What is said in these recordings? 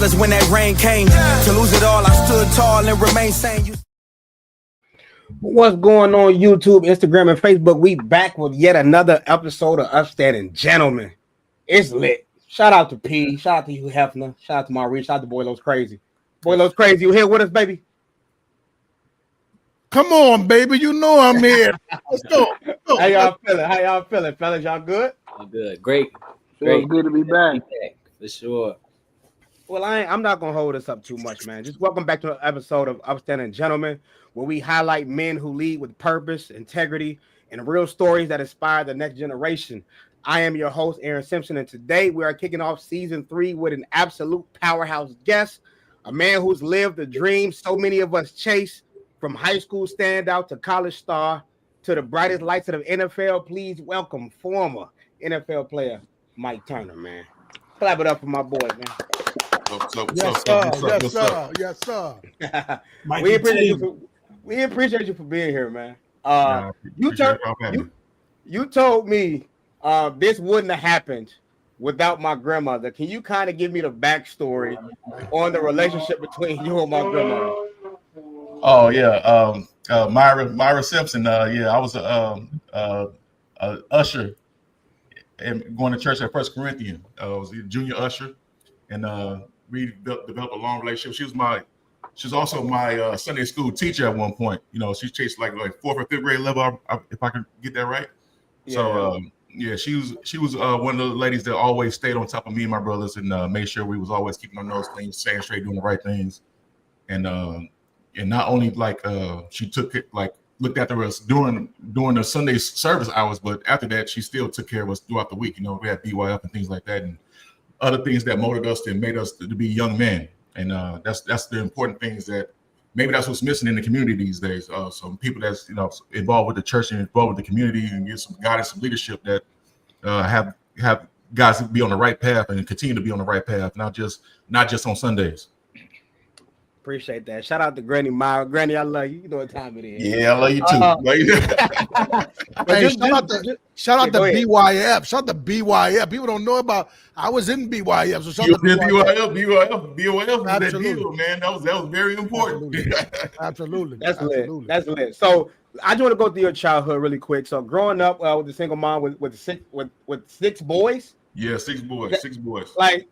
colors when that rain came. To lose it all, I stood tall and remained sane. What's going on YouTube, Instagram, and Facebook? We back with yet another episode of Upstanding Gentlemen. It's lit. Shout out to P. Shout out to you, Hefner. Shout out to Maurice. Shout out to Boy Lo's Crazy. Boy Lo's Crazy, you here with us, baby? Come on, baby. You know I'm here. Let's go. How y'all feeling? How y'all feeling, fellas? Y'all good? I'm good. Great. Great. Good to be back. For sure. Well, I'm not gonna hold us up too much, man. Just welcome back to an episode of Upstanding Gentlemen, where we highlight men who lead with purpose, integrity, and real stories that inspire the next generation. I am your host, Aaron Simpson, and today we are kicking off season 3 with an absolute powerhouse guest, a man who's lived the dream so many of us chase, from high school standout to college star to the brightest lights of the NFL. Please welcome former NFL player Mike Turner, man. Clap it up for my boy, man. Yes, sir. We appreciate you for being here, man. You told me this wouldn't have happened without my grandmother. Can you kind of give me the backstory on the relationship between you and my grandmother? Oh yeah, Myra Simpson. I was a usher and going to church at First Corinthian. I was a junior usher, and we developed a long relationship. She was also my Sunday school teacher at one point. You know, she chased like 4th or 5th grade level, if I can get that right. Yeah. So she was one of the ladies that always stayed on top of me and my brothers and made sure we was always keeping our nose clean, staying straight, doing the right things, and not only she took it looked after us during the Sunday service hours, but after that she still took care of us throughout the week. You know, we had BYF and things like that, and other things that molded us and made us to be young men. And that's the important things that maybe that's what's missing in the community these days. Some people that's involved with the church and involved with the community and get some guidance, some leadership that have guys to be on the right path and continue to be on the right path, not just on Sundays. Appreciate that. Shout out to Granny Myra. Granny, I love you. You know what time it is. Yeah, I love you too. Shout out to BYF. Shout out to BYF. People don't know about. I was in BYF. So shout out to BYF. Absolutely, that deal, man. That was very important. Absolutely. That's lit. So I just want to go through your childhood really quick. So growing up with a single mom with 6 boys. Yeah, 6 boys. Like,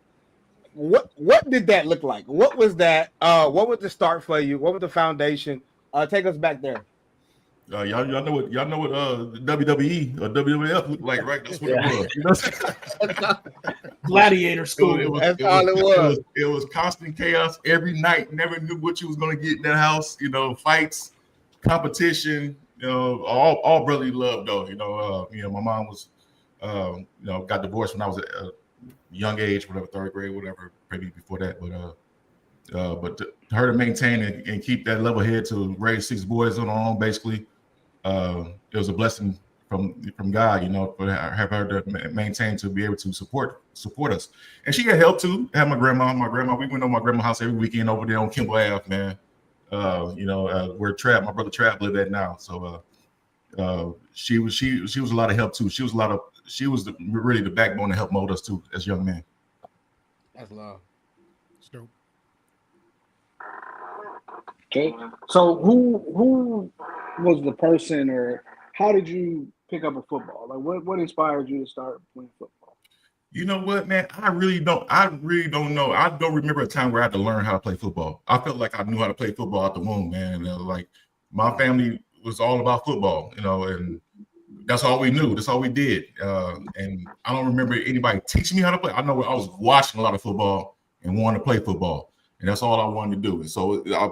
what did that look like? What was that? What was the start for you? What was the foundation? Take us back there. Y'all know what WWE or WWF looked like, right? That's what it was. Gladiator school. That's all it was. It was constant chaos every night. Never knew what you was going to get in that house. Fights, competition. All brotherly love though. My mom was, got divorced when I was a young age, whatever, 3rd grade, whatever, maybe before that. But her to maintain and keep that level head to raise 6 boys on her own, basically, it was a blessing from God, for have her to maintain, to be able to support us. And she had help too. Had my grandma. We went on my grandma's house every weekend over there on Kimball Ave, man. Where my brother Trap lived at now. So she was a lot of help too. She was really the backbone to help mold us too as young men. That's love. So. Okay. So who was the person, or how did you pick up a football? Like what inspired you to start playing football? You know what, man? I really don't know. I don't remember a time where I had to learn how to play football. I felt like I knew how to play football out the womb, man. Like my family was all about football, and that's all we knew. That's all we did. And I don't remember anybody teaching me how to play. I know I was watching a lot of football and wanted to play football. And that's all I wanted to do. And so I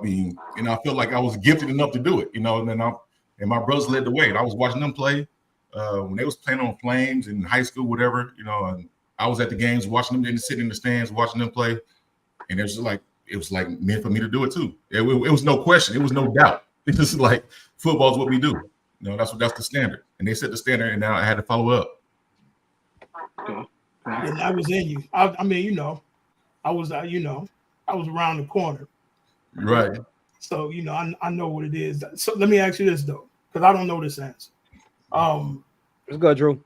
felt like I was gifted enough to do it, and my brothers led the way. And I was watching them play when they was playing on Flames in high school, whatever, and I was at the games watching them, sitting in the stands, watching them play. And it was like meant for me to do it too. It was no question. It was no doubt. It's just like football is what we do. That's the standard. And they set the standard, and now I had to follow up. And that was in you. I mean, I was around the corner. Right. So, I know what it is. So let me ask you this though, because I don't know this answer. Let's go, Drew.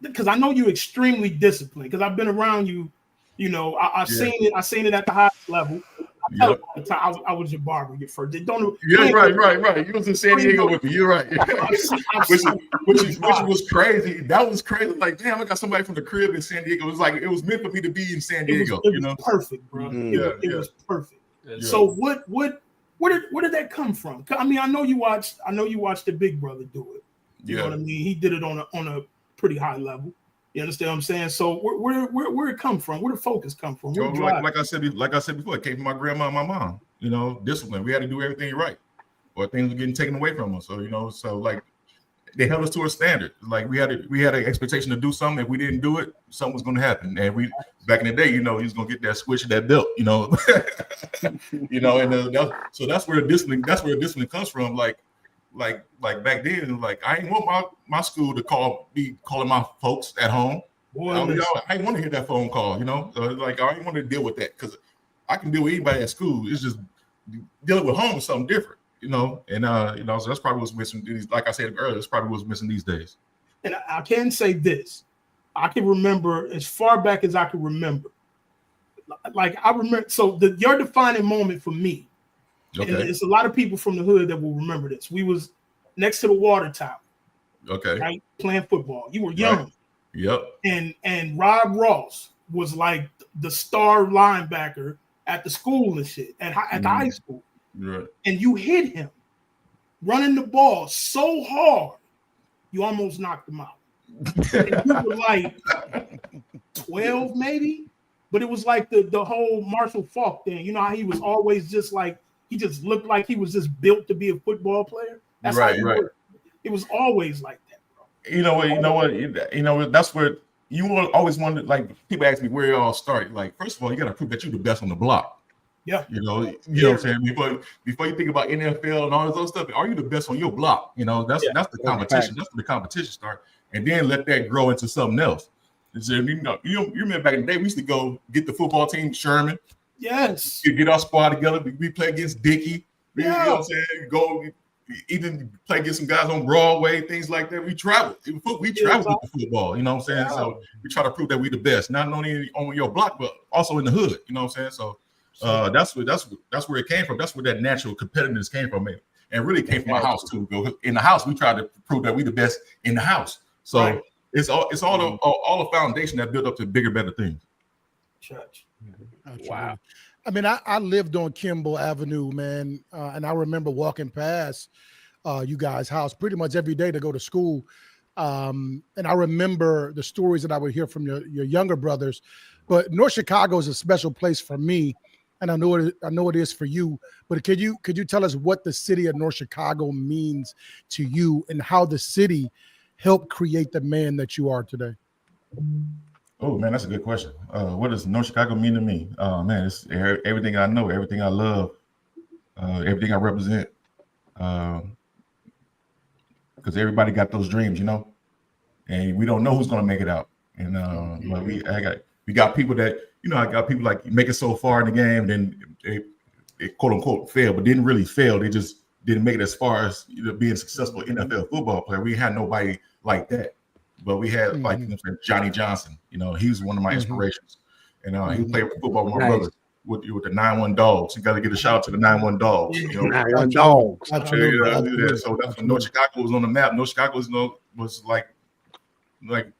because I know you're extremely disciplined. Because I've been around you. You know, I've seen it. I've seen it at the highest level. I tell you all the time, I was your barber. Your first. Don't. Yeah, right. You was in San Diego with me. You're right. which was crazy. That was crazy. Like, damn, I got somebody from the crib in San Diego. It was like it was meant for me to be in San Diego. It was perfect, bro. It was perfect. Yeah. So where did that come from? I mean, I know you watched the Big Brother do it. You know what I mean? He did it on a pretty high level. You understand what I'm saying? So where it come from? Where the focus come from? Like I said before, it came from my grandma and my mom. You know, discipline. We had to do everything right, or things were getting taken away from us. So like they held us to a standard. Like we had an expectation to do something. If we didn't do it, something was going to happen. And we back in the day, you know, he was going to get that switch, that belt. You know, and so that's where the discipline. That's where the discipline comes from. Like back then, like I didn't want my school to be calling my folks at home. I didn't want to hear that phone call, you know. Like I didn't want to deal with that because I can deal with anybody at school. It's just dealing with home is something different, you know. And so that's probably what's missing. Like I said earlier, that's probably what's missing these days. And I can say this: I can remember as far back as I can remember. Like I remember, so your defining moment for me. Okay. And it's a lot of people from the hood that will remember this. We was next to the water tower. Okay. Right? Playing football. You were young. Right. Yep. And Rob Ross was like the star linebacker at the school and shit, at the high school. Right. And you hit him running the ball so hard, you almost knocked him out. And you were like 12 maybe, but it was like the whole Marshall Faulk thing. You know how he was always just like, he just looked like he was just built to be a football player. That's right. It was always like that, bro. You know what? That's where you will always wonder. Like people ask me where it all started. Like first of all, you got to prove that you're the best on the block. Yeah. You know what I'm saying? Before you think about NFL and all this other stuff, are you the best on your block? You know, that's the competition. That's where the competition start, and then let that grow into something else. So, you remember back in the day, we used to go get the football team, Sherman. Yes. Get our squad together. We play against Dickey. You know what I'm saying? Go even play against some guys on Broadway, things like that. We travel. We travel with the football. You know what I'm saying? Yeah. So we try to prove that we the best, not only on your block, but also in the hood. You know what I'm saying? So that's where it came from. That's where that natural competitiveness came from, man. And really came from my house too. In the house, we try to prove that we the best in the house. So it's all the foundation that built up to bigger, better things. Church. Wow. I mean, I lived on Kimball Avenue, man, and I remember walking past you guys' house pretty much every day to go to school. And I remember the stories that I would hear from your younger brothers. But North Chicago is a special place for me, and I know it is for you. But could you tell us what the city of North Chicago means to you and how the city helped create the man that you are today? Oh man, that's a good question. What does North Chicago mean to me? Man, it's everything I know, everything I love, everything I represent. Because everybody got those dreams, you know, and we don't know who's gonna make it out. And but we got people that, you know, I got people like make it so far in the game, then they quote unquote fail, but didn't really fail. They just didn't make it as far as being a successful NFL football player. We had nobody like that. But we had like Johnny Johnson, you know, he was one of my inspirations, and he played football with my brother with the 9-1 Dogs. You got to get a shout out to the 9-1 Dogs. You know, 9-1 Dogs. Absolutely. So that's when North Chicago was on the map. North Chicago was like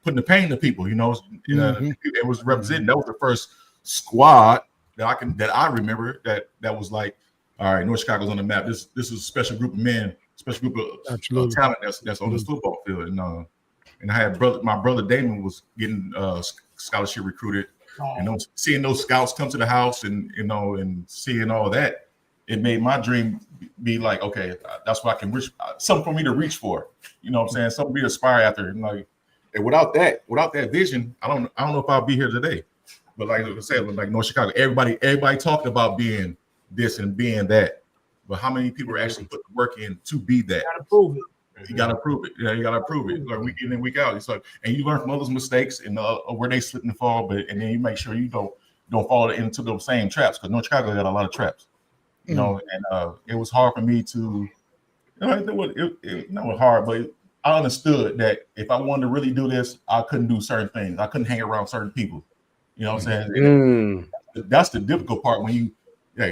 putting the pain to people. You know, it was representing. That was the first squad that I remember that was like, all right, North Chicago's on the map. This is a special group of men, special group of talent that's on this football field, and I had my brother Damon was getting scholarship recruited, and seeing those scouts come to the house and seeing all that, it made my dream be like, okay, that's what I can reach, something for me to reach for. You know what I'm saying? Something to aspire after. And without that vision, I don't know if I'll be here today. But like I said, like North Chicago, everybody talking about being this and being that. But how many people are actually put the work in to be that? You gotta prove it. You gotta prove it. Yeah, you gotta prove it. Like week in and week out. It's like, and you learn from others' mistakes and where they slip and fall, and then you make sure you don't fall into those same traps. Because North Chicago got a lot of traps, you know. And it was hard for me to, it was hard, but I understood that if I wanted to really do this, I couldn't do certain things. I couldn't hang around certain people. You know what I'm saying? That's the difficult part when you,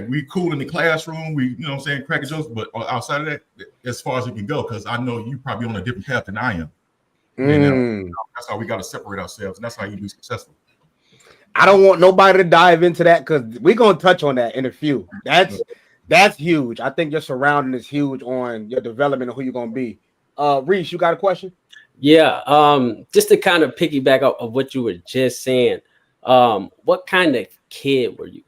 we cool in the classroom, we, you know what I'm saying, cracking jokes, but outside of that, as far as we can go, because I know you probably on a different path than I am. And that's how we got to separate ourselves, and that's how you be successful. I don't want nobody to dive into that because we're gonna touch on that in a few. That's huge. I think your surrounding is huge on your development of who you're gonna be. Reese, you got a question? Yeah. Just to kind of piggyback up of what you were just saying. What kind of kid were you?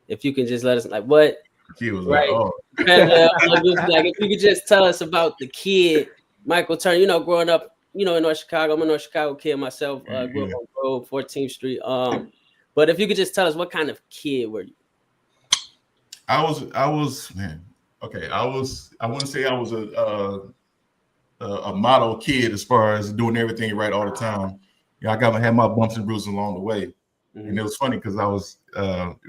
If you can just let us what he was right. Like if you could just tell us about the kid, Michael Turner, you know, growing up, you know, in North Chicago. I'm a North Chicago kid myself, grew up on Road, 14th Street. But if you could just tell us what kind of kid were you? I was man. Okay, I wouldn't say I was a model kid as far as doing everything right all the time. Yeah, I had my bumps and bruises along the way. And it was funny because I was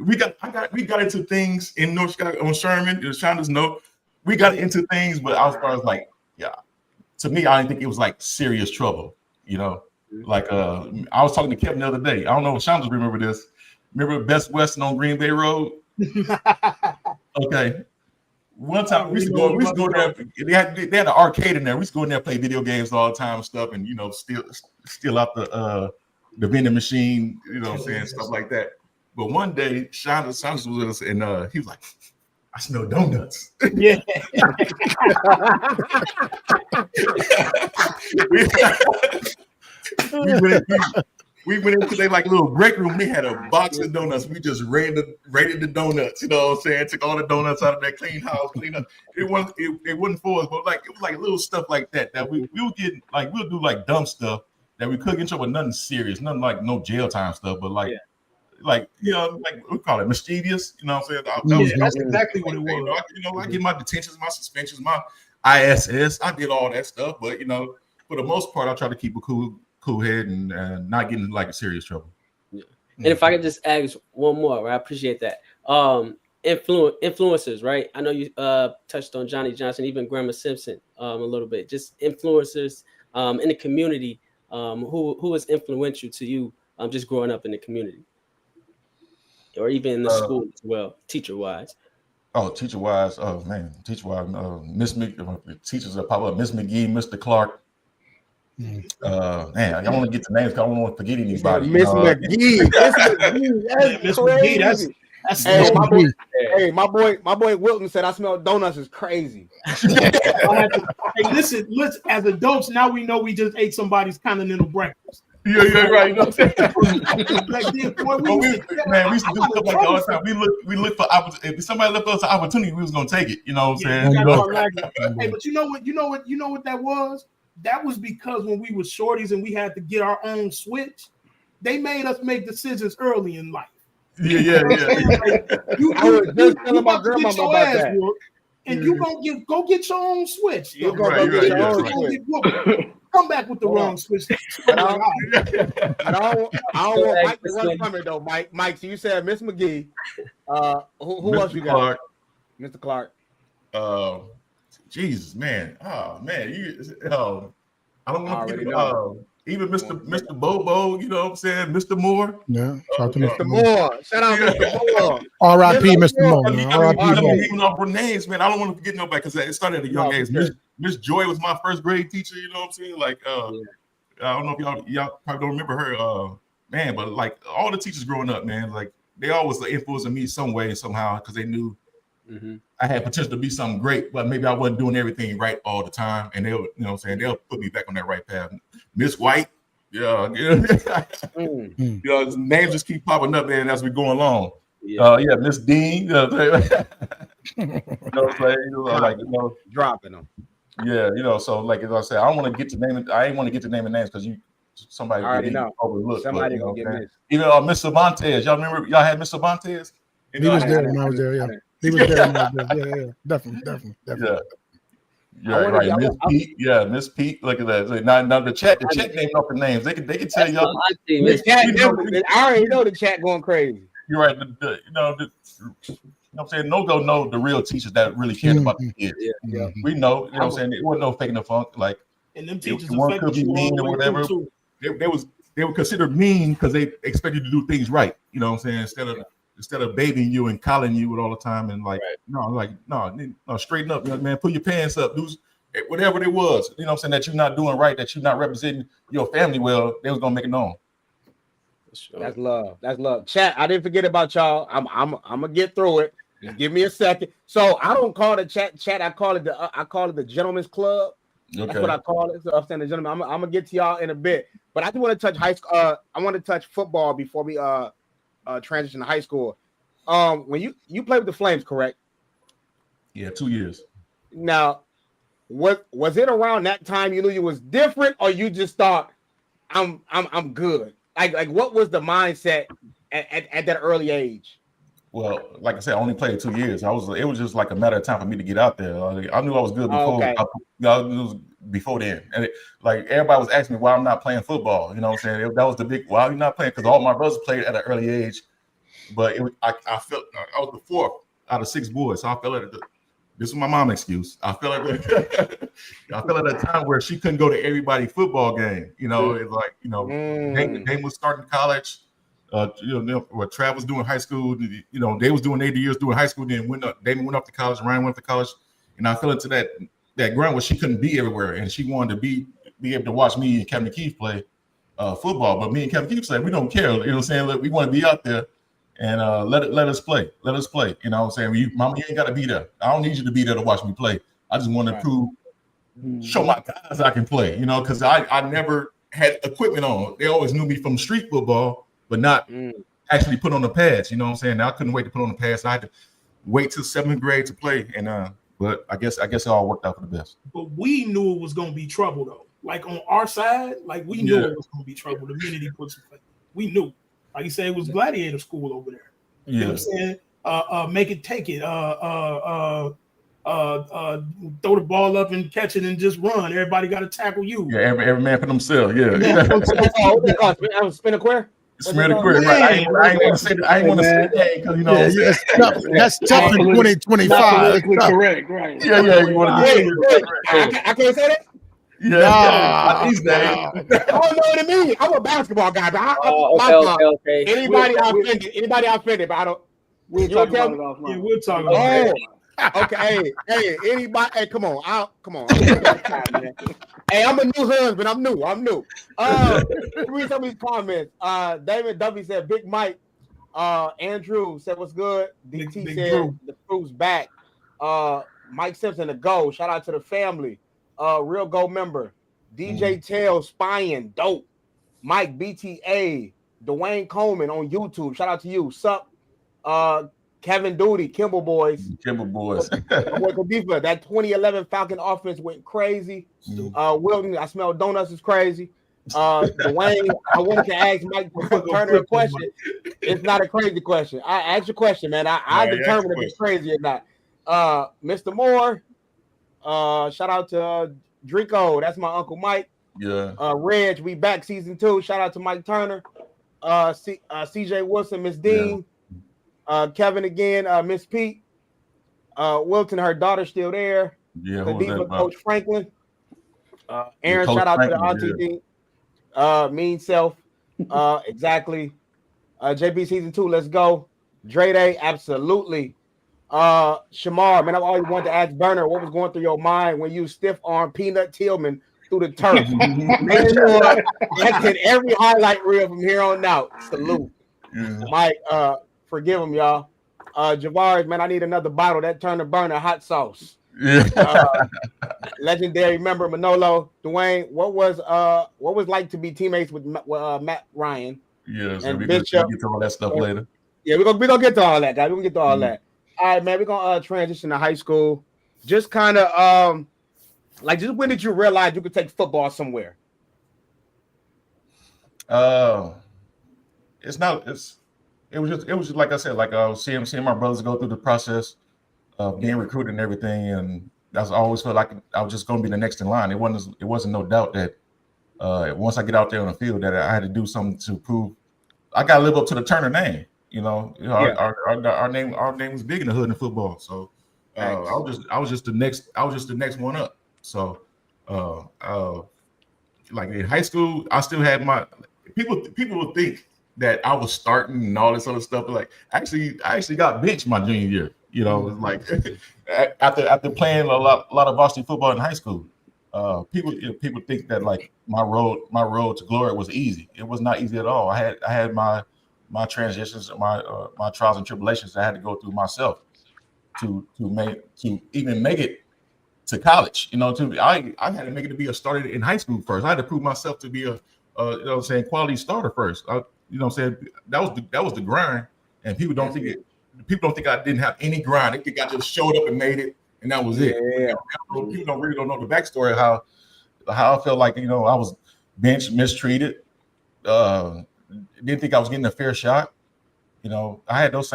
we got into things in North Chicago on Sherman. The Shondas know we got into things, but as far as to me, I didn't think it was like serious trouble. You know, like I was talking to Kevin the other day. I don't know if Shondas remember this. Remember Best Western on Green Bay Road? Okay. One time we used to go there. They had an arcade in there. We used to go in there, play video games all the time and stuff, and you know, steal out the vending machine, you know what I'm saying, stuff like that. But one day, Shondas was with us, and he was like, I smell donuts. Yeah. we went into their like little break room. They had a box of donuts. We just rated the donuts, you know what I'm saying? Took all the donuts out of that clean house, clean up. It wasn't for us, but like it was like little stuff like that we would get, like we'll do like dumb stuff that we couldn't get in trouble, nothing serious, nothing like no jail time stuff, but like you know, like we call it mischievous, you know what I'm saying? That's exactly what it was. I get my detentions, my suspensions, my ISS. I did all that stuff, but you know, for the most part, I try to keep a cool head and not getting like a serious trouble. Yeah. And if I could just ask one more, right? I appreciate that. Influencers, right? I know you touched on Johnny Johnson, even Grandma Simpson a little bit. Just influencers in the community. Who was influential to you just growing up in the community, or even in the school as well, teacher-wise? Teacher-wise, teacher-wise, Miss teachers are probably Miss McGee, Mr. Clark. Man, I don't want to get the names because I don't want to forget anybody. Miss McGee, Miss McGee, that's my boy Wilton said I smell donuts is crazy. Hey, listen, as adults now we know we just ate somebody's continental breakfast. Yeah, right. You know what I'm saying? We used to do stuff like that all the time. We look for opportunity. If somebody left us an opportunity, we was gonna take it. You know what I'm saying? Hey, but you know what that was? That was because when we were shorties and we had to get our own switch, they made us make decisions early in life. Yeah. You telling my grandma about that. And you gonna go get your own switch. You're gonna go get your own switch. Come back with the wrong switch. I don't want Mike to run from it though, Mike. Mike, so you said Miss McGee. Who else you got? Clark. Mr. Clark. Jesus, man. Oh man, I don't want to get even Mr. Bobo, you know what I'm saying? Mr. Moore. Yeah, shout out to Mr. Moore. Shout out Mr. Moore. R.I.P. Mr. Moore. R.I.P. Even off names, man. I don't want to forget nobody because it started at a young age. Miss Joy was my first grade teacher, you know what I'm saying? Like I don't know if y'all probably don't remember her, man, but like all the teachers growing up, man, like they always influenced me some way somehow because they knew I had potential to be something great, but maybe I wasn't doing everything right all the time. And they'll, you know what I'm saying, they'll put me back on that right path. Miss White, you know, names just keep popping up, man, as we go along. Miss Dean, you know what I'm saying? Dropping them. Yeah, you know, so like as I said, I ain't want to get to naming names because somebody already know. Overlooked. Somebody but, gonna get missed. Even Miss Cervantes, y'all remember? Y'all had Miss Cervantes? He was there when I was there. Yeah, he was there when I was there. Yeah, definitely. Yeah, right. Miss Pete. Yeah, Miss Pete. Look at that. Now the chat naming off the names. They can tell y'all. I already know the chat going crazy. You're right. You know what I'm saying? No go know the real teachers that really cared about the kids. Yeah. We know, you know what I'm saying? It wasn't no faking the funk. Like and them teachers one could affected be you all mean the or way whatever. through too. They were considered mean because they expected you to do things right. You know what I'm saying? Instead of babying you and collaring you all the time and no, straighten up, man. Put your pants up, do whatever it was. You know what I'm saying? That you're not doing right, that you're not representing your family well. They was gonna make it known. That's love. That's love. Chat. I didn't forget about y'all. I'm gonna get through it. Just give me a second. So I don't call it chat. I call it the Gentlemen's Club. Okay. That's what I call it. So Upstanding Gentlemen. I'm gonna get to y'all in a bit, but I just want to touch high school. I want to touch football before we transition to high school. When you played with the Flames, correct? Yeah, 2 years. Now, was it around that time you knew you was different, or you just thought I'm good? Like what was the mindset at that early age? Well, like I said, I only played 2 years. It was just like a matter of time for me to get out there. I knew I was good before. Okay. I knew it was before then, and like everybody was asking me why I'm not playing football. You know what I'm saying? That was the big why you not playing, because all my brothers played at an early age, but I felt I was the fourth out of 6 boys, so I felt like this is my mom's excuse. I felt like I felt at a time where she couldn't go to everybody's football game. You know, it's like Dame was starting college. What Trav was doing high school, they was doing 80 years doing high school, then Damon went up to college, Ryan went to college, and I fell into that ground where she couldn't be everywhere, and she wanted to be able to watch me and Kevin Keith play football. But me and Kevin Keith said, we don't care, you know what I'm saying? Look, we want to be out there and let us play. You know what I'm saying? Mama, you ain't got to be there. I don't need you to be there to watch me play. I just want to show my guys I can play, because I never had equipment on. They always knew me from street football, but not actually put on the pads. You know what I'm saying? Now I couldn't wait to put on the pads. I had to wait till 7th grade to play, and but I guess it all worked out for the best. But we knew it was gonna be trouble though. Like on our side, like we knew it was gonna be trouble the minute he put some play. We knew. Like you said, it was gladiator school over there. Yeah. You know what I'm saying? Make it, take it. Throw the ball up and catch it and just run. Everybody got to tackle you. Yeah, every man for themselves. Yeah. That was spin a queer. Spin a queer. Right. I ain't want to say that. I ain't want to say that because that's tough in 2025. Correct, right? Yeah. You want to I can't say that. Yeah. These days. I don't know what it means. I'm a basketball guy, but Okay. Anybody I offended, but I don't. We'll talk about it offline. Yeah, we'll talk about it. Okay, hey, anybody, hey, come on. Hey, I'm a new husband. I'm new. Read some of these comments. David Duffy said, Big Mike. Andrew said, what's good? DT Big said, Drew. The crew's back. Mike Simpson, the go. Shout out to the family. Real go member. DJ Tail, spying, dope. Mike BTA, Dwayne Coleman on YouTube. Shout out to you. Sup? Kevin Duty, Kimball Boys. That 2011 Falcon offense went crazy. Wilton, I smell donuts is crazy. Dwayne, I wanted to ask Mike Turner a question. It's not a crazy question. I asked a question, man. I determined if it's crazy or not. Mr. Moore, shout out to Drico. That's my Uncle Mike. Yeah. Reg, we back season 2. Shout out to Mike Turner. CJ Wilson, Miss Dean. Yeah. Kevin again, Miss Pete, Wilton, her daughter still there. Yeah, Coach Franklin. Aaron, shout out to the Auntie Dean. Mean Self. Exactly. JP season 2, let's go. Dre Day, absolutely. Shamar, man, I've always wanted to ask Burner what was going through your mind when you stiff arm Peanut Tillman through the turf. Make sure that's in every highlight reel from here on out. Salute. Mike, forgive him, y'all. Javaris, man, I need another bottle. That Turner Burner hot sauce. Yeah. Legendary member Manolo. Dwayne, what was like to be teammates with Matt Ryan? Yeah, so and we'll Bishop. get to all that stuff later. Yeah, we're gonna get to all that, guys. We're gonna get to all that. All right, man. We're gonna transition to high school. Just kind of just when did you realize you could take football somewhere? It was just like I said, like seeing my brothers go through the process of being recruited and everything, and I always felt like I was just going to be the next in line. It wasn't no doubt that once I get out there on the field that I had to do something to prove I got to live up to the Turner name. Our name was big in the hood in football, so I was just the next one up. So Like in high school, I still had my people would think that I was starting and all this other stuff. But like I actually got benched my junior year. You know, like after playing a lot of varsity football in high school. People think that like my road to glory was easy. It was not easy at all. I had my transitions, my trials and tribulations that I had to go through myself to even make it to college. You know, I had to make it to be a starter in high school first. I had to prove myself to be a quality starter first. That was the grind, and people don't think I didn't have any grind. They think I just showed up and made it, and that was it. Yeah. People don't know the backstory of how I felt like I was benched, mistreated, didn't think I was getting a fair shot. You know, I got those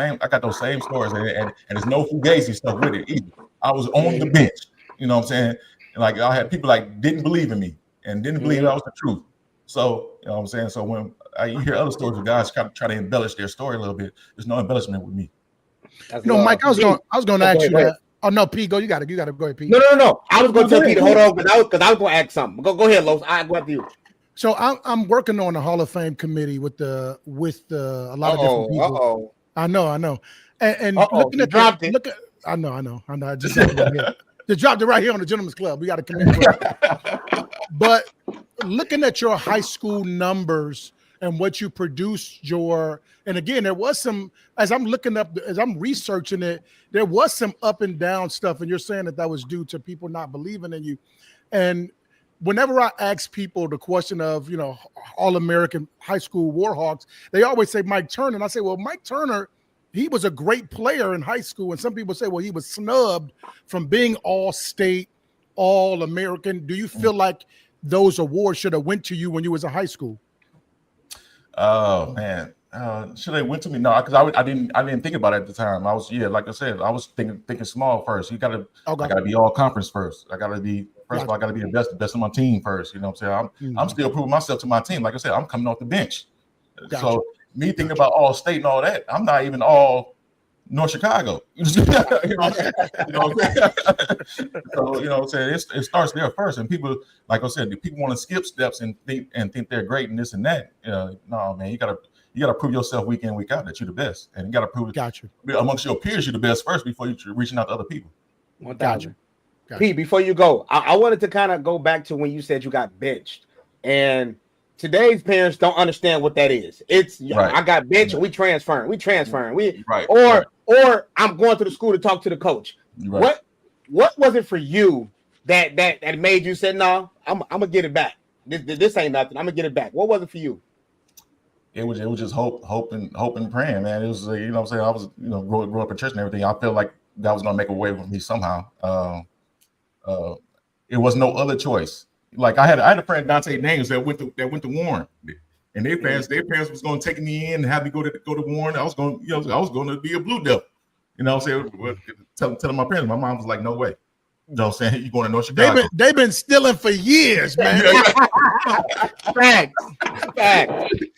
same stories, and there's no fugazi stuff with it either. I was on the bench. You know what I'm saying? And like I had people like didn't believe in me and didn't believe that was the truth. So you know what I'm saying? So when you hear other stories of guys try to embellish their story a little bit, there's no embellishment with me. Mike, I was going to ask you that. Oh no, Pete, go. You got to go ahead, Pete. No. I was going to tell Pete, hold on, because I was going to ask something. Go ahead, Los. I go after you. So I'm working on the Hall of Fame committee with a lot of different people. I know. And looking at I know. I just dropped it right here on the Gentlemen's Club. We got a committee. But looking at your high school numbers and what you produced and again, there was some, as I'm researching it, there was some up and down stuff. And you're saying that was due to people not believing in you. And whenever I ask people the question of, All-American high school Warhawks, they always say Mike Turner. And I say, well, Mike Turner, he was a great player in high school. And some people say, well, he was snubbed from being all-state, all-American. Do you feel like those awards should have went to you when you was in high school? Oh man, should they went to me? No, because I didn't think about it at the time. I was like I said, I was thinking small first. I gotta be all conference first. I gotta be first of all, I gotta be the best of my team first. You know what I'm saying? I'm still proving myself to my team. Like I said, I'm coming off the bench. So me thinking about all state and all that, I'm not even all North Chicago. So you know what I'm saying? It starts there first, and people, like I said, people want to skip steps and think they're great and this and that. No, man, you gotta prove yourself week in, week out that you're the best, and you gotta prove amongst your peers you're the best first before you're reaching out to other people. 1,000. Pete, before you go, I wanted to kind of go back to when you said you got benched, and today's parents don't understand what that is. It's I got benched and we transferring. Or I'm going to the school to talk to the coach. Right. What was it for you that made you say, no, I'm gonna get it back. This ain't nothing. I'm gonna get it back. What was it for you? It was just hope and praying, man. It was what I'm saying, I was grow up in church and everything. I felt like God was gonna make a way with me somehow. It was no other choice. Like I had a friend, Dante Daniels, that went to Warren, and their parents was going to take me in and have me go to Warren. I was going to be a Blue Devil. You know what I'm saying? Telling my parents, my mom was like, no way. You know what I'm saying? You going to North Chicago? They've been stealing for years, man. Facts.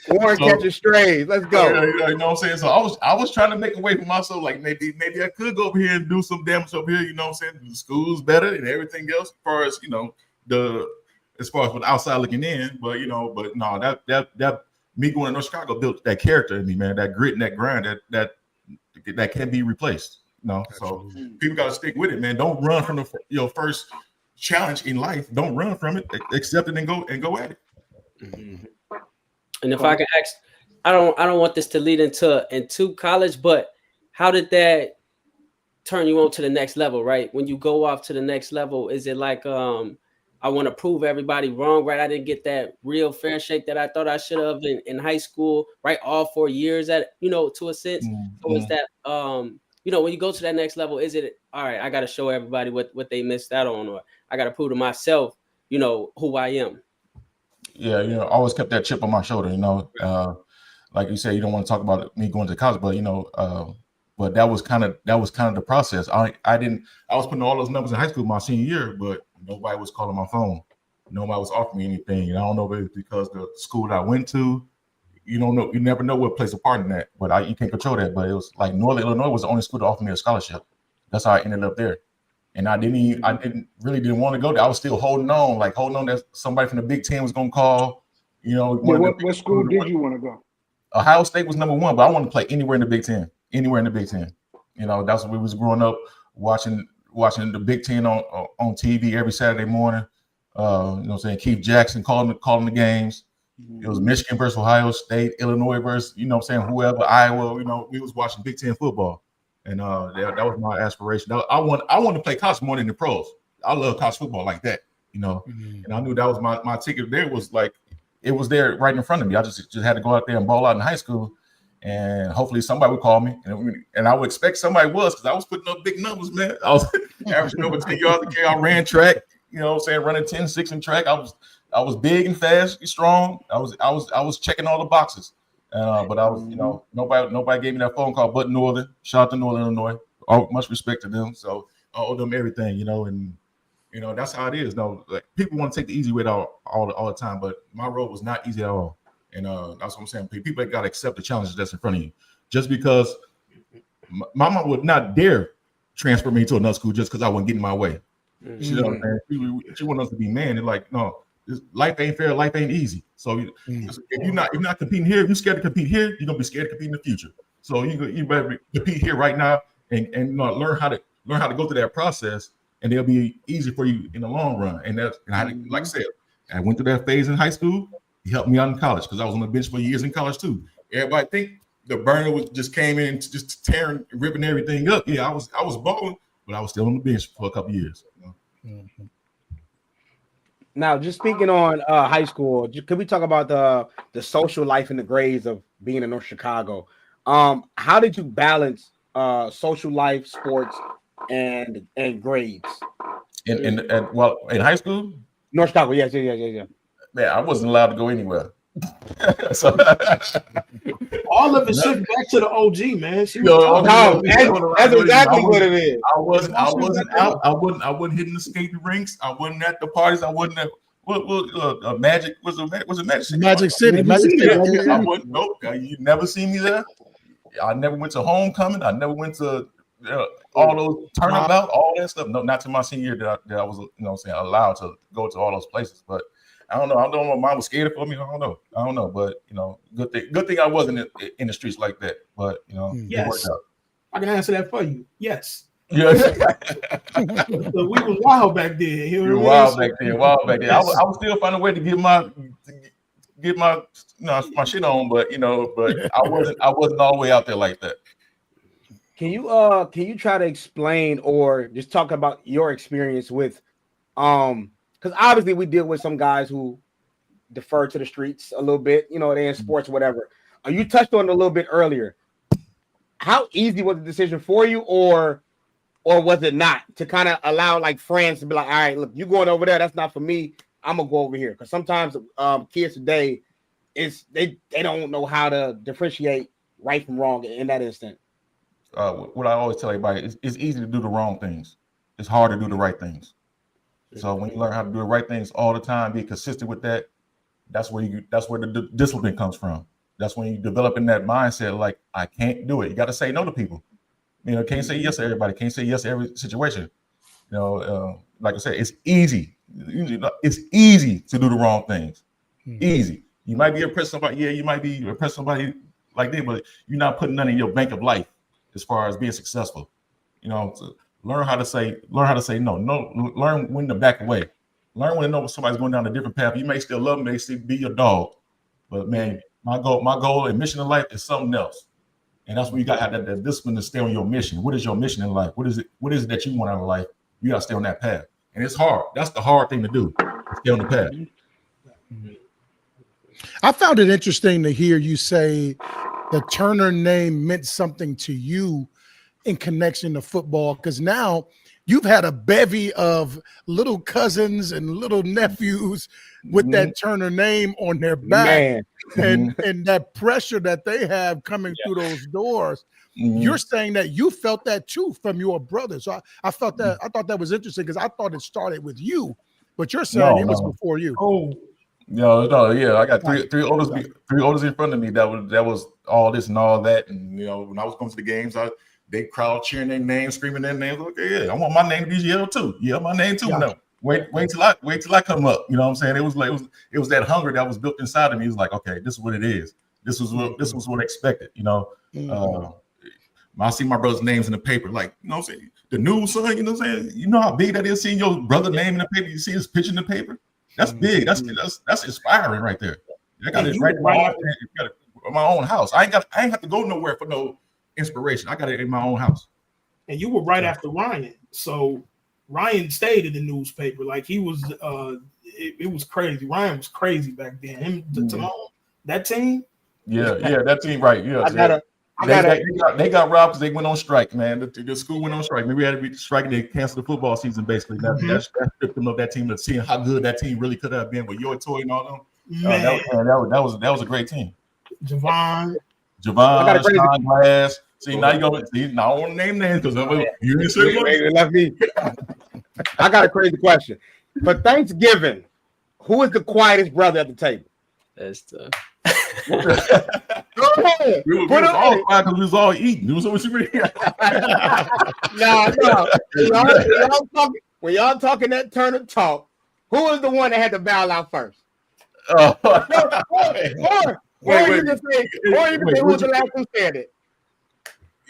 Warren catches strays. Let's go. You know what I'm saying? So I was trying to make a way for myself. Like maybe I could go over here and do some damage over here. You know what I'm saying? The school's better and everything else, as far as as far as from the outside looking in. But no, that me going to North Chicago built that character in me, man. That grit and that grind that can't be replaced. So people got to stick with it, man. Don't run from your first challenge in life. Don't run from it. Accept it and go at it. And if I can ask, I don't want this to lead into college, but how did that turn you on to the next level? Right, when you go off to the next level, is it like I want to prove everybody wrong, right? I didn't get that real fair shake that I thought I should have in high school, right? All 4 years to a sense. So is that when you go to that next level, is it all right? I got to show everybody what they missed out on, or I got to prove to myself, who I am. Yeah, I always kept that chip on my shoulder. Like you said, you don't want to talk about me going to college, but but that was kind of the process. I was putting all those numbers in high school my senior year, but nobody was calling my phone. Nobody was offering me anything. And I don't know if it's because the school that I went to, you never know what plays a part in that. But you can't control that. But it was like Northern Illinois was the only school to offer me a scholarship. That's how I ended up there. and I didn't want to go there. I was still holding on that somebody from the Big Ten was gonna call. You know, what school did you want to go? Ohio State was number one, but I wanted to play anywhere in the Big Ten. Anywhere in the Big Ten. You know, that's when we was growing up watching the Big Ten on TV every Saturday morning. You know what I'm saying? Keith Jackson calling the games. It was Michigan versus Ohio State, Illinois versus, you know what I'm saying, whoever, Iowa, you know, we was watching Big Ten football. And that was my aspiration. I wanted to play college more than the pros. I love college football like that, you know. And I knew that was my ticket there was like, it was there right in front of me. I just had to go out there and ball out in high school. And hopefully somebody would call me. And I would expect somebody was, because I was putting up big numbers, man. I was averaging over 10 yards a carry. I ran track, you know what I'm saying, running 10-6 in track. I was big and fast, strong. I was checking all the boxes. But I was, you know, nobody gave me that phone call but Northern. Shout out to Northern Illinois. Much respect to them. So I owe them everything, you know, and you know, that's how it is. No, like people want to take the easy way out all the time, but my road was not easy at all. And that's what I'm saying. People got to accept the challenges that's in front of you. Just because my mama would not dare transfer me to another school just because I wasn't getting my way. She, you know what I'm saying? She wanted us to be men. And like, no, life ain't fair. Life ain't easy. So if you're not competing here, if you're scared to compete here, you're gonna be scared to compete in the future. So you better compete here right now and you know, learn how to go through that process, and it'll be easy for you in the long run. And like I said, I went through that phase in high school. He helped me out in college because I was on the bench for years in college too. Everybody think the burner just came in just tearing, ripping everything up. Yeah, I was balling, but I was still on the bench for a couple years. You know? Now, just speaking on high school, could we talk about the social life and the grades of being in North Chicago? How did you balance social life, sports, and grades? In high school? North Chicago, yeah. Man, I wasn't allowed to go anywhere. So all of it shifts back to the OG, man. She was that's exactly what it is. I wasn't out. I wasn't hitting the skating rinks. I wasn't at the parties. I wasn't at Magic. Was it Magic City? Magic City. I wasn't. Nope. You never seen me there. I never went to homecoming. I never went to all those turnabout, all that stuff. No, not to my senior year that I was, you know, saying allowed to go to all those places. But I don't know. I don't know. My mom was scared for me. I don't know. But you know, good thing I wasn't in the streets like that. But you know, yes. It worked out. I can answer that for you. Yes. Yes. So we was wild back then. You were wild back then. I was still finding a way to get my my shit on, but you know, I wasn't all the way out there like that. Can you try to explain or just talk about your experience with because obviously we deal with some guys who defer to the streets a little bit, you know, they're in sports, whatever. You touched on it a little bit earlier. How easy was the decision for you, or was it not, to kind of allow like friends to be like, all right, look, you going over there, that's not for me, I'm gonna go over here? Because sometimes kids today they don't know how to differentiate right from wrong in that instant. What I always tell everybody is it's easy to do the wrong things. It's hard to do the right things. So when you learn how to do the right things all the time, be consistent with that, that's where the discipline comes from. That's when you develop in that mindset, like, I can't do it. You got to say no to people. You know, can't say yes to everybody. Can't say yes to every situation. You know, like I said, it's easy. It's easy to do the wrong things. Easy. You might be impressed somebody. Yeah, you might be impressed somebody like that, but you're not putting none in your bank of life as far as being successful. You know, learn how to say no. Learn when to back away. Learn when to know when somebody's going down a different path. You may still love them, they still be your dog, but man, my goal and mission in life is something else. And that's where you got to have that discipline to stay on your mission. What is your mission in life? What is it that you want out of life? You got to stay on that path. And it's hard. That's the hard thing to do. Stay on the path. I found it interesting to hear you say the Turner name meant something to you in connection to football, because now you've had a bevy of little cousins and little nephews with that Turner name on their back, and that pressure that they have coming through those doors. You're saying that you felt that too from your brother. So I felt that. I thought that was interesting, because I thought it started with you, but you're saying it was before you. Yeah. I got three oldest in front of me that was all this and all that. And you know, when I was going to the games, they crowd cheering their names, screaming their names. Okay, yeah, I want my name to be yelled too. Yeah, my name too. No, wait till I come up. You know what I'm saying? It was that hunger that was built inside of me. It was like, okay, this is what it is. This was what I expected. You know, I see my brother's names in the paper, like, you know what I'm saying? The news, son, you know what I'm saying? You know how big that is, seeing your brother's name in the paper, you see his picture in the paper? That's big. That's inspiring right there. I got it right in my own house. I ain't have to go nowhere for no inspiration. I got it in my own house. And you were right after Ryan. So Ryan stayed in the newspaper. Like he was it was crazy. Ryan was crazy back then. That team? Yeah, that team, right. Yeah. They got robbed because they went on strike, man. The school went on strike. Maybe we had to be striking. They canceled the football season, basically. That stripped them of that team, to seeing how good that team really could have been with your toy and all them. That was a great team. Javon, Sean Glass. See, now you go. See, now I want to name names because you didn't say much. Left me. I got a crazy question. For Thanksgiving, who is the quietest brother at the table? That's tough. We was all quiet because we was all eating. No. When y'all talking that turn of talk, who was the one that had to bow out first? Or you can say who was the last one said it?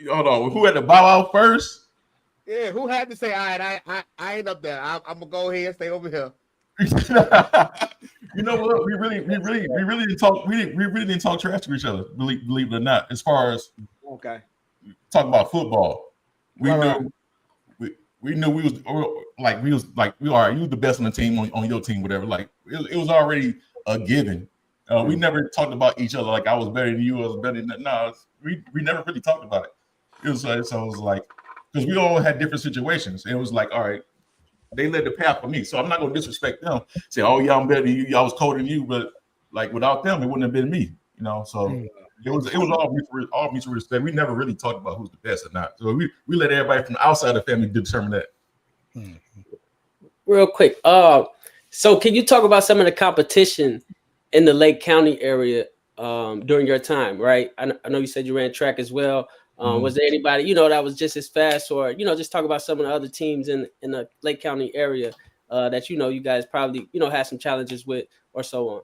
Hold on, who had to bow out first? Yeah, who had to say, all right, I ain't up there. I'm gonna go ahead and stay over here. You know what? We really didn't talk. We really didn't talk trash to each other. Believe it or not, as far as talk about football, we knew we was like we are. You the best on the team on your team, whatever. Like it was already a given. We never talked about each other like I was better than you. I was better than that. No, we never really talked about it. It was like because we all had different situations. And it was like, all right. They led the path for me, so I'm not gonna disrespect them. Say, "Oh, yeah, I'm better than you. Y'all was colder than you," but like without them, it wouldn't have been me. You know, so it was all mutual respect. We never really talked about who's the best or not. So we let everybody from outside the family determine that. Real quick, so can you talk about some of the competition in the Lake County area during your time? Right, I know you said you ran track as well. Was there anybody, that was just as fast, or, just talk about some of the other teams in the Lake County area that, you guys probably, had some challenges with or so on?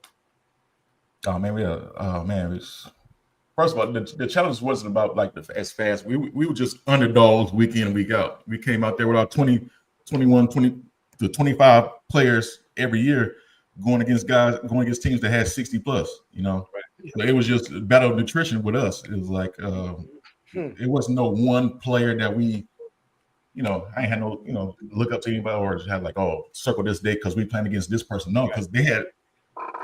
Oh, man, first of all, the challenge wasn't about like as fast. We were just underdogs week in and week out. We came out there with our 20, 21, 20 to 25 players every year going against teams that had 60 plus, So it was just a battle of nutrition with us. It was like, it wasn't no one player that we, I ain't had no, look up to anybody or just had like, oh, circle this day because we playing against this person. No, because they had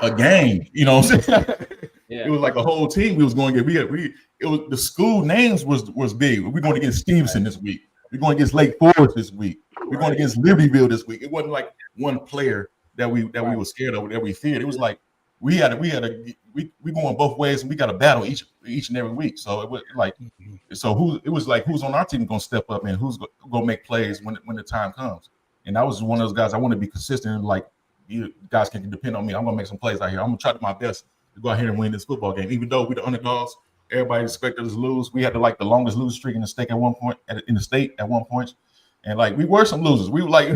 a game, what I'm saying? Yeah. It was like a whole team we was going to get. It was the school names was big. We're going against Stevenson this week. We're going against Lake Forest this week. We're going against Libertyville this week. It wasn't like one player that we were scared of, that we feared. It was like we going both ways, and we got to battle each and every week. So it was like, who's on our team gonna step up and who's gonna make plays when the time comes. And I was one of those guys. I want to be consistent. And like, you guys can depend on me. I'm gonna make some plays out here. I'm gonna try my best to go out here and win this football game. Even though we're the underdogs, everybody expected us to lose. We had the longest losing streak in the state at one point. And like we were some losers. We were like,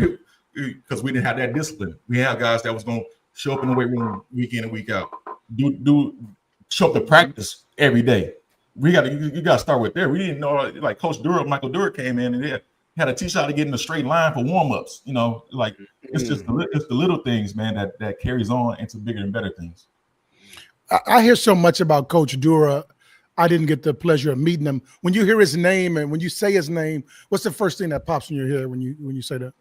because we didn't have that discipline. We had guys that was gonna show up in the weight room week in and week out. Show up to practice every day. You gotta start with there. We didn't know, like Coach Michael Dura came in and had to teach how to get in a straight line for warm-ups. Like it's just the little things, man, that carries on into bigger and better things. I hear so much about Coach Dura. I didn't get the pleasure of meeting him. When you hear his name and when you say his name, what's the first thing that pops in your head when you say that?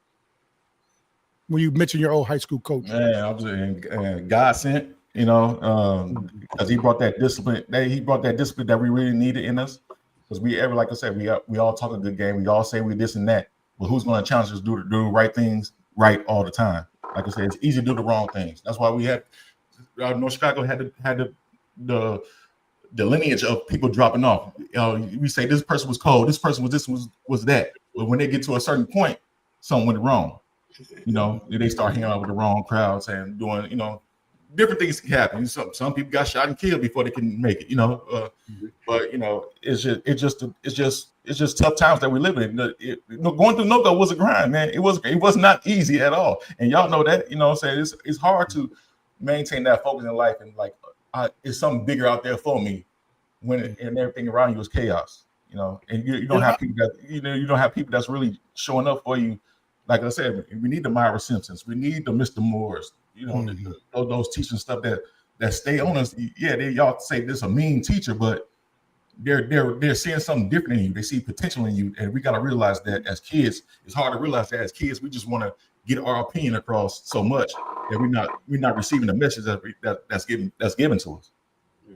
When you mention your old high school coach? Yeah, I was saying God sent, because he brought that discipline. He brought that discipline that we really needed in us. Because like I said, we all talk a good game. We all say we this and that. But who's going to challenge us to do the right things right all the time? Like I said, it's easy to do the wrong things. That's why we had North Chicago had the lineage of people dropping off. We say this person was cold, this person was this, was that. But when they get to a certain point, something went wrong. They start hanging out with the wrong crowds and doing different things can happen. Some people got shot and killed before they can make it, but it's just tough times that we live in. Going through NOCO was a grind, man. It was not easy at all, and y'all know that. I'm saying it's hard to maintain that focus in life, and like it's something bigger out there for me when and everything around you is chaos, and you don't have people that you don't have people that's really showing up for you. Like I said, we need the Myra Simpsons, we need the Mr. Moores, those teaching stuff that stay on us. Yeah, y'all say this a mean teacher, but they're seeing something different in you. They see potential in you, and we got to realize that as kids. It's hard to realize that as kids, we just want to get our opinion across so much that we're not receiving the message that's given to us.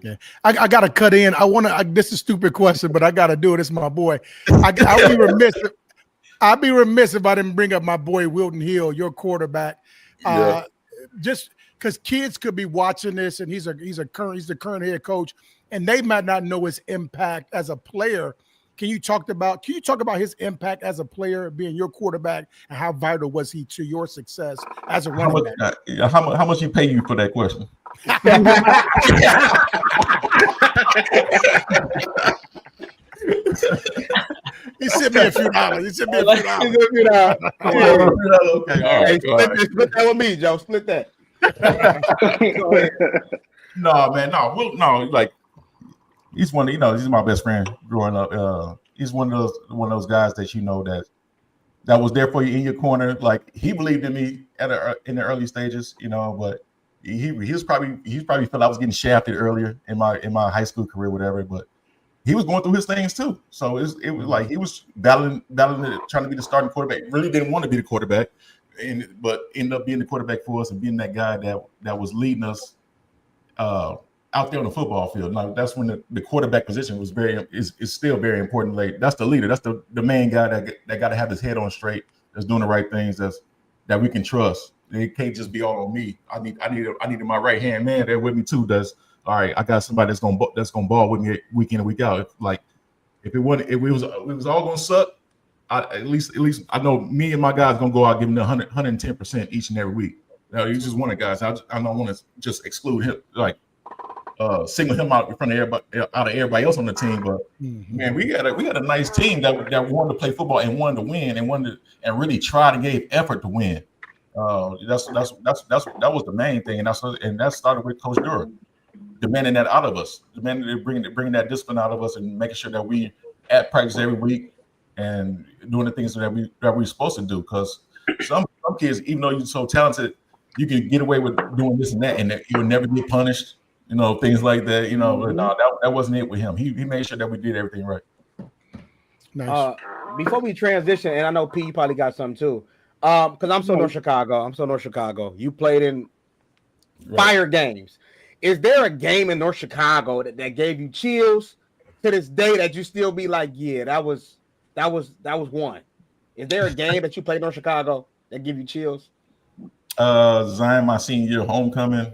Yeah, I got to cut in. This is a stupid question, but I got to do it. It's my boy. I'd be remiss if I didn't bring up my boy Wilton Hill, your quarterback. Just because kids could be watching this, and he's the current head coach, and they might not know his impact as a player. Can you talk about his impact as a player, being your quarterback, and how vital was he to your success as a running back? How much he pay you for that question? He sent me a few dollars. Okay, all right. Split that with me, Joe. Split that. No, man, no. Like he's one. He's my best friend growing up. He's one of those guys that that was there for you in your corner. Like he believed in me in the early stages, but he probably felt I was getting shafted earlier in my high school career, whatever. But he was going through his things too. So it was like he was battling it, trying to be the starting quarterback. Really didn't want to be the quarterback, but ended up being the quarterback for us and being that guy that was leading us out there on the football field. Now that's when the quarterback position was is still very important. Like that's the leader. That's the main guy that got to have his head on straight. That's doing the right things. That we can trust. It can't just be all on me. I need my right hand man there with me too. That's all right. I got somebody that's gonna ball with me week in and week out. If it was all gonna suck, at least I know me and my guys gonna go out giving them 110% each and every week. Now you just one of the guys. I don't want to just exclude him, like single him out in front of everybody else on the team. But man, we got a nice team that wanted to play football and wanted to win and really tried and gave effort to win. That was the main thing, and that started with Coach Durr demanding that out of us, bringing that discipline out of us, and making sure that we at practice every week and doing the things that we're supposed to do. Because some kids, even though you're so talented, you can get away with doing this and that, and you'll never get punished. Things like that. But no, that wasn't it with him. He made sure that we did everything right. Nice. Before we transition, and I know P, you probably got something too. Because I'm so North Chicago. You played in fire games. Is there a game in North Chicago that gave you chills to this day that you still be like, yeah, that was one? Is there a game that you played in North Chicago that give you chills? Zion, my senior year homecoming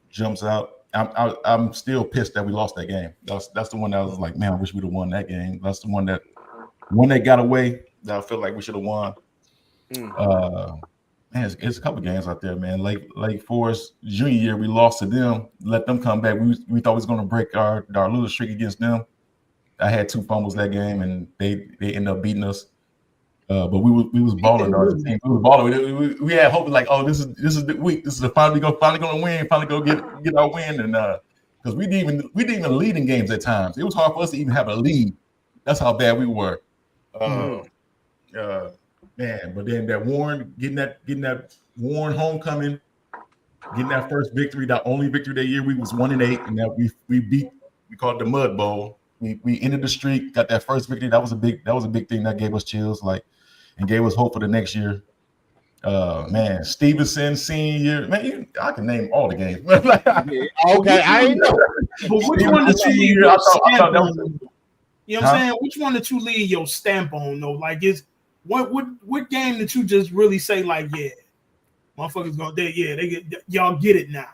jumps out. I'm still pissed that we lost that game. That's the one that I was like, man, I wish we'd have won that game. That's the one that got away that I feel like we should have won. Man, it's a couple games out there, man. Lake Forest junior year, we lost to them. Let them come back. We thought we was going to break our losing streak against them. I had 2 fumbles that game, and they ended up beating us. But we was balling. We was balling. We had hope like, oh, this is the week. This is finally gonna win. Finally gonna get our win. And because we didn't even lead in games at times. It was hard for us to even have a lead. That's how bad we were. Man, but then that Warren getting that Warren homecoming, getting that first victory, that only victory that year, we was 1-8, and that we called it the Mud Bowl. We ended the streak, got that first victory. That was a big thing that gave us chills, and gave us hope for the next year. Man, Stevenson senior year, man, I can name all the games. Okay, I ain't know. But which one did you leave your stamp on? You know what I'm saying? Which one did you leave your stamp on though? Like, what game did you just really say like, yeah, motherfuckers y'all get it now?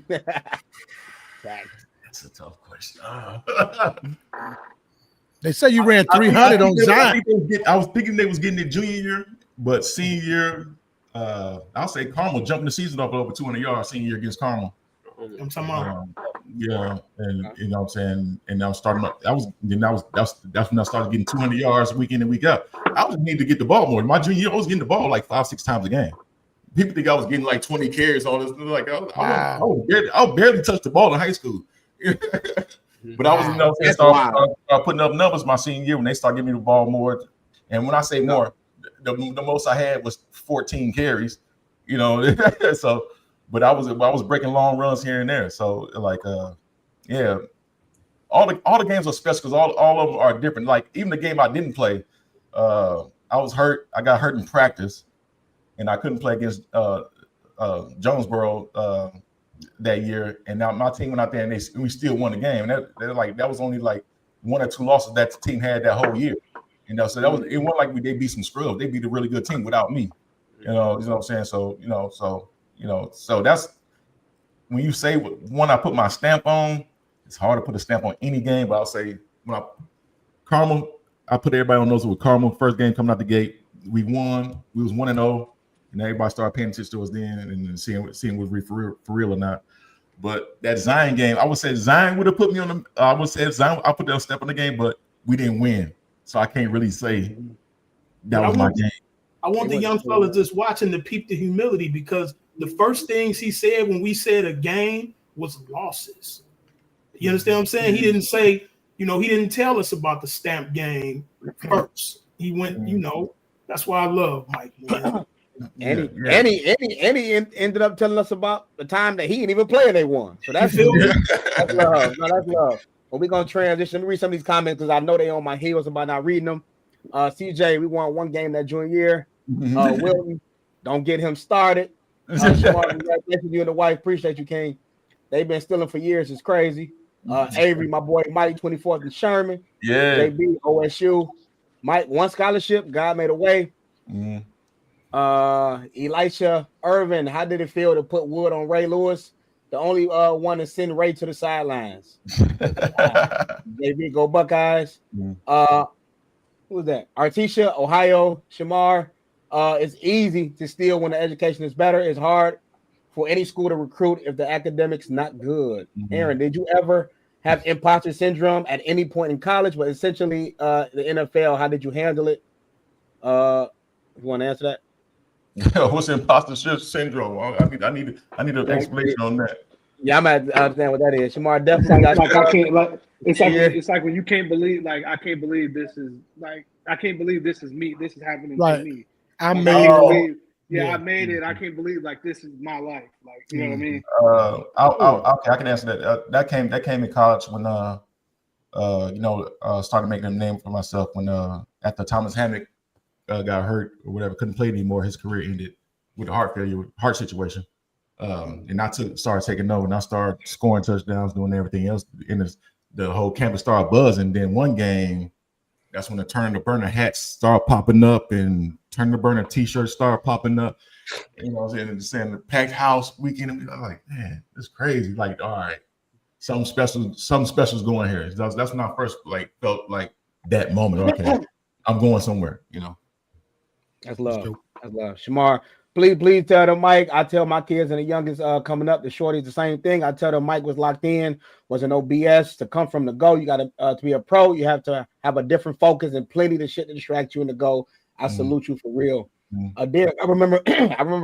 That's a tough question. They say you ran 300 on Zion. I was thinking they was getting it junior year, but senior year, I'll say Carmel jumping the season up over 200 yards senior year against Carmel. I'm talking about. Yeah, and you know what I'm saying, and I was starting up. That's when I started getting 200 yards week in and week out. I was need to get the ball more. My junior year, I was getting the ball like 5-6 times a game. People think I was getting like 20 carries on this. Like I barely touched the ball in high school. But I was, you know, start putting up numbers my senior year when they started giving me the ball more. And when I say more, the most I had was 14 carries. You know, so. But I was breaking long runs here and there. So like yeah, all the games are special because all of them are different. Like even the game I didn't play, I was hurt. I got hurt in practice, and I couldn't play against Jonesboro that year. And now my team went out there and we still won the game. And that was only like 1 or 2 losses that the team had that whole year. You know, so it wasn't like they beat some scrubs. They beat a really good team without me. You know what I'm saying? So so that's when you say one I put my stamp on. It's hard to put a stamp on any game, but I'll say Carmel, I put everybody on those with Carmel. First game coming out the gate, we won. We was 1-0, and everybody started paying attention to us then and seeing was we for real or not. But that Zion game, I would say Zion would have put me on the. I would say Zion, I put that step on the game, but we didn't win, so I can't really say that was my game. I want the young fellas just watching to peep the humility because the first things he said when we said a game was losses. You understand what I'm saying? He didn't say, he didn't tell us about the stamp game first. He went, that's why I love Mike. Man. And he ended up telling us about the time that he didn't even play and they won. So that's love. No, that's love. But we're gonna transition. Let me read some of these comments because I know they on my heels about not reading them. CJ, we won 1 game that junior year. Wilton, don't get him started. Congratulations, you and the wife. Appreciate you, King. They've been stealing for years. It's crazy. Avery, my boy, Mike, 24th and Sherman. Yeah. JB, OSU. Mike, 1 scholarship. God made a way. Elisha Irvin, how did it feel to put wood on Ray Lewis? The only one to send Ray to the sidelines. JB, go Buckeyes. Who was that? Artesia, Ohio, Shamar. It's easy to steal when the education is better. It's hard for any school to recruit if the academics not good. Aaron, did you ever have imposter syndrome at any point in college? But essentially, the NFL, how did you handle it? You want to answer that? What's imposter syndrome? I need an explanation on that. Yeah, I'm at understand what that is. Shamar definitely got I can't it's like when you can't believe I can't believe this is me. This is happening to me. I made I made it. I can't believe this is my life. Like, you know what I mean? I can answer that. That came in college when started making a name for myself when after Thomas Hammock got hurt or whatever, couldn't play anymore. His career ended with a heart situation. And I started taking over and I started scoring touchdowns, doing everything else. And the whole campus started buzzing. Then one game, that's when the Turn the Burner hats started popping up and Turn the Burner t-shirts started popping up. You know what I'm saying? The packed house weekend. I'm like, man, it's crazy. Like, all right, something special's going here. That's when I first felt like that moment. Okay, I'm going somewhere, That's love. That's love. Shamar, please tell them, Mike. I tell my kids and the youngest coming up, the shorties, the same thing. I tell them Mike was locked in, was an OBS. To come from the go, you got to be a pro. You have to have a different focus and plenty of shit to distract you in the go. I salute you for real. Derek, I remember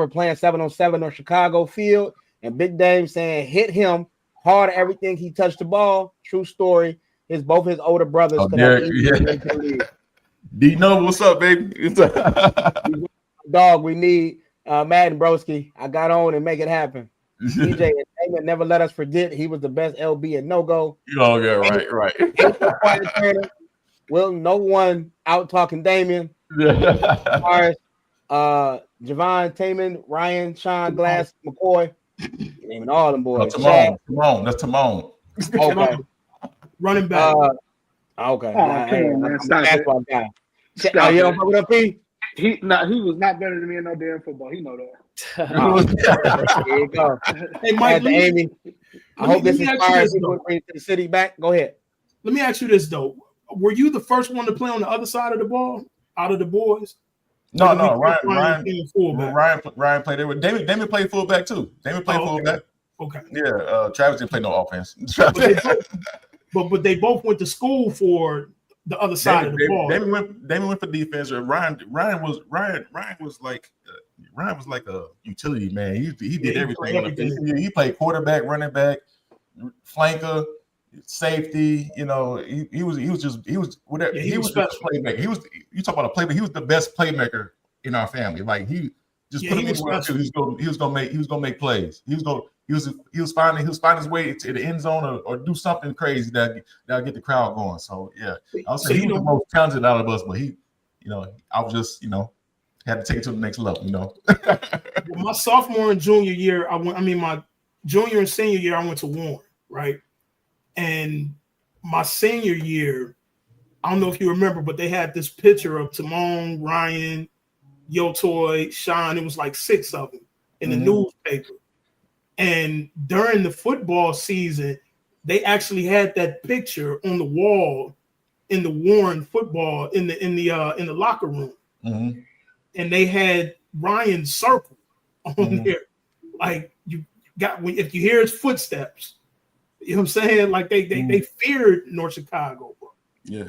playing 7-on-7 on Chicago field and Big Dame saying hit him hard everything he touched the ball. True story. Both his older brothers. Derek, D-No, what's up, baby? Dog, we need Madden Broski. I got on and make it happen. DJ and Damon never let us forget he was the best LB and no-go. Oh, yeah, right. Well, no one out talking Damien. Javon Taman, Ryan, Sean, Glass, McCoy, naming all them boys. Timon. That's Timon. Okay. Running back. Okay. Stop it. Guy. You don't fuck with him, P? He was not better than me in no damn football. He know that. There you go. Hey, Mike, Amy. I hope this inspires people to bring to the city back. Go ahead. Let me ask you this though: were you the first one to play on the other side of the ball out of the boys? No, Like Ryan played there. Damon played fullback too. Damon played fullback. Okay. Yeah, Travis didn't play no offense. But they both went to school for the other side of the ball. Damon went for defense. Ryan was like a utility man. He did everything. He played quarterback, running back, flanker, safety. You know, he was whatever. Yeah, he was just a playmaker. You talk about a playmaker. He was the best playmaker in our family. Like he just put him anywhere too. He was gonna make plays. He was finding his way to the end zone or do something crazy that'll get the crowd going. So yeah, I would say he was the most talented out of us, but he, I was just, had to take it to the next level, My sophomore and junior year, my junior and senior year, I went to Warren, right? And my senior year, I don't know if you remember, but they had this picture of Timon, Ryan, Yotoy, Sean. It was like 6 of them in the newspaper. And during the football season, they actually had that picture on the wall in the Warren football in the locker room. Mm-hmm. And they had Ryan circle on there. Like if you hear his footsteps, you know what I'm saying? Like they feared North Chicago, bro. Yeah.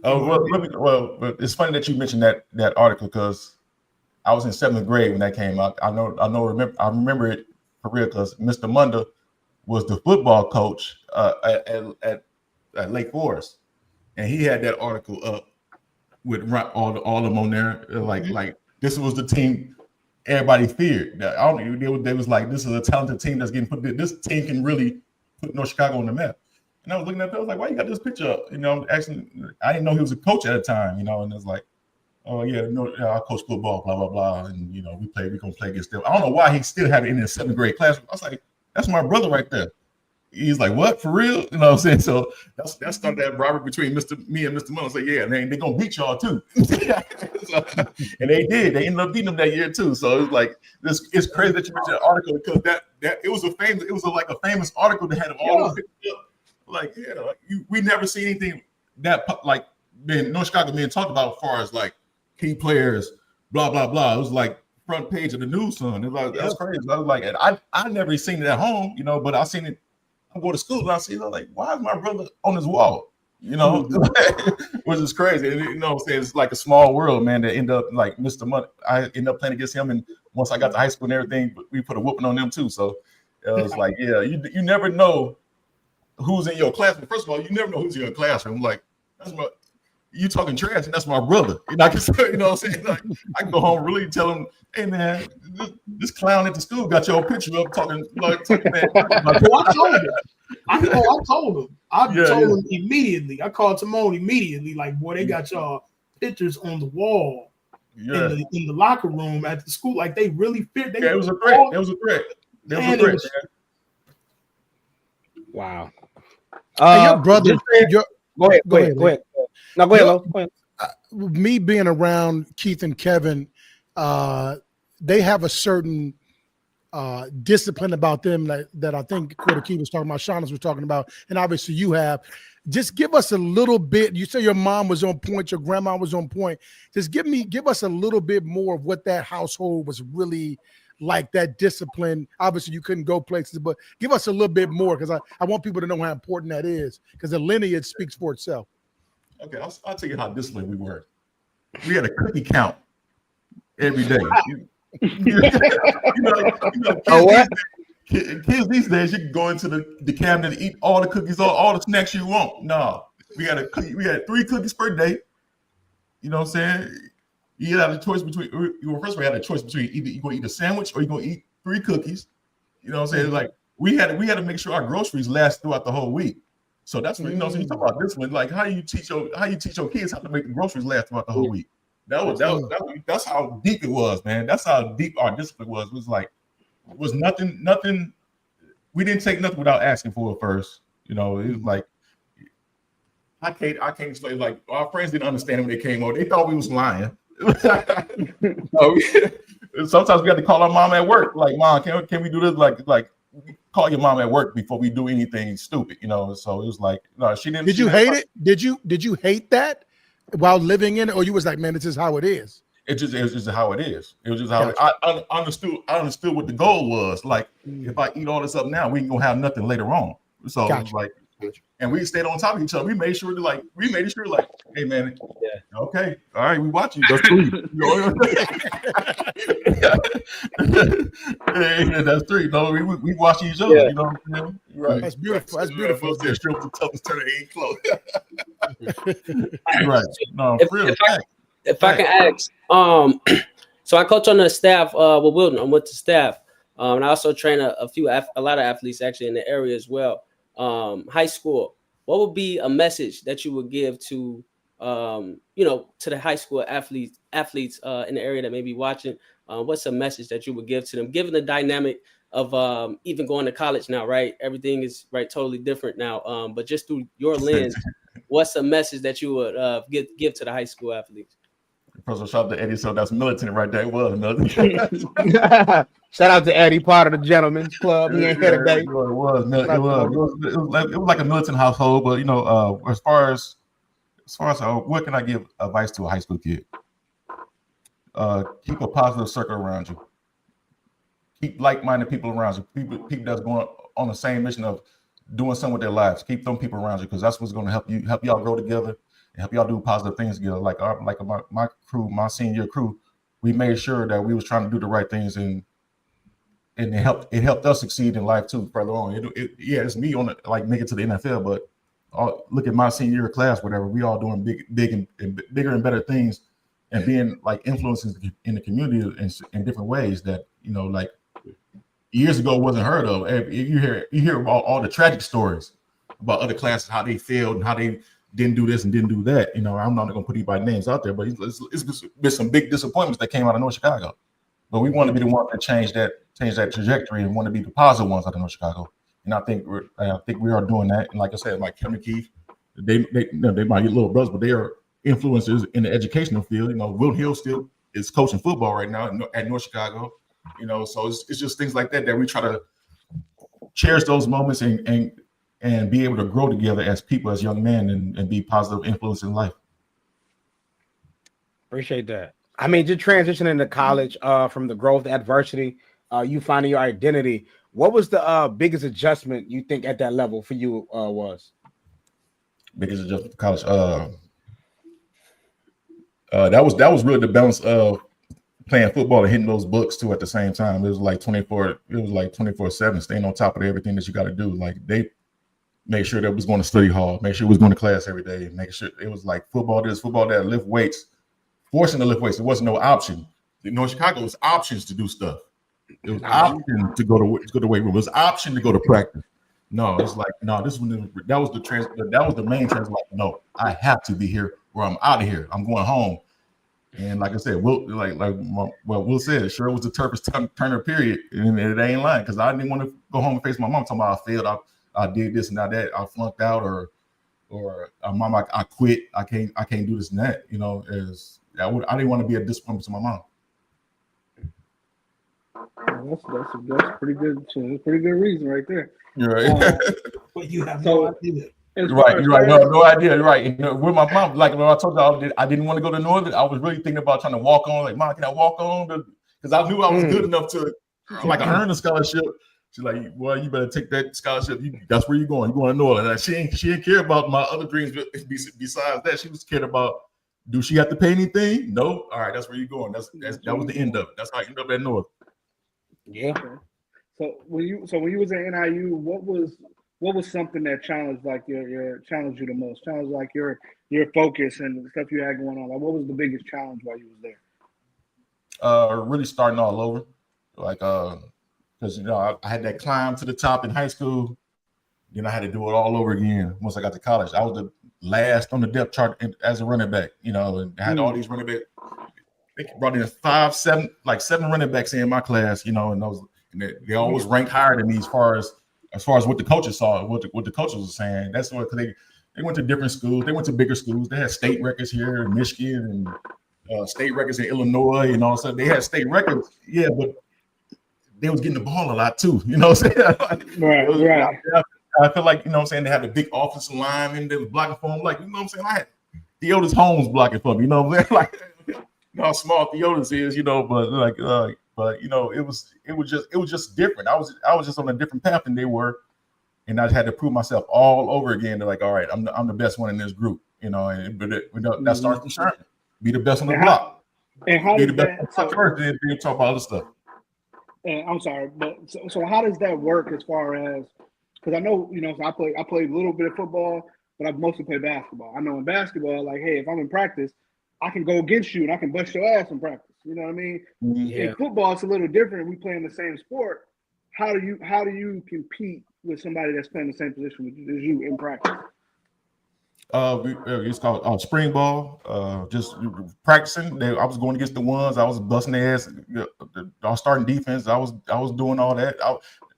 Well, it's funny that you mentioned that article because I was in 7th grade when that came out. I remember it for real because Mr. Munda was the football coach at Lake Forest, and he had that article up with all of them on there. Like this was the team everybody feared. They was like, this is a talented team that's getting put. This team can really put North Chicago on the map. And I was looking at that, I was like, why you got this picture up? Actually, I didn't know he was a coach at the time. And it's like, oh yeah, I coach football, blah blah blah, and we're gonna play against them. I don't know why he still had it in his 7th grade classroom. I was like, that's my brother right there. He's like, what, for real? You know what I'm saying? So that's started that rivalry between me and Mr. Miller. I was like, yeah, they're gonna beat y'all too. And they did. They ended up beating them that year too. So it was like it's crazy that you mentioned that article because that it was like a famous article that had them all picked up. Like, we never see anything that like North Chicago being talked about as far as like key players, blah blah blah. It was like front page of the news, son. It was like that's crazy. I was like, and I never seen it at home, but I seen it. I go to school and I see it. I'm like, why is my brother on his wall? Which is crazy. And it's like a small world, man. That end up like Mr. Money. I end up playing against him, and once I got to high school and everything, we put a whooping on them too. So it was like, yeah, you never know who's in your classroom. First of all, you never know who's in your classroom. Like you talking trash, and that's my brother. I can say, what I'm saying? Like, I can go home really tell him, hey man, this clown at the school got your picture up talking man. I told him. I told him immediately. I called Timon immediately. Like, boy, they got y'all pictures on the wall in the locker room at the school. Like they really feared. It was a threat. It was a threat. Wow. Your brother. Go ahead. No, go ahead, Lo. Me being around Keith and Kevin, they have a certain discipline about them that I think Quarter Key was talking about, Shaughnessy was talking about, and obviously you have. Just give us a little bit. You say your mom was on point, your grandma was on point. Just give us a little bit more of what that household was really like, that discipline. Obviously, you couldn't go places, but give us a little bit more because I want people to know how important that is because the lineage speaks for itself. Okay, I'll tell you how disciplined we were. We had a cookie count every day. Kids these days, you can go into the cabinet and eat all the cookies, all the snacks you want. No, we had 3 cookies per day. You know what I'm saying? You had a choice between. First, we had a choice between either you're gonna eat a sandwich or you're gonna eat 3 cookies. You know what I'm saying? Like we had to make sure our groceries last throughout the whole week. So that's what so you talk about this one. Like how you teach your kids how to make the groceries last throughout the whole week. That's how deep it was, man. That's how deep our discipline was. It was like nothing. We didn't take nothing without asking for it first. It was like I can't explain. Like our friends didn't understand when they came over. They thought we was lying. Sometimes we had to call our mom at work. Like, Mom, can we do this? Like call your mom at work before we do anything stupid. So it was like, no, she didn't. Did you hate it? Did you hate that while living in it, or you was like, man, this is how it is? It was just how it is. It was just how I understood what the goal was. Like, if I eat all this up now, we ain't gonna have nothing later on. So it was like, and we stayed on top of each other. We made sure hey man, okay, all right, we watch you. That's three. That's three. No, we watch each other. You know what I'm saying? Right. That's beautiful. That's beautiful. Strip the toughest turn ain't close. Right. No, if I can ask, so I coach on the staff with Wilton. I'm with the staff, and I also train a lot of athletes actually in the area as well. High school. What would be a message that you would give to to the high school athletes in the area that may be watching? What's a message that you would give to them, given the dynamic of even going to college now, right? Everything is totally different now. But just through your lens, what's a message that you would give to the high school athletes? First of all, shout out to Eddie. So that's militant right there. It was militant. Shout out to Eddie, part of the Gentlemen's Club. He ain't here today. It was like a militant household. But as far as what can I give advice to a high school kid? Keep a positive circle around you. Keep like-minded people around you. People that's going on the same mission of doing something with their lives. Keep them people around you, because that's what's going to help y'all grow together and help y'all do positive things together. Like my crew, my senior crew, we made sure that we was trying to do the right things, and it helped us succeed in life too. Further on, it's me on make it to the NFL, but look at my senior year class, whatever. We all doing big and bigger and better things, and being like influences in the community in different ways that years ago wasn't heard of. You hear about all the tragic stories about other classes, how they failed and how they didn't do this and didn't do that. I'm not going to put anybody's names out there, but it's been some big disappointments that came out of North Chicago. But we want to be the one that change that trajectory and want to be the positive ones out of North Chicago. And I think we are doing that. And like I said, like Kevin Keith, they might be little brothers, but they are influencers in the educational field. Will Hill still is coaching football right now at North Chicago. So it's just things like that we try to cherish those moments and be able to grow together as people, as young men, and be positive influence in life. Appreciate that. I mean, just transitioning to college, from the growth, adversity, you finding your identity. What was the biggest adjustment you think at that level for you was? Biggest adjustment to college. That was really the balance of playing football and hitting those books too at the same time. It was like 24/7, staying on top of everything that you got to do. Like, they made sure that was going to study hall, make sure it was going to class every day, make sure it was like football this, football that, lift weights, forcing to lift weights. There wasn't no option. In North Chicago, it was options to do stuff. It was option to go to weight room. It was option to go to practice. No, it's like, no, that was the main trans. Like, no, I have to be here or I'm out of here. I'm going home. And like I said, Will said, sure, it was the toughest turner period, and it ain't lying, because I didn't want to go home and face my mom talking about I failed, I did this and that, I flunked out, or mom, I quit, I can't do this and that. I didn't want to be a disappointment to my mom. That's pretty good. That's a pretty good reason right there. You're right. But you have no idea. You're right. No idea. You're right. With my mom, like when I told you I didn't want to go to Northern, I was really thinking about trying to walk on. Like, Mom, can I walk on? Because I knew I was good enough to earn a scholarship. She's like, well, you better take that scholarship. That's where you're going. You're going to Northern. Like, she didn't care about my other dreams. Besides that, she was cared about, do she have to pay anything? No. All right, that's where you're going. That was the end of it. That's how I ended up at North. Yeah. Okay. So when you was at NIU, what was something that challenged challenged you the most? Challenged like your focus and the stuff you had going on? Like, what was the biggest challenge while you was there? Really starting all over, like because I had that climb to the top in high school, then I had to do it all over again once I got to college. I was the last on the depth chart as a running back, and I had all these running backs. They brought in 7 running backs in my class, and they always ranked higher than me as far as what the coaches saw, what the coaches were saying. That's what, because they went to different schools, they went to bigger schools. They had state records here in Michigan and state records in Illinois, and all that. They had state records, yeah, but they was getting the ball a lot too. You know what I'm saying? Right. I feel like, they had a big offensive line and they was blocking for them. Like, I had Theodis Holmes blocking for me. You know what I'm saying? Like, how small Theotis is, but it was just different. I was just on a different path than they were, and I had to prove myself all over again. They're like, all right, I'm the best one in this group, that starts from Sherman. Be the best on the block. And how Be does the best that? first, then we'll talk about other stuff. And I'm sorry, but so how does that work as far as, because I know, so I played a little bit of football, but I mostly play basketball. I know in basketball, like, hey, if I'm in practice, I can go against you and I can bust your ass in practice. You know what I mean? Yeah. In football, it's a little different. We play in the same sport. How do you compete with somebody that's playing the same position as you in practice? It's called spring ball. Just practicing. I was going against the ones. I was busting their ass. I was starting defense. I was doing all that.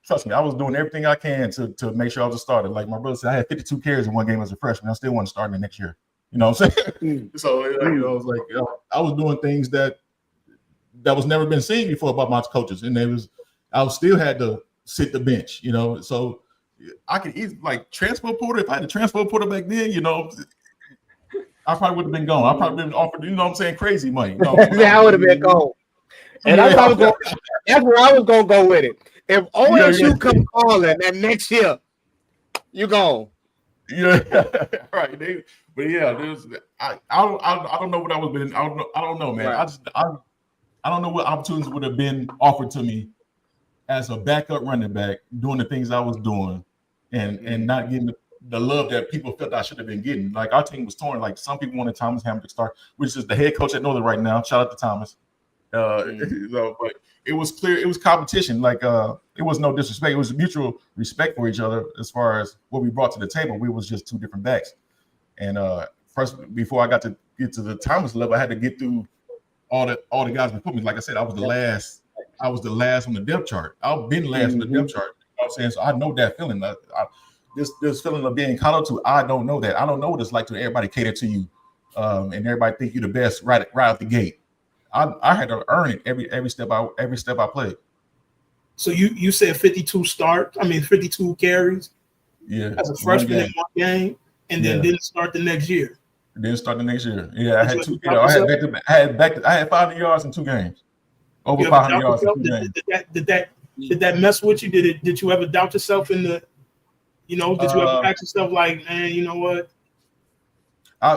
Trust me, I was doing everything I can to make sure I was a starter. Like my brother said, I had 52 carries in one game as a freshman. I still wasn't starting the next year. You know what I'm saying? So I was like, I was doing things that was never been seen before about my coaches, and I still had to sit the bench. So I could easily transfer portal. If I had a transfer portal back then, I probably would have been gone. I probably been offered, crazy money. That would have been gone. And that's where I was gonna go with it. If OSU come calling that next year, you gone. Yeah, right. I don't know what I was been. I don't know, man. Right. I don't know what opportunities would have been offered to me as a backup running back, doing the things I was doing, and not getting the love that people felt I should have been getting. Like our team was torn. Like some people wanted Thomas Hammond to start, which is the head coach at Northern right now. Shout out to Thomas. But it was clear it was competition. Like it was no disrespect. It was mutual respect for each other as far as what we brought to the table. We was just two different backs. And first, before I got to get to the Thomas level, I had to get through all the guys before me. Like I said, I was the last. I was the last on the depth chart. I've been last on the depth chart. You know what I'm saying? So I know that feeling. This feeling of being caught up to. I don't know that. I don't know what it's like to everybody cater to you, and everybody think you're the best right out the gate. I had to earn it every step I played. So you said 52 carries. Yeah. As a freshman in one game, and then didn't start the next year. Didn't start the next year. Yeah, I had two. I had 500 yards in 2 games. Over 500 yards in 2 games. Did that mess with you? Did you ever doubt yourself in the? Did you ever ask yourself like, man, you know what? I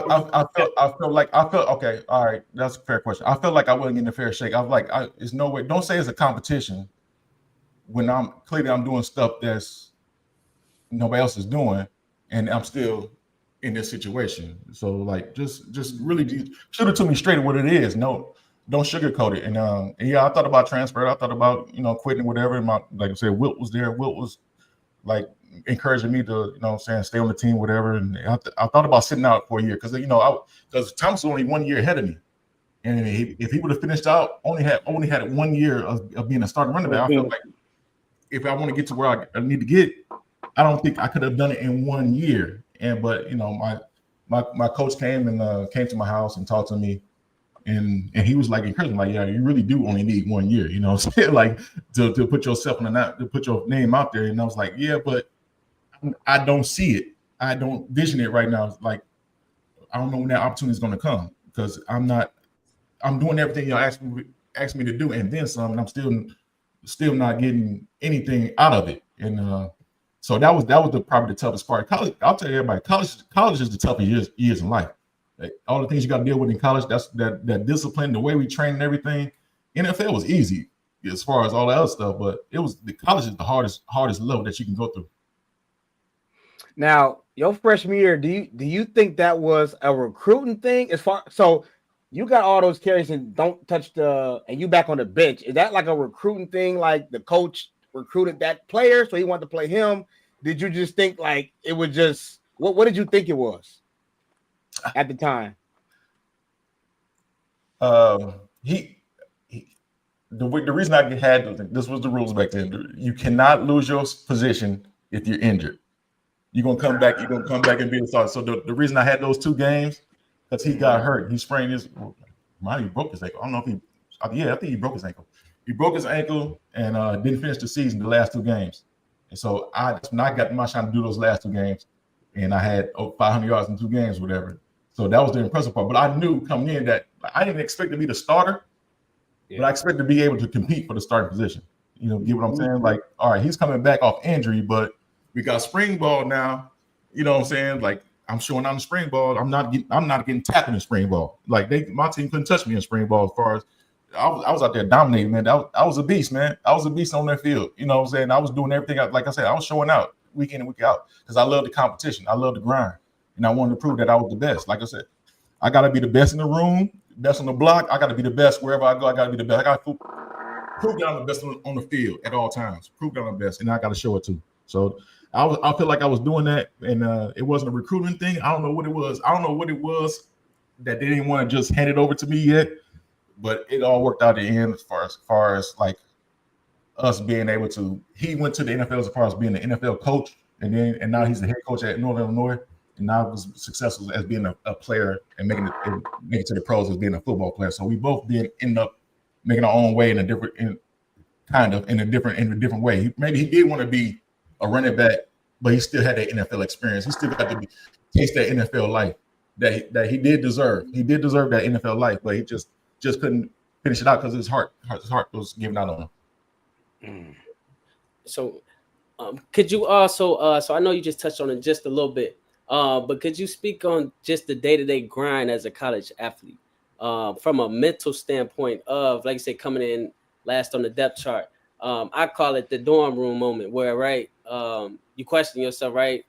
felt okay. All right, that's a fair question. I felt like I wasn't getting a fair shake. I was like, there's no way. Don't say it's a competition when I'm doing stuff that's nobody else is doing, and I'm still in this situation. So like, just really shoot it to me straight what it is. No, don't sugarcoat it. And I thought about transfer. I thought about quitting whatever. And like I said, Wilt was there. Wilt was like encouraging me to stay on the team, whatever. And I thought about sitting out for a year because because Thomas was only 1 year ahead of me, and if he would have finished out, only had 1 year of being a starting running back. I felt like if I want to get to where I need to get, I don't think I could have done it in 1 year. But my coach came to my house and talked to me, and he was like encouraging, like, yeah, you really do only need 1 year, like to put yourself to put your name out there. And I was like, yeah, but I don't see it. I don't vision it right now. Like, I don't know when that opportunity is going to come because I'm doing everything y'all asked me to do, and then some, and I'm still not getting anything out of it. And so that was probably the toughest part. College, I'll tell you everybody, college is the toughest years in life. Like, all the things you got to deal with in college, that's that discipline, the way we train and everything. NFL was easy as far as all that other stuff, but the college is the hardest level that you can go through. Now, your freshman year, do you think that was a recruiting thing? So you got all those carries and don't touch and you back on the bench. Is that like a recruiting thing? Like the coach recruited that player, so he wanted to play him? Did you just think like it was just what did you think it was at the time? The reason I had this was the rules back then. You cannot lose your position if you're injured. You're gonna come back and be a starter. So the reason I had those 2 games, because he got hurt. He sprained his. He broke his ankle. I don't know if I think he broke his ankle. He broke his ankle and didn't finish the season the last 2 games. And so I got my shot to do those last 2 games, and I had 500 yards in 2 games, whatever. So that was the impressive part. But I knew coming in that I didn't expect to be the starter, but I expect to be able to compete for the starting position. You know, get what I'm saying? Like, all right, he's coming back off injury, but we got spring ball now. You know what I'm saying? Like, I'm showing out in spring ball. I'm not getting tapped in the spring ball. Like my team couldn't touch me in spring ball as far as I was out there dominating, man. I was a beast, man. I was a beast on that field. You know what I'm saying? I was doing everything. Like I said, I was showing out week in and week out because I love the competition. I love the grind. And I wanted to prove that I was the best. Like I said, I got to be the best in the room, best on the block. I got to be the best wherever I go. I got to be the best. I got to prove that I'm the best on the field at all times. Prove that I'm the best, and I got to show it too. So I feel like I was doing that, and it wasn't a recruiting thing. I don't know what it was. I don't know what it was that they didn't want to just hand it over to me yet. But it all worked out at the end as far as like us being able to. He went to the NFL as far as being an NFL coach, and now he's the head coach at Northern Illinois, and now was successful as being a player and making it to the pros as being a football player. So we both did end up making our own way in a different way. Maybe he did want to be a running back, but he still had that NFL experience. He still got to taste that NFL life that he did deserve. He did deserve that NFL life, but he just couldn't finish it out because his heart was giving out on him. So, could you also? So I know you just touched on it just a little bit, but could you speak on just the day-to-day grind as a college athlete, from a mental standpoint of, like you said, coming in last on the depth chart? I call it the dorm room moment, where you question yourself, right?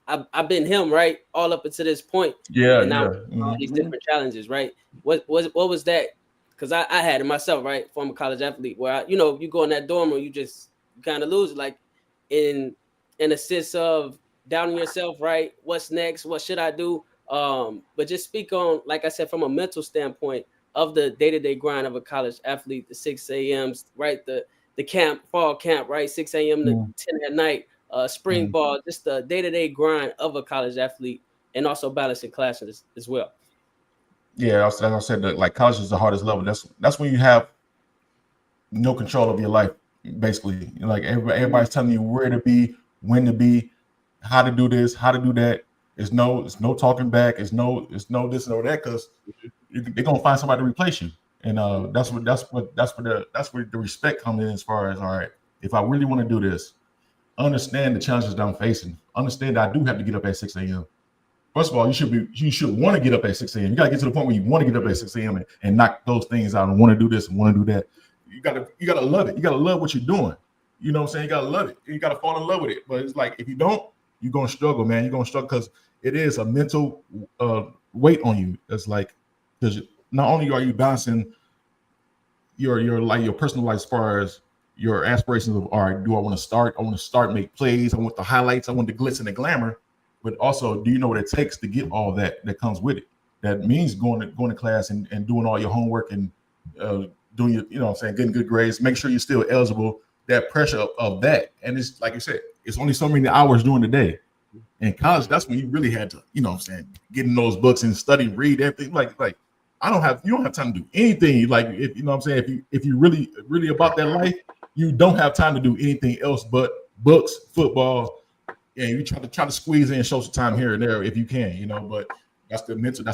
I've been him, right, all up until this point. Yeah, and now all these different challenges, right? What was that? Because I had it myself, right? Former college athlete, where you go in that dorm room, you kind of lose, like in a sense of doubting yourself, right? What's next? What should I do? But just speak on, like I said, from a mental standpoint of the day-to-day grind of a college athlete, the 6 a.m.s, right? The camp, fall camp, right? 6 a.m. to 10 at night. Spring ball, just the day-to-day grind of a college athlete, and also balancing classes as well. Yeah, as I said, like college is the hardest level. That's when you have no control of your life, basically. Like everybody's telling you where to be, when to be, how to do this, how to do that. It's no talking back. It's no this and no that, because they're gonna find somebody to replace you. And that's where the respect comes in, as far as, all right, if I really want to do this, understand the challenges that I'm facing. Understand that I do have to get up at 6 a.m. First of all, you should want to get up at 6 a.m. You got to get to the point where you want to get up at 6 a.m. and knock those things out and want to do this and want to do that. You gotta love it. You gotta love what you're doing. You know what I'm saying? You gotta love it. You gotta fall in love with it. But it's like, if you don't, you're gonna struggle, man. You're gonna struggle because it is a mental weight on you. It's like, because not only are you balancing your personal life as far as your aspirations of, all right, do I want to start? I want to start, make plays. I want the highlights. I want the glitz and the glamour. But also, do you know what it takes to get all that comes with it? That means going to class and doing all your homework and doing your, what I'm saying, getting good grades. Make sure you're still eligible. That pressure of that. And it's like you said, it's only so many hours during the day. In college, that's when you really had to, what I'm saying, get in those books and study, read everything. Like you don't have time to do anything. Like, if you know what I'm saying, if you really about that life, you don't have time to do anything else but books, football, and you try to squeeze in, show some time here and there if you can, But that's the mental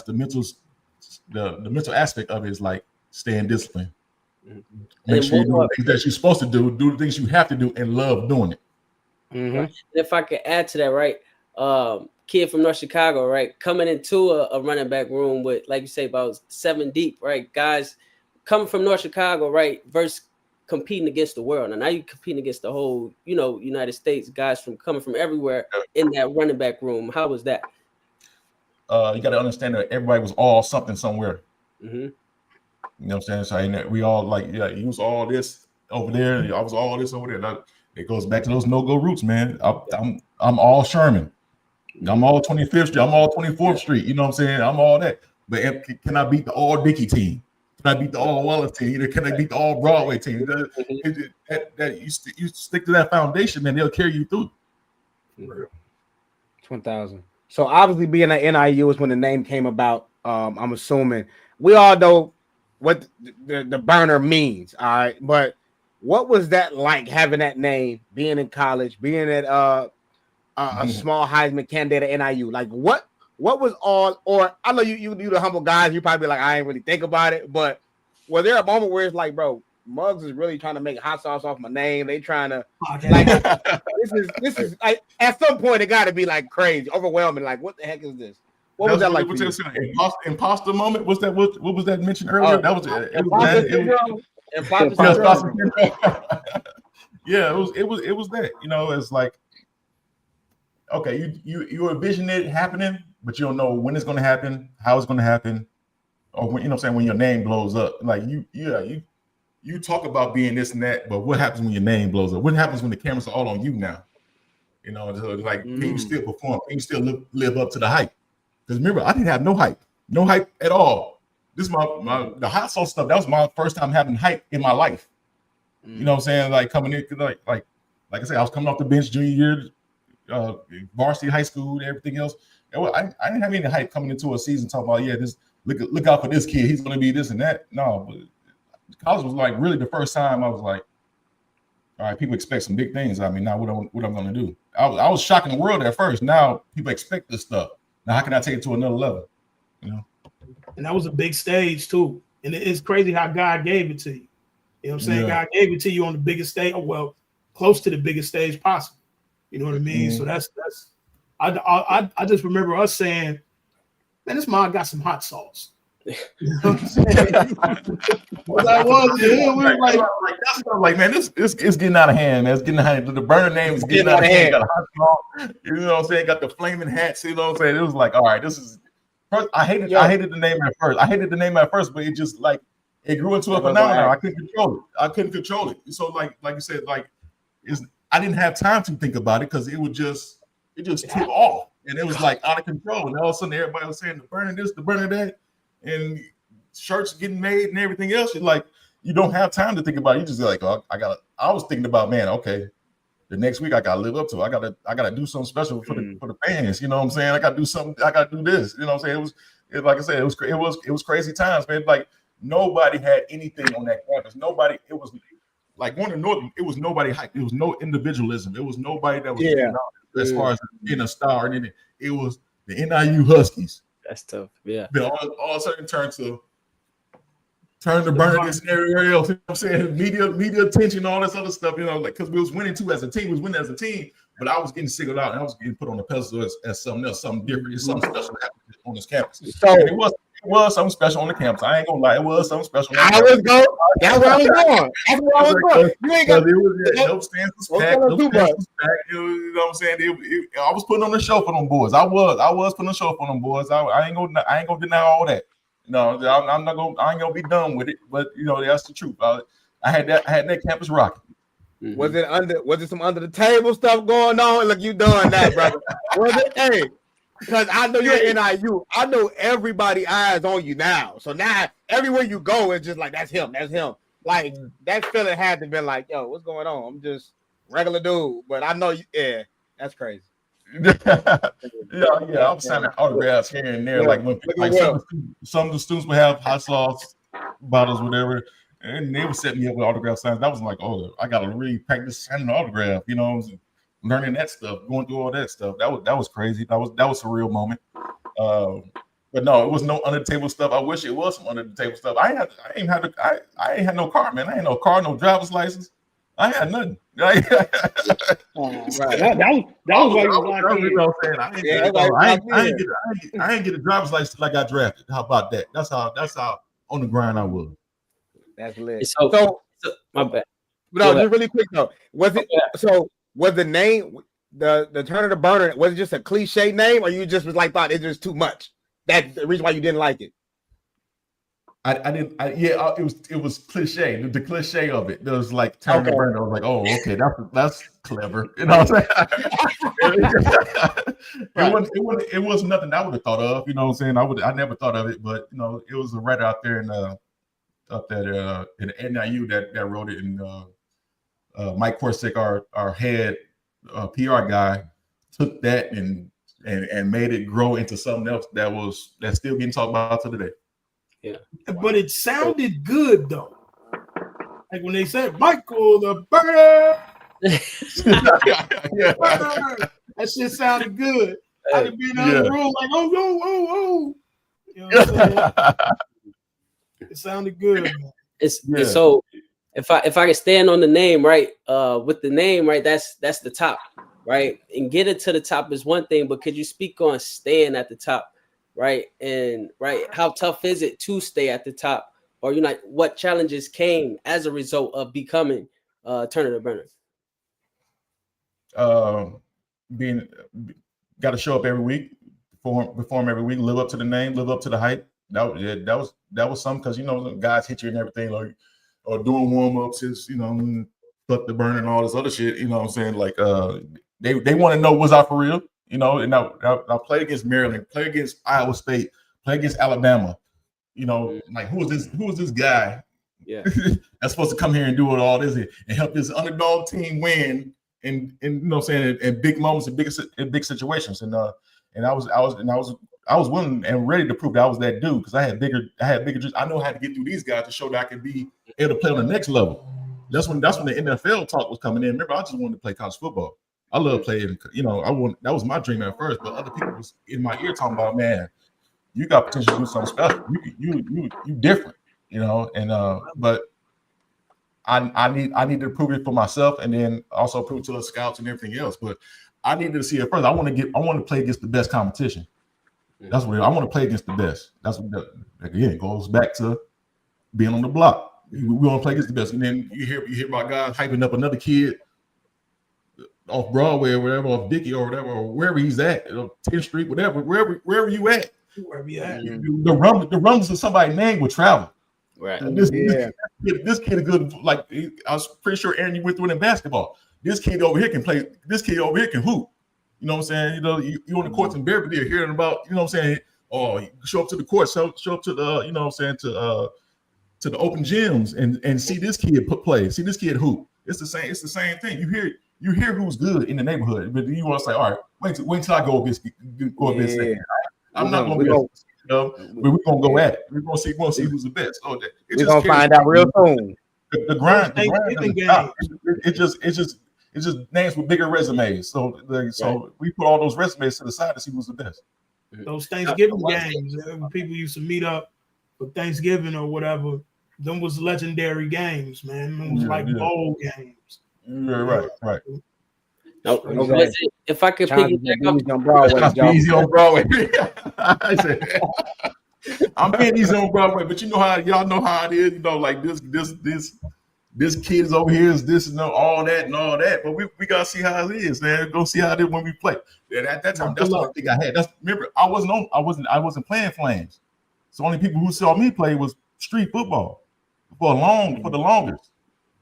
aspect of it, is like staying disciplined. Make sure you do the things that you're supposed to do the things you have to do, and love doing it. Mm-hmm. And if I could add to that, right, kid from North Chicago, right, coming into a running back room with, like you say, about 7 deep, right, guys coming from North Chicago, right, versus competing against the world. And now you're competing against the whole, United States, guys coming from everywhere in that running back room. How was that? You got to understand that everybody was all something somewhere. Mm-hmm. You know what I'm saying? So we all like, he was all this over there, and I was all this over there. It goes back to those no-go roots, man. I'm all Sherman. I'm all 25th Street. I'm all 24th Street. You know what I'm saying? I'm all that. But can I beat the all Dickey team? Can I beat the all Wallace team? Can I beat the all Broadway team? You stick to that foundation, man. They'll carry you through. 20,000. So obviously, being at NIU is when the name came about. I'm assuming we all know what the burner means. All right, but what was that like, having that name, being in college, being at a small Heisman candidate at NIU? Like, what what was all, or I know you the humble guys, you probably be like, I ain't really think about it, but was there a moment where it's like, bro, Muggs is really trying to make hot sauce off my name? They trying to like this is like at some point it got to be like crazy, overwhelming. Like, what the heck is this? What was that like? Imposter moment? What's that? What was that mentioned earlier? That was yeah. It was that. You know, it's like, okay, you envision it happening, but you don't know when it's going to happen, how it's going to happen, or when, you know what I'm saying, when your name blows up. Like you talk about being this and that, but what happens when your name blows up? What happens when the cameras are all on you now? You know, so it's like people still perform, people still live up to the hype. Because remember, I didn't have no hype at all. This is the hot sauce stuff. That was my first time having hype in my life. You know what I'm saying? Like coming in, like I said, I was coming off the bench junior year, varsity high school, and everything else. And I didn't have any hype coming into a season talking about, yeah, this look out for this kid. He's going to be this and that. No, but college was like really the first time I was like, all right, people expect some big things. I mean, now what I'm going to do? I was shocking the world at first. Now people expect this stuff. Now how can I take it to another level? You know. And that was a big stage too. And it's crazy how God gave it to you. You know what I'm saying? Yeah. God gave it to you on the biggest stage, well, close to the biggest stage possible. You know what I mean? So that's I just remember us saying, man, this mom got some hot sauce. You know what I'm saying? Like, man, this it's getting out of hand, man. It's getting out of hand. The burner name is getting out of hand. Got a hot sauce, you know what I'm saying? Got the flaming hats, you know what I'm saying? It was like, all right, this is first, I hated the name at first. But it just like it grew into a phenomenon. I couldn't control it. So like you said, like I didn't have time to think about it because it just took off. And it was like out of control. And all of a sudden everybody was saying the burner this, the burner that, and shirts getting made and everything else. You're like, you don't have time to think about it. You just like, oh, I was thinking about, man, okay, the next week I gotta live up to it. I gotta do something special for the fans. You know what I'm saying? I gotta do something, I gotta do this. You know what I'm saying? Like I said, it was crazy times, man. Like nobody had anything on that campus. Nobody, it was like going to Northern, it was nobody hyped. It was no individualism. It was nobody that was as far as being a star and anything. It was the NIU Huskies. That's tough. Yeah. But all of a sudden turn to burn this scenario. You know what I'm saying? Media attention, all this other stuff, you know, like because we was winning too as a team. We was winning as a team, but I was getting singled out and I was getting put on the pedestal as something else, something different. It's something special happening on this campus. So it was something special on the campus. I ain't gonna lie, it was something special. That's where I was going. That's where I was going. You ain't got no stands was packed. You know what I'm saying? I was putting on the show for them boys. I was putting on the show for them boys. I ain't gonna deny all that. No, I ain't gonna be done with it. But you know, that's the truth. I had that campus rocking. Mm-hmm. Was it some under the table stuff going on? Look, you doing that, brother. Was it? Hey, because I know you're NIU. I know everybody eyes on you now. So now everywhere you go, it's just like that's him. Like that feeling had to be like, yo, what's going on? I'm just regular dude. But I know you. Yeah, that's crazy. I was signing autographs here and there. Like when some of the students would have hot sauce bottles, whatever, and they would set me up with autograph signs. That was like, oh, I gotta really practice signing an autograph, you know, learning that stuff, going through all that stuff. That was crazy. That was a real moment. But no, it was no under the table stuff. I wish it was some under the table stuff. I ain't had no car, man. I ain't no car, no driver's license. I had nothing. Right. That was why you was locked in. I ain't get a driver's license till I got drafted. How about that? That's how on the grind I was. That's lit. So my bad. No, just really quick though. Was the name the Turn of the Burner? Was it just a cliche name, or you just was like thought it's just too much? That's the reason why you didn't like it. It was cliche. The cliche of it. There was like Turn the Burner. I was like, oh, okay, that's clever. You know what I'm saying? It wasn't nothing I would have thought of. You know what I'm saying? I never thought of it, but you know, it was a writer out there in NIU that wrote it, and Mike Korsick, our head PR guy, took that and made it grow into something else that's still getting talked about to today. Yeah, but it sounded good though. Like when they said Michael the Burner, that shit sounded good. I'd have been in the room like, oh. You know what I'm saying? It sounded good, man. It's so if I can stand on the name, right? With the name, right, that's the top, right? And getting to the top is one thing, but could you speak on staying at the top, right? And how tough is it to stay at the top? Or what challenges came as a result of becoming Turner the Burner? Got to show up every week, perform every week, live up to the name, live up to the hype. That was something, because guys hit you and everything, like, or doing warm-ups is fuck the burner and all this other shit. You know what I'm saying? Like they want to know, was I for real? And I play against Maryland, play against Iowa State, play against Alabama. Like who is this guy? Yeah, that's supposed to come here and do all this and help this underdog team win and in big moments, in big situations. And I was willing and ready to prove that I was that dude, because I had bigger dreams. I know how to get through these guys to show that I can be able to play on the next level. That's when the NFL talk was coming in. Remember, I just wanted to play college football. I love playing. That was my dream at first, but other people was in my ear talking about, man, you got potential to do something special. You different, but I need to prove it for myself, and then also prove it to the scouts and everything else. But I needed to see it first. I want to play against the best competition. That's what I want to play against the best. That's what it goes back to being on the block. We want to play against the best, and then you hear about guys hyping up another kid off Broadway or whatever, off Dickie or whatever, or wherever he's at, 10th Street, whatever, wherever you at. Wherever you at. The rumbles of somebody's name will travel. Right. This kid is good. Like, I was pretty sure, Aaron, you went through it in basketball. This kid over here can play. This kid over here can hoop. You know what I'm saying? You on the courts in Beverly hearing about, you know what I'm saying? Oh, you show up to the court, show up to the, you know what I'm saying, to the open gyms and see this kid play, see this kid hoop. It's the same thing. You hear who's good in the neighborhood, but you want to say, all right, wait till I go against. I'm not going to be. But we're gonna go at it. We're gonna see who's the best. So we're gonna find out real soon. The grind it's just names with bigger resumes. So we put all those resumes to the side to see who's the best. Those Thanksgiving games, when people used to meet up for Thanksgiving or whatever, them was legendary games, man. Them was bowl games. Yeah, right. If I could pick it on Broadway, easy on Broadway. I'm being easy on Broadway, but y'all know how it is. Like this kid is over here, is this and all that. But we gotta see how it is, man. Go see how it is when we play. And at that time, that's the only thing I had. Remember, I wasn't playing Flames. So only people who saw me play was street football for the longest.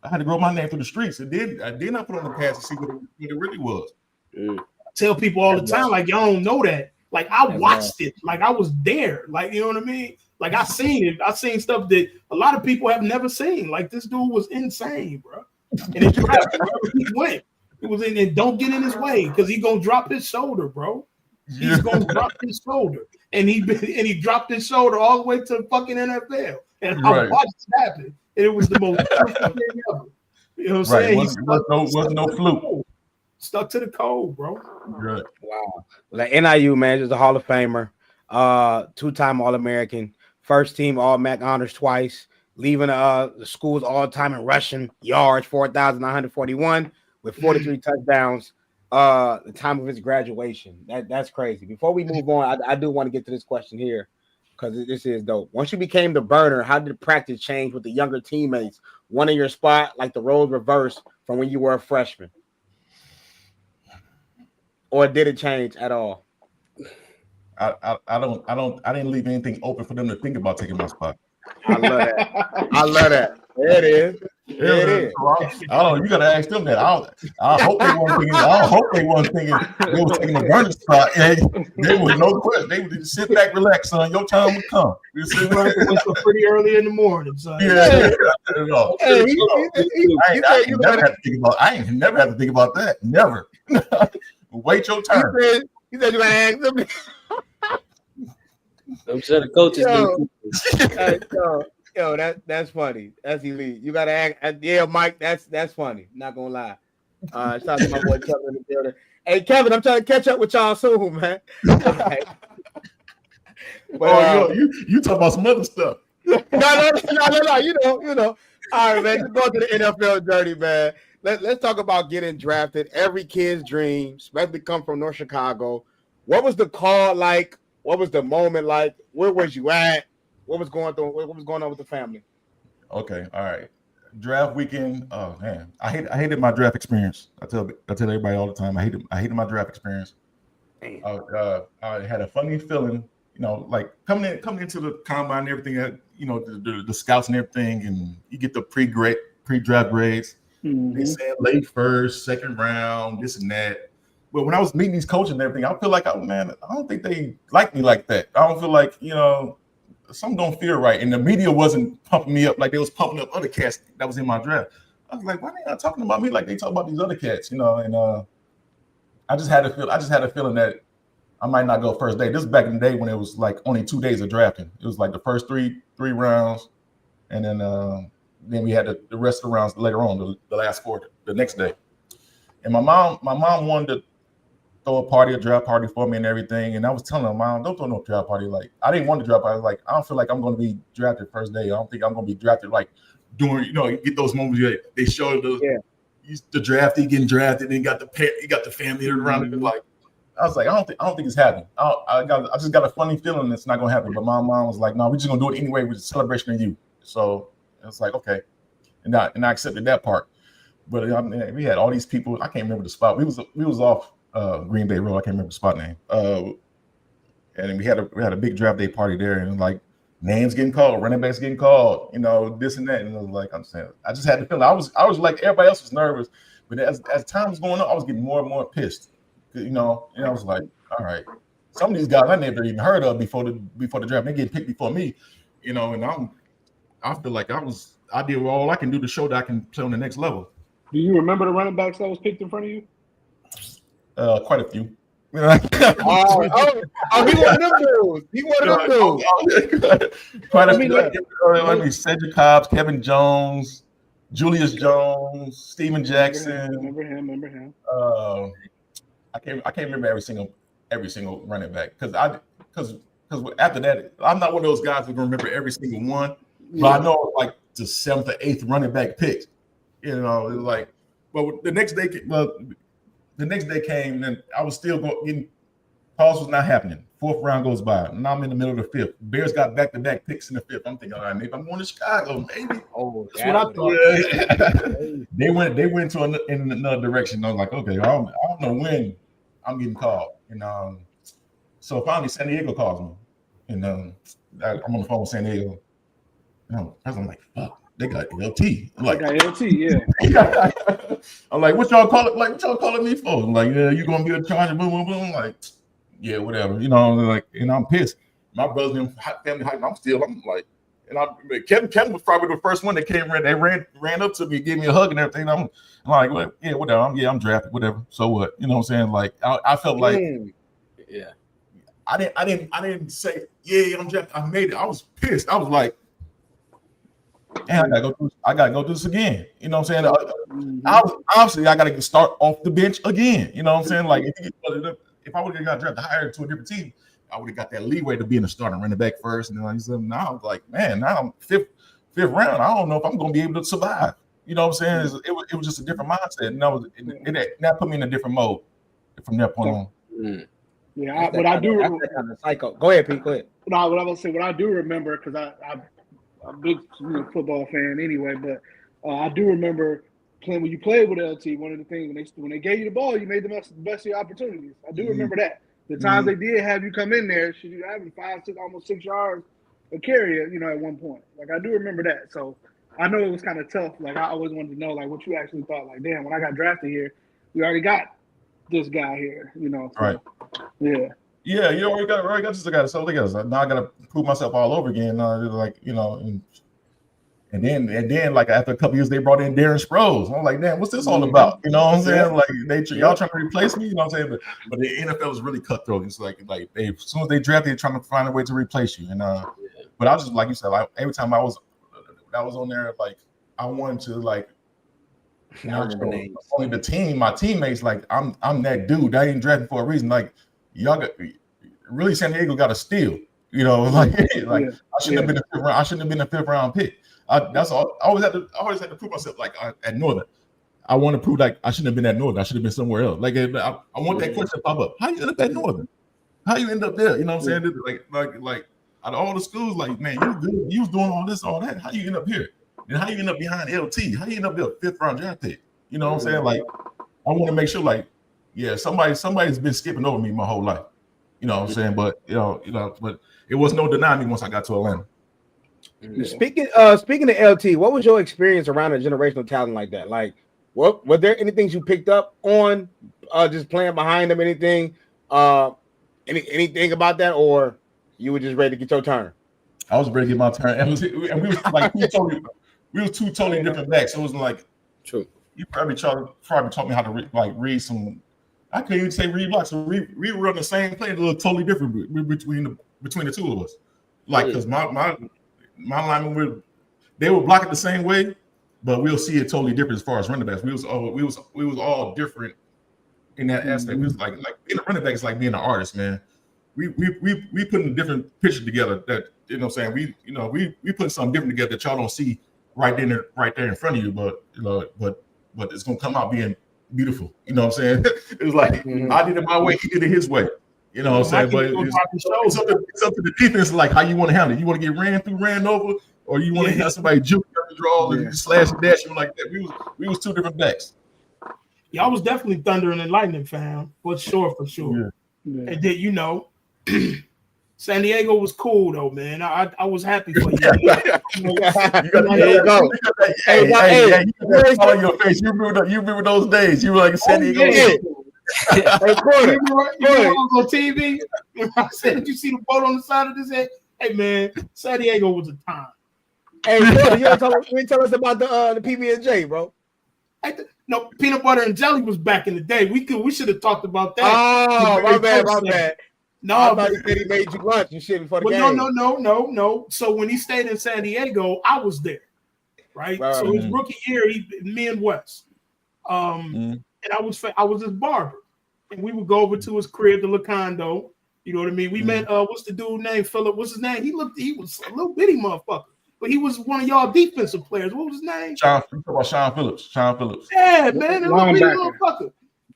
I had to grow my name through the streets, and then I put on the pass to see what it really was. I tell people all the time, like, y'all don't know that. Like, I watched it, like I was there, like, you know what I mean? Like, I seen it. I seen stuff that a lot of people have never seen. Like, this dude was insane, bro. And it's wherever he went, it was in. And don't get in his way, because he's gonna drop his shoulder, bro. He's gonna drop his shoulder, and he dropped his shoulder all the way to the fucking NFL. And I watched it happen. And it was the most beautiful thing ever. You know what I'm saying? Wasn't no fluke. Stuck to the code, bro. Right. Wow. Like NIU, man, is a Hall of Famer, 2-time All-American, first team All-MAC honors twice, leaving the school's all-time in rushing yards, 4,941 with 43 touchdowns. The time of his graduation. That's crazy. Before we move on, I do want to get to this question here, because this is dope. Once you became the burner, how did practice change with the younger teammates? One in your spot, like the roles reversed from when you were a freshman, or did it change at all? I didn't leave anything open for them to think about taking my spot. I love that. There it is. There it is. I don't know. You gotta ask them that. I hope they weren't thinking they were taking a burner spot. And they was no question. They would just sit back, relax, son. Your time would come. You sit back and wake up pretty early in the morning, son. Yeah. I ain't never had to think about that. Never. Wait your turn. You said you gotta ask them. I'm sure the coaches do. Yo, that's funny. That's elite. You gotta act. Yeah, Mike. That's funny. Not gonna lie. Shout out to my boy Kevin in the building. Hey, Kevin, I'm trying to catch up with y'all soon, man. Okay. But, you talk about some other stuff. No. You know. All right, man. Just go to the NFL journey, man. Let's talk about getting drafted. Every kid's dream, especially come from North Chicago. What was the call like? What was the moment like? Where was you at? What was going on with the family? Okay, all right. Draft weekend. Oh man, I hated my draft experience. I tell everybody all the time. I hated my draft experience. I had a funny feeling, like coming into the combine and everything. The scouts and everything, and you get the pre-draft grades. Mm-hmm. They said late first, second round, this and that. But when I was meeting these coaches and everything, I feel like, I don't think they like me like that. I don't feel like, something don't feel right. And the media wasn't pumping me up like they was pumping up other cats that was in my draft. I was like, why are they not talking about me like they talk about these other cats, And I just had a feeling that I might not go first day. This is back in the day when it was like only 2 days of drafting. It was like the first three rounds, and then we had the rest of the rounds later on, the last 4 the next day. And my mom wanted to throw a draft party for me and everything. And I was telling her, Mom, don't throw no draft party. Like, I didn't want to draft party. I was like, I don't feel like I'm going to be drafted first day. I don't think I'm going to be drafted like during, you get those moments where they show the draftee getting drafted, and you got the family around it. Like, I was like, I don't think it's happening. I just got a funny feeling it's not going to happen. But my mom was like, no, we're just going to do it anyway with a celebration of you. So it's like, okay. And I accepted that part. But we had all these people. I can't remember the spot. We was off Green Bay Road. I can't remember the spot name. And we had a big draft day party there, and like names getting called, running backs getting called, this and that. And I was like, I just had the feeling. I was like, everybody else was nervous, but as time was going on, I was getting more and more pissed. And I was like, all right, some of these guys I never even heard of before the draft, they get picked before me, and I feel like I did all I can do to show that I can play on the next level. Do you remember the running backs that was picked in front of you? Quite a few. He one of them dudes. He one of them dudes. Quite a few. Cedric Cobbs, Kevin Jones, Julius Jones, Steven Jackson. Remember him. I can't remember every single running back because after that, I'm not one of those guys who's gonna remember every single one. But I know like the 7th or 8th running back pick. It was like, but the next day came, and I was still getting calls was not happening. 4th round goes by, and I'm in the middle of the 5th. Bears got back-to-back picks in the 5th. I'm thinking, all right, maybe I'm going to Chicago, maybe. Oh, that's what I thought. They went in another direction. I was like, okay, I don't know when I'm getting called. And so finally, San Diego calls me, and I'm on the phone with San Diego. I'm like, fuck. They got LT. I'm like, they got LT, yeah. I'm like, what y'all calling me for? I'm like, yeah, you gonna be a charger, boom, boom, boom. I'm like, yeah, whatever. And I'm pissed. My brother's in family hype. I'm like, and Kevin was probably the first one that came in. They ran up to me, gave me a hug and everything. I'm like, well, yeah, whatever. I'm drafted, whatever. So what? You know what I'm saying? Like, I felt like, yeah. I didn't say, yeah, I'm drafted. I made it. I was pissed. I was like, and I gotta go do this again. You know what I'm saying? Obviously, I gotta start off the bench again. You know what I'm saying? Like if I would have got drafted higher to a different team, I would have got that leeway to be in the starting running back first. And then now I'm like, man, now I'm fifth round. I don't know if I'm gonna be able to survive. You know what I'm saying? It was just a different mindset, and that put me in a different mode from that point on. Yeah, but I do. Kind of psycho. Go ahead, Pete. Go ahead. No, what I was say, what I do remember, because I'm a big football fan anyway, but I do remember playing when you played with LT. One of the things when they gave you the ball, you made the best of your opportunities. I do remember that. The times they did have you come in there, you having 5, 6, almost 6 yards of carry, at one point. Like I do remember that. So I know it was kind of tough. Like I always wanted to know, like what you actually thought. Like, damn, when I got drafted here, we already got this guy here. So, right? Yeah. Yeah, you already got this guy. So now I got to prove myself all over again. And then like after a couple years, they brought in Darren Sproles. I'm like, damn, what's this all about? You know what I'm saying? Like y'all trying to replace me. You know what I'm saying? But the NFL is really cutthroat. It's like as soon as they draft, they're trying to find a way to replace you. And but I was just like you said, like every time I was on there, like I wanted to like only the team, my teammates, like I'm that dude. That ain't drafted for a reason. Like y'all got really San Diego got a steal. You know, like I shouldn't have been a fifth round. I shouldn't have been a fifth round pick. That's all. I always had to prove myself. Like at Northern, I want to prove like I shouldn't have been at Northern. I should have been somewhere else. Like I want that question to pop up. How you end up at Northern? How you end up there? You know what I'm saying? Like out of all the schools, like man, you good. You was doing all this, all that. How you end up here? And how you end up behind LT? How you end up there, fifth round draft pick? You know what I'm saying? Like I want to make sure, like, yeah, somebody's been skipping over me my whole life. You know what I'm saying? But but it was no denying me once I got to Atlanta. Speaking of LT, what was your experience around a generational talent like that? Like, what were there anything you picked up on just playing behind them? Anything about that, or you were just ready to get your turn? I was ready to get my turn, and we was like we were two totally different backs. So it was like, true. You probably taught me how to read some. I couldn't even say read blocks. So we run the same play, a little totally different between the two of us. Like, because my linemen they were blocking the same way, but we'll see it totally different as far as running backs. We was all different in that aspect. We was like being a running back is like being an artist, man. We putting a different picture together that, you know what I'm saying, we putting something different together that y'all don't see right there in front of you, but but it's gonna come out being beautiful. You know what I'm saying? It was like I did it my way, he did it his way. You know what I'm saying? But it's up to the defense, like how you want to handle it. You want to get ran over, or you want to have somebody juke your draw and slash and dash you like that. We was two different backs. Y'all was definitely thunder and lightning, fam. For sure. Yeah. And then San Diego was cool though, man. I was happy for you. There you go. Hey, you on your face. You remember those days? You were like San Diego. You on TV? I said, did you see the boat on the side of this head? Hey man, San Diego was a time. Hey, bro, you ain't tell us about the PB&J, bro. No, peanut butter and jelly was back in the day. We should have talked about that. Oh, my bad. No, I thought he said he made you lunch and shit before the game. No. So when he stayed in San Diego, I was there, right? So his rookie year, me and Wes, and I was his barber, and we would go over to his crib, the Lacondo. You know what I mean? We met what's the dude named Philip? What's his name? He was a little bitty motherfucker, but he was one of y'all defensive players. What was his name? Sean Phillips. Yeah, man, a little bitty motherfucker.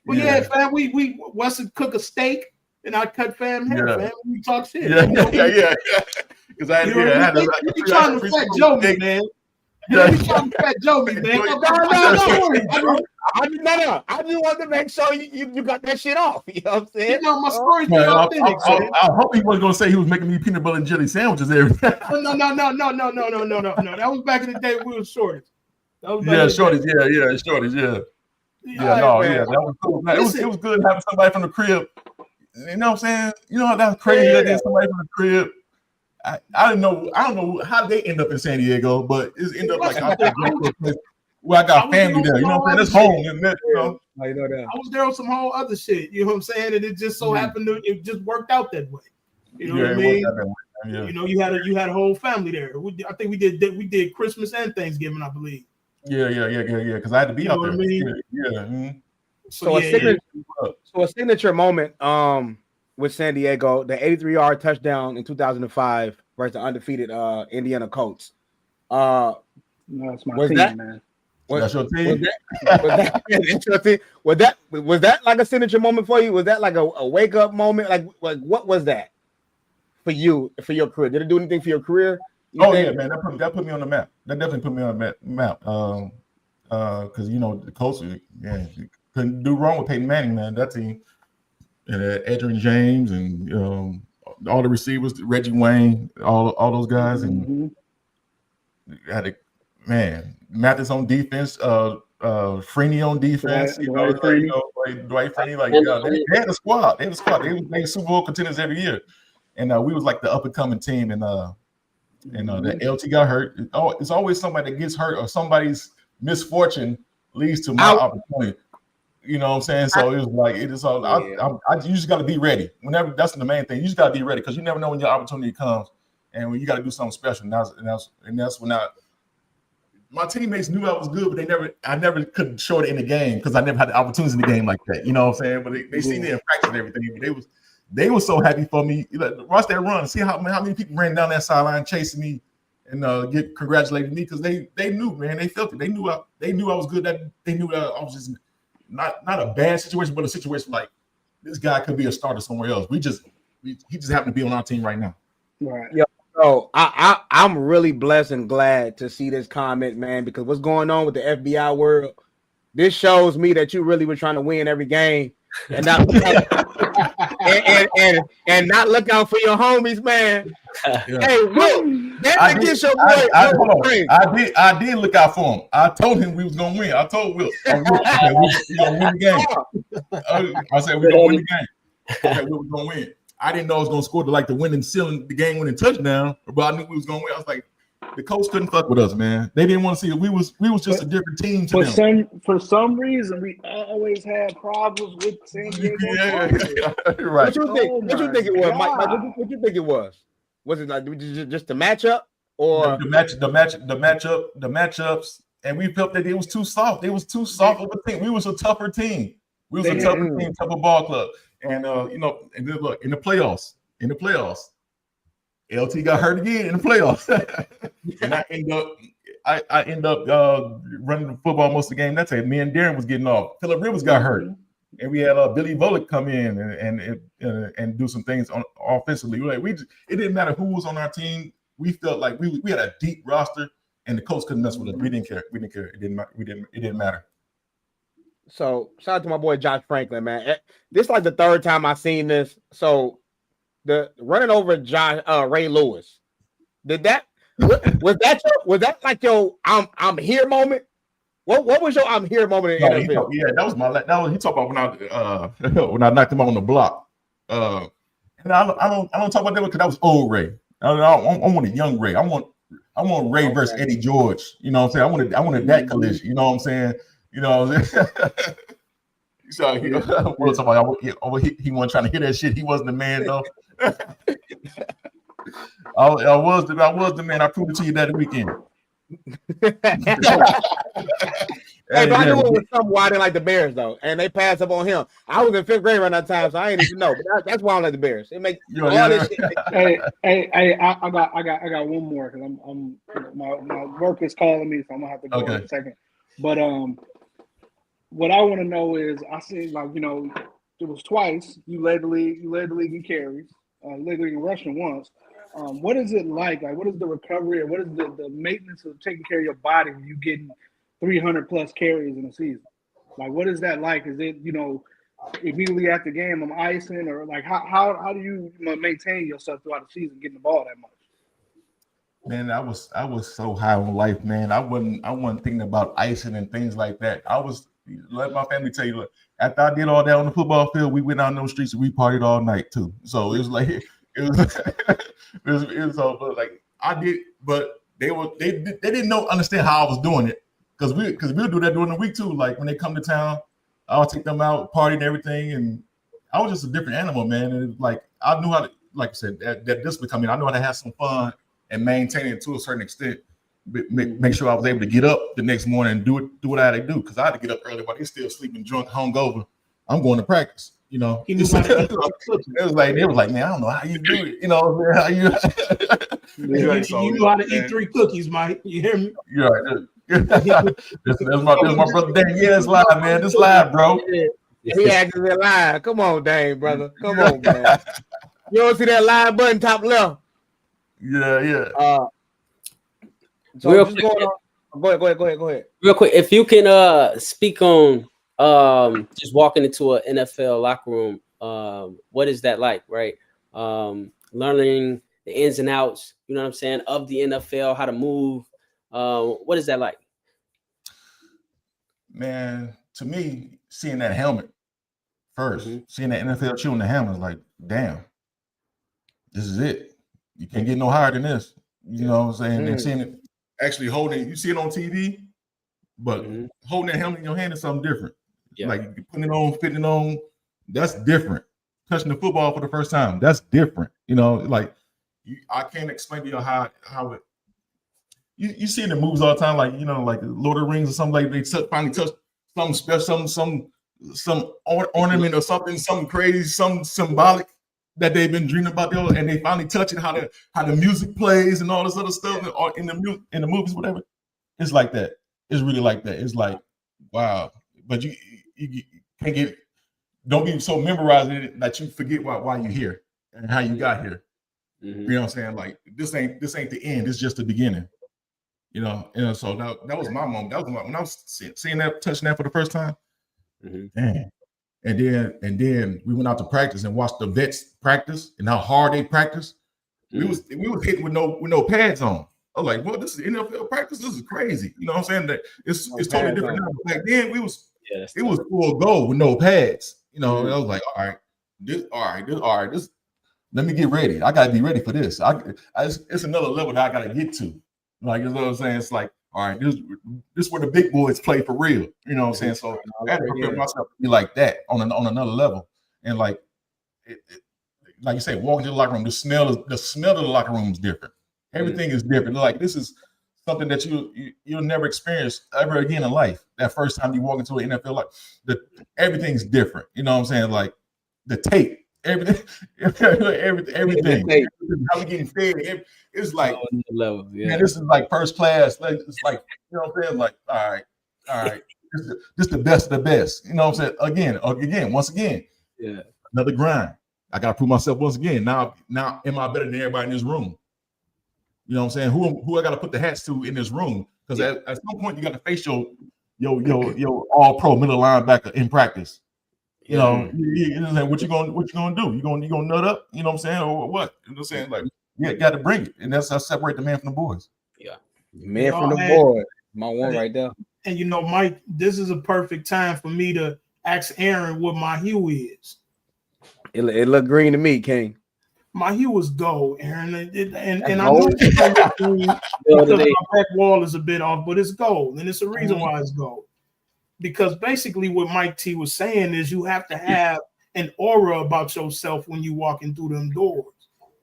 But yeah, fam, we Wes would cook a steak. And I cut fam hair, man. We talk shit. Yeah. Because I had you trying to fat Joe me, man. You trying to fat Joe me, man. No. I just wanted to make sure you got that shit off. You know what I'm saying? You know, my story's been authentic. I hope he wasn't gonna say he was making me peanut butter and jelly sandwiches every time. No. That was back in the day we were shorties. Shorties. That was cool. Man, it was good having somebody from the crib. You know what I'm saying? You know that's crazy that there's somebody from the crib. I don't know how they end up in San Diego, but it ended up like where I got family there. You know what I'm saying? That's home. You know? I was there on some whole other shit. You know what I'm saying? And it just so happened it just worked out that way. You know what I mean? Yeah. You know, you had a whole family there. I think we did Christmas and Thanksgiving, I believe. Yeah. Because I had to be out there. I mean? So a signature moment with San Diego, the 83-yard touchdown in 2005 versus the undefeated Indiana Colts. No, it's my team, man. That's your team. Was that like a signature moment for you? Was that like a wake up moment? Like what was that for you, for your career? Did it do anything for your career? Yeah, man. That put me on the map. That definitely put me on the map. Because the Colts, couldn't do wrong with Peyton Manning, man. That team, and Adrian James, and all the receivers, Reggie Wayne, all those guys, and had Mathis on defense, Freeney on defense. Dwight Freeney, they had a squad. They made Super Bowl contenders every year, and we was like the up and coming team. And the LT got hurt. It's always somebody that gets hurt or somebody's misfortune leads to my opportunity. You know what I'm saying? So it was like it is all. You just got to be ready. Whenever that's the main thing. You just got to be ready because you never know when your opportunity comes, and when you got to do something special. And that's when my teammates knew I was good, but I never could show it in the game because I never had the opportunities in the game like that. You know what I'm saying? But they seen it in practice and everything. But they were so happy for me. Watch that run. See how many people ran down that sideline chasing me and congratulating me because they knew, man. They felt it. They knew I was good. That they knew that I was just not a bad situation, but a situation like this guy could be a starter somewhere else. He just happened to be on our team right now. Right. Yeah. So I'm really blessed and glad to see this comment, man, because what's going on with the FBI world, this shows me that you really were trying to win every game and not and not look out for your homies, man. Yeah. Hey, look, I did look out for him. I told him we was gonna win. I told Will, we gonna win the game. I said we're gonna win the game. I said we were gonna win. I didn't know I was gonna score the winning ceiling, the game winning touchdown, but I knew we was gonna win. I was like, the coach couldn't fuck with us, man. They didn't want to see it. We was just a different team to them. For some reason, we always had problems with San Diego. Right. What you think? What you think it was, Mike? What you think it was? Was it like just the matchup or the matchups? And we felt that it was too soft. It was too soft of a team. We was a tougher team. We was a tougher team, tougher ball club. And and then look in the playoffs. LT got hurt again in the playoffs, and I end up running the football most of the game. That's it. Me and Darren was getting off. Phillip Rivers got hurt, and we had Billy Volek come in and do some things offensively. It didn't matter who was on our team. We felt like we had a deep roster, and the coach couldn't mess with us. We didn't care. It didn't matter. So shout out to my boy Josh Franklin, man. This is like the third time I've seen this. So the running over Ray Lewis, was that like your I'm here moment? What was your I'm here moment in NFL? That was he talked about when I knocked him on the block. And I don't talk about that because that was old Ray. I want a young Ray. I want Ray versus Eddie George. You know what I'm saying? I wanted that collision. You know what I'm saying? You know what I'm saying? So he wasn't trying to hear that shit. He wasn't the man though. I was the man. I proved it to you that weekend. Hey, but I knew it was something why I didn't like the Bears though, and they passed up on him. I was in 5th grade around that time, so I didn't even know. But that's why I don't like the Bears. It makes all this shit. Hey, I got one more because my work is calling me, so I'm gonna have to go in a second. But what I want to know is, I see it was twice you led the league in carries, led the league in rushing once. What is it like? Like, what is the recovery, or what is the maintenance of taking care of your body when you getting 300 plus carries in a season? Like, what is that like? Is it immediately after game I'm icing, or like how do you maintain yourself throughout the season getting the ball that much? Man, I was so high on life, man. I wasn't thinking about icing and things like that. Let my family tell you, look, after I did all that on the football field, we went out on those streets and we partied all night too. So it was like it was all like I did, but they didn't understand how I was doing it because we'll do that during the week too. Like when they come to town, I'll take them out, party and everything, and I was just a different animal, man. And like I knew how to, like I said, that discipline coming. I knew how to have some fun and maintain it to a certain extent. Make sure I was able to get up the next morning and do what I had to do because I had to get up early while they're still sleeping, drunk, hungover. I'm going to practice. It was like, man, I don't know how you do it. How you you know how to eat 3 cookies, Mike. You hear me? You're right. This my brother Dane. Yeah, it's live, man. This live, bro. He acting live. Come on, Dane, brother. Come on, man. You don't see that live button top left? Yeah. So Real just quick, go ahead. Real quick, if you can speak on just walking into an NFL locker room, what is that like, right? Learning the ins and outs, you know what I'm saying, of the NFL, how to move. What is that like? Man, to me, seeing that helmet first, seeing that NFL chewing the helmet, like, damn, this is it. You can't get no higher than this. You know what I'm saying? And seeing it actually holding, you see it on TV, but holding that helmet in your hand is something different. Yeah. Like putting it on, fitting it on, that's different. Touching the football for the first time, that's different. Like I can't explain to you how it. you see in the movies all the time, like like Lord of the Rings or something, like they finally touch something special, some ornament or something crazy, some symbolic that they've been dreaming about, and they finally touch it. How the music plays and all this other stuff in the movies, whatever. It's like that. It's really like that. It's like, wow. But you can't don't be so memorized in it that you forget why you're here and how you got here. You know what I'm saying? Like this ain't the end. It's just the beginning. So that was my moment. That was when I was seeing that, touching that for the first time. Damn. And then we went out to practice and watched the vets practice and how hard they practice. We was hitting with no pads on. I was like, well, this is NFL practice. This is crazy. You know what I'm saying? That it's totally different now. Back then it was full goal with no pads. I was like, all right, this. Let me get ready. I gotta be ready for this. It's another level that I gotta get to. Like, you know what I'm saying? It's like, all right, this is where the big boys play for real. You know what I'm saying? So I had to prepare myself to be like that on another level. And like you say, walking to the locker room, the smell of the locker room is different. Everything is different. Like this is something that you'll never experience ever again in life. That first time you walk into an NFL, like everything's different. You know what I'm saying? Like the tape, everything. How we getting fed. It's like level, man, this is like first class. Like, it's like, you know what I'm saying? Like, all right. This the best of the best. You know what I'm saying? Again, once again. Yeah. Another grind. I gotta prove myself once again. Now am I better than everybody in this room? You know what I'm saying? Who I gotta put the hats to in this room? Because at some point you gotta face your all pro middle linebacker in practice. You know what you gonna do? You gonna nut up? You know what I'm saying? Or what? You know what I'm saying? Like, yeah, got to bring it, and that's how separate the man from the boys. Yeah, man from the boys, my one right there. And Mike, this is a perfect time for me to ask Aaron what my hue is. It looked green to me, King. My hue is gold, Aaron, and I know it's green because my back wall is a bit off, but it's gold, and it's a reason why it's gold. Because basically, what Mike T was saying is you have to have an aura about yourself when you walking through them doors.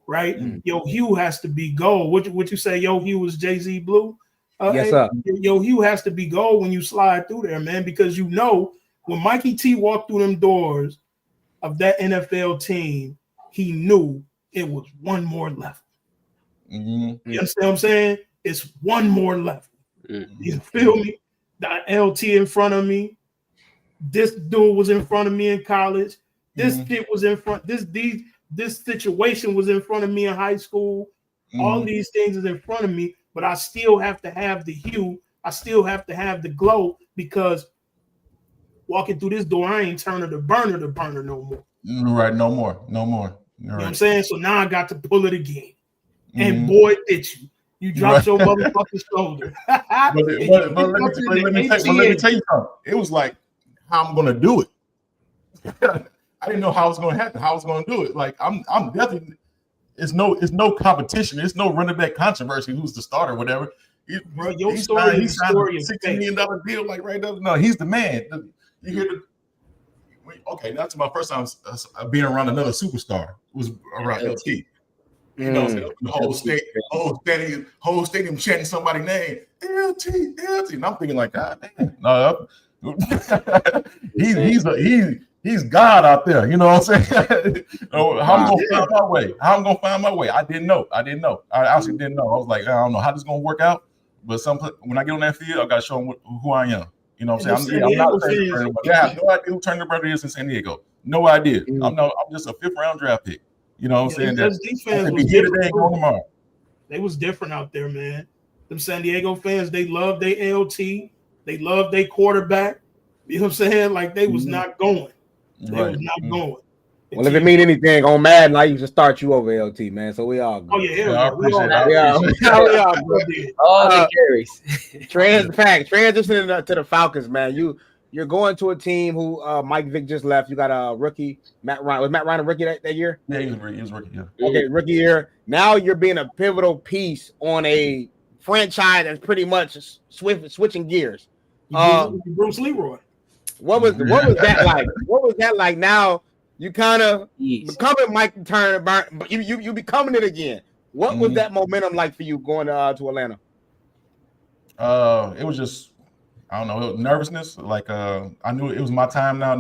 Right, your hue has to be gold. What you say? Your hue is Jay-Z blue. Yes, sir. Your hue has to be gold when you slide through there, man. Because when Mikey T walked through them doors of that NFL team, he knew it was one more level. You understand what I'm saying? It's one more level. You feel me? The LT in front of me. This dude was in front of me in college. This shit was in front. This situation was in front of me in high school. All these things is in front of me, but I still have to have the hue. I still have to have the glow because walking through this door, I ain't turning the burner no more. Right, no more. You know what I'm saying? So now I got to pull it again. And boy, did you. You dropped your motherfucking shoulder. but let me tell you something. It was like how I'm gonna do it. I didn't know how it was going to happen, how I was going to do it. Like I'm definitely. It's no competition. It's no running back controversy. Who's the starter, whatever. He signed a $60 million deal, like right now. No, he's the man. You hear okay? That's my first time being around another superstar. It was around LT. You know, the whole stadium chanting somebody's name. LT. And I'm thinking like, God damn. No, he's God out there. You know what I'm saying? How I'm gonna find my way. I didn't know. I actually didn't know. I was like, I don't know how this is gonna work out. But when I get on that field, I gotta show them who I am. You know what I'm saying? I'm not Turner Burner, but I have no idea who Turner Burner is in San Diego. No idea. I'm just a 5th round draft pick. You know what I'm saying? That defense was here today and go tomorrow. They was different out there, man. Them San Diego fans, they love their LT. They love their quarterback. You know what I'm saying? Like they was not going. They was not going. Well, if it mean anything on Madden, I used to start you over LT, man. So we all good. Oh yeah, I appreciate it. All the carries. Transitioning to the Falcons, man. You're going to a team who Mike Vick just left. You got a rookie, Matt Ryan. Was Matt Ryan a rookie that year? Yeah, he was rookie. Yeah. Okay, rookie year. Now you're being a pivotal piece on a franchise that's pretty much switching gears. Bruce Leroy. What was that like? What was that like? Now you kind of becoming Mike Turner, but you becoming it again. What was that momentum like for you going to Atlanta? It was just, I don't know, it was nervousness. Like I knew it was my time now.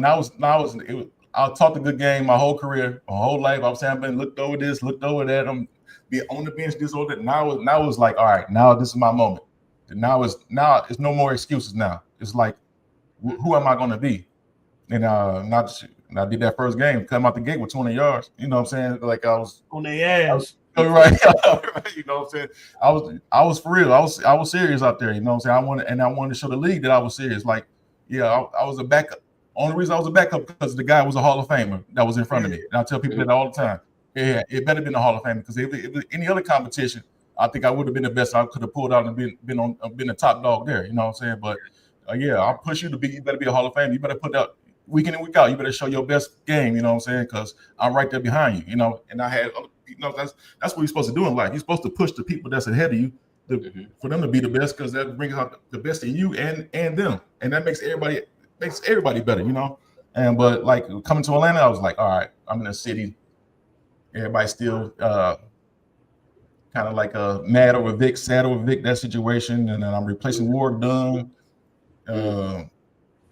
I taught a good game my whole career, my whole life. I was saying I've been looked over this, looked over that. I'm be on the bench, this or that. Now it was like, all right, now this is my moment. Now it's no more excuses. Now it's like, who am I going to be? And I did that first game, come out the gate with 20 yards. You know what I'm saying? Like I was on their ass. Right. You know what I'm saying? I was for real. I was serious out there. You know what I'm saying? I wanted to show the league that I was serious. Like, yeah, I was a backup. Only reason I was a backup because the guy was a Hall of Famer that was in front of me. And I tell people that all the time. Yeah, it better been a Hall of Famer because if it was any other competition, I think I would have been the best. I could have pulled out and been a top dog there. You know what I'm saying? But yeah, I'll push you to be. You better be a Hall of Famer. You better put out week in and week out. You better show your best game. You know what I'm saying? Because I'm right there behind you. You know, and I had. You know, that's what you're supposed to do in life. You're supposed to push the people that's ahead of you for them to be the best because that brings out the best in you and them, and that makes everybody better. You know. But like coming to Atlanta, I was like, all right, I'm in a city. Everybody's still kind of like mad over Vic, sad over Vic, that situation. And then I'm replacing Ward Dunn.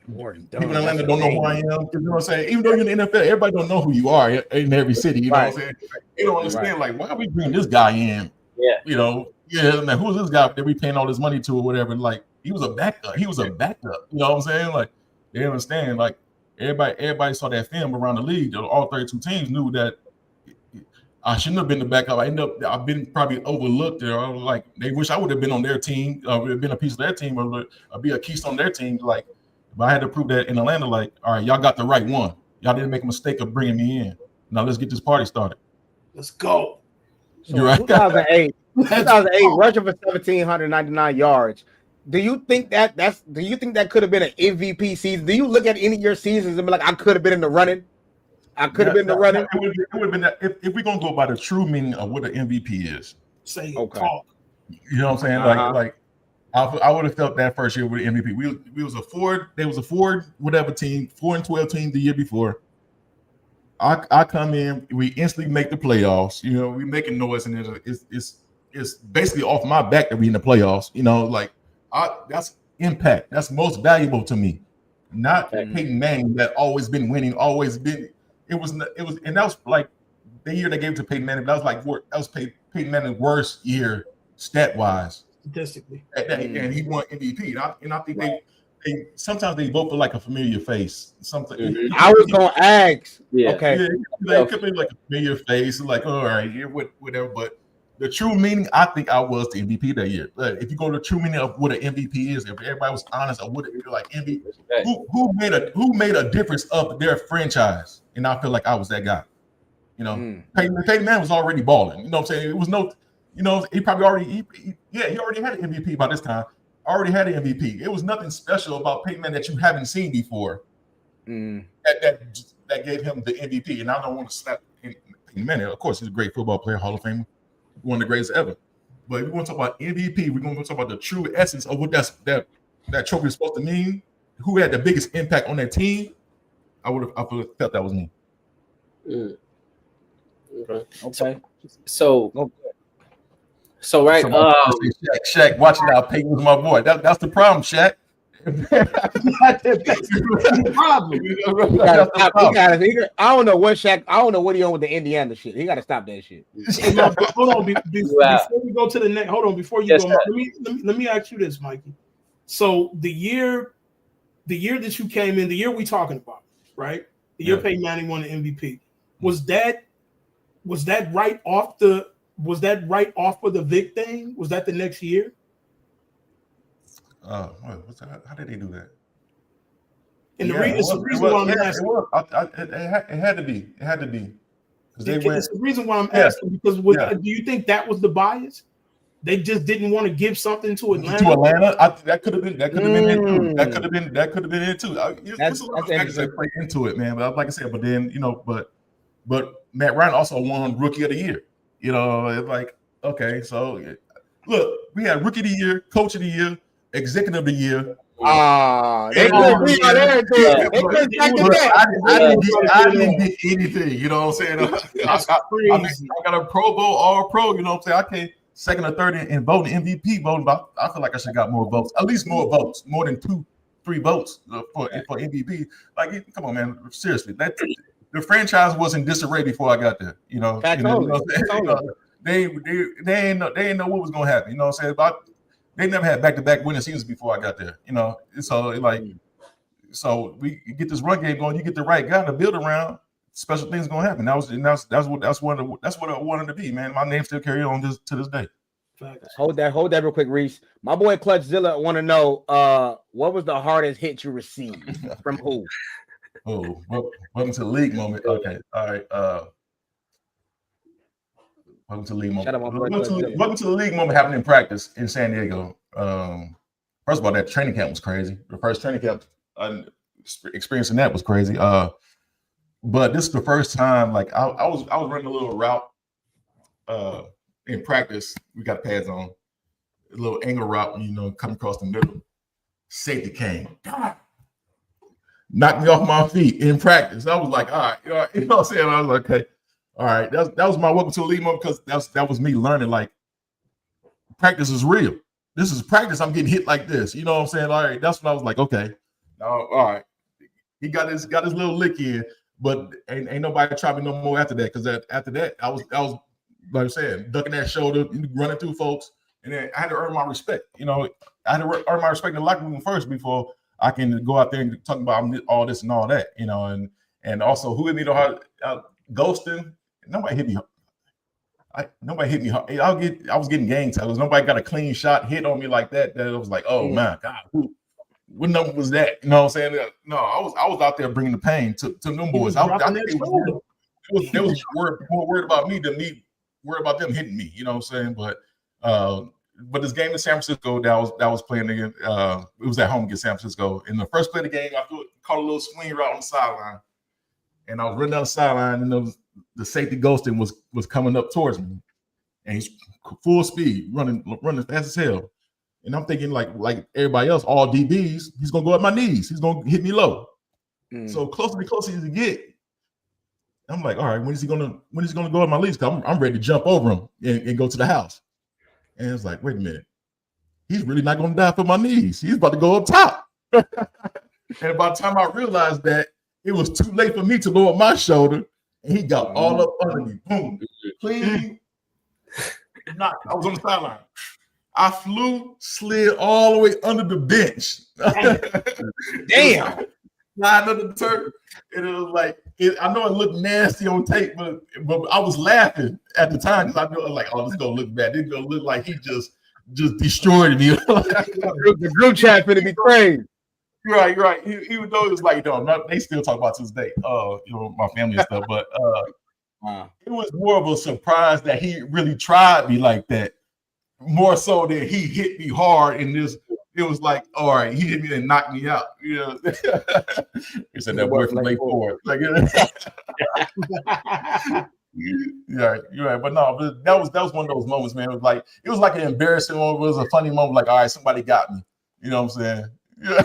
People in Atlanta don't know who I am. You know what I'm saying? Even though you're in the NFL, everybody don't know who you are in every city. You know what I'm saying? They don't understand, like, why are we bringing this guy in? Yeah. You know, man, who's this guy that we paying all this money to or whatever? Like, he was a backup. You know what I'm saying? Like, they understand, like, everybody saw that film around the league. All 32 teams knew that I shouldn't have been the backup. I've been probably overlooked there. I was like, they wish I would have been on their team, been a piece of their team, or be a keystone on their team. Like, but I had to prove that in Atlanta. Like, all right, y'all got the right one. Y'all didn't make a mistake of bringing me in. Now let's get this party started. Let's go. So you're right. 2008, rushing for 1,799 yards. Do you think that could have been an MVP season? Do you look at any of your seasons and be like, I could have been in the running? I could have been in the running. It would have been that if we're gonna go by the true meaning of what an MVP is. Say talk. You know what I'm saying? Like I would have felt that first year with the MVP. We was a Ford, there was a Ford whatever team, 4-12 team the year before. I come in, we instantly make the playoffs. You know, we making noise, and it's basically off my back that we in the playoffs. You know, like that's impact. That's most valuable to me. Not Peyton Manning that always been winning, always been. It was, and that was like the year they gave it to Peyton Manning. That was Peyton Manning's worst year stat wise. Statistically, and he won MVP. And I think they sometimes they vote for like a familiar face. Something. I was gonna ask. Yeah. Okay. Yeah, it could be like a familiar face, like all right, whatever. But the true meaning, I think I was the MVP that year. If you go to the true meaning of what an MVP is, if everybody was honest of what it like MVP, who made a difference of their franchise, and I feel like I was that guy. You know, Peyton Manning was already balling. You know what I'm saying? It was no. You know, he probably already had an MVP by this time. Already had an MVP. It was nothing special about Peyton Manning that you haven't seen before. That gave him the MVP. And I don't want to slap Peyton Manning. Of course, he's a great football player, Hall of Famer, one of the greatest ever. But if we want to talk about MVP, we're going to talk about the true essence of what that trophy is supposed to mean. Who had the biggest impact on that team? I felt that was me. Okay. So right, Shaq, watching out, Peyton was my boy. That's the problem, Shaq. That's the problem. I don't know what Shaq. I don't know what he on with the Indiana shit. He got to stop that shit. Hold on, before we go to the next. Hold on, before you go. Let me ask you this, Mikey. So the year that you came in, the year we talking about, right? The year Peyton Manning won the MVP. Was that right off the? Was that right off of the Vic thing? Was that the next year? How did they do that? And the reason why I'm asking. It had to be. It had to be. It's the reason why I'm asking because do you think that was the bias? They just didn't want to give something to Atlanta. That could have been it too. That could have been it too. There's a lot of factors that play into it, man. But like I said, but then but Matt Ryan also won Rookie of the Year. You know, it's like, okay, so look, we had Rookie of the Year, Coach of the Year, Executive of the Year. I didn't get anything. You know what I'm saying? I got a Pro Bowl, All Pro. You know what I'm saying? second or third in voting MVP voting, but I feel like I should have got more votes, at least more votes, more than 2-3 votes for MVP. Like, come on, man, seriously, the franchise was in disarray before I got there. You know, they ain't know what was gonna happen. You know what I'm saying? But they never had back-to-back winning seasons before I got there. You know, so like, so we get this run game going. You get the right guy to build around. Special things gonna happen. That's what I wanted to be, man. My name still carry on to this day. Hold that real quick, Reese. My boy Clutchzilla want to know what was the hardest hit you received from who? Oh, welcome to the league moment. Okay, all right. Welcome to the league moment. Welcome to the league moment happening in practice in San Diego. First of all, that training camp was crazy. The first training camp experiencing that was crazy. But this is the first time, like I was running a little route in practice. We got pads on, a little angle route, you know, coming across the middle. Safety came, knocked me off my feet in practice. I was like, all right, you know what I'm saying? I was like, okay, all right. That was my welcome to the league moment, because that was me learning, like, practice is real. This is practice. I'm getting hit like this. You know what I'm saying? All right, that's when I was like, okay, all right. He got his little lick in. But ain't nobody try me no more after that, because after that I was like I said, ducking that shoulder, running through folks, and then I had to earn my respect. You know, I had to earn my respect in the locker room first before I can go out there and talk about all this and all that. You know, and also who hit me the hard ghosting. Nobody hit me. Nobody hit me hard. I was getting gang tackles. Nobody got a clean shot hit on me like that. That it was like, oh my God, what number was that? You know what I'm saying? No, I was out there bringing the pain to them boys. I think they was more worried about me than me worried about them hitting me. You know what I'm saying? But this game in San Francisco that was playing again, it was at home against San Francisco. In the first play of the game, I caught a little swing route on the sideline, and I was running down the sideline, and the safety ghosting was coming up towards me, and he's full speed running fast as hell. And I'm thinking, like everybody else, all DBs, he's gonna go at my knees. He's gonna hit me low. So closer as you get, I'm like, all right, when is he gonna go at my knees? I'm ready to jump over him and go to the house. And it's like, wait a minute, he's really not gonna die for my knees. He's about to go up top. And by the time I realized that, it was too late for me to lower my shoulder, and he got all up under me. Boom, clean. I was on the sideline. I slid all the way under the bench. Damn. Slide under the turf. And it was like, I know it looked nasty on tape, but I was laughing at the time, because I know, like, oh, this is gonna look bad. This is gonna look like he just destroyed me. The group chat finna be crazy. Right. Even though it was like, they still talk about it to this day, you know, my family and stuff, but it was more of a surprise that he really tried me like that. More so than he hit me hard in this. It was like, all right, he hit me and knocked me out. You know, he said that word from Lake Forest. Like, you're right. But no, that was one of those moments, man. It was like an embarrassing moment. It was a funny moment. Like, all right, somebody got me. You know what I'm saying? Yeah.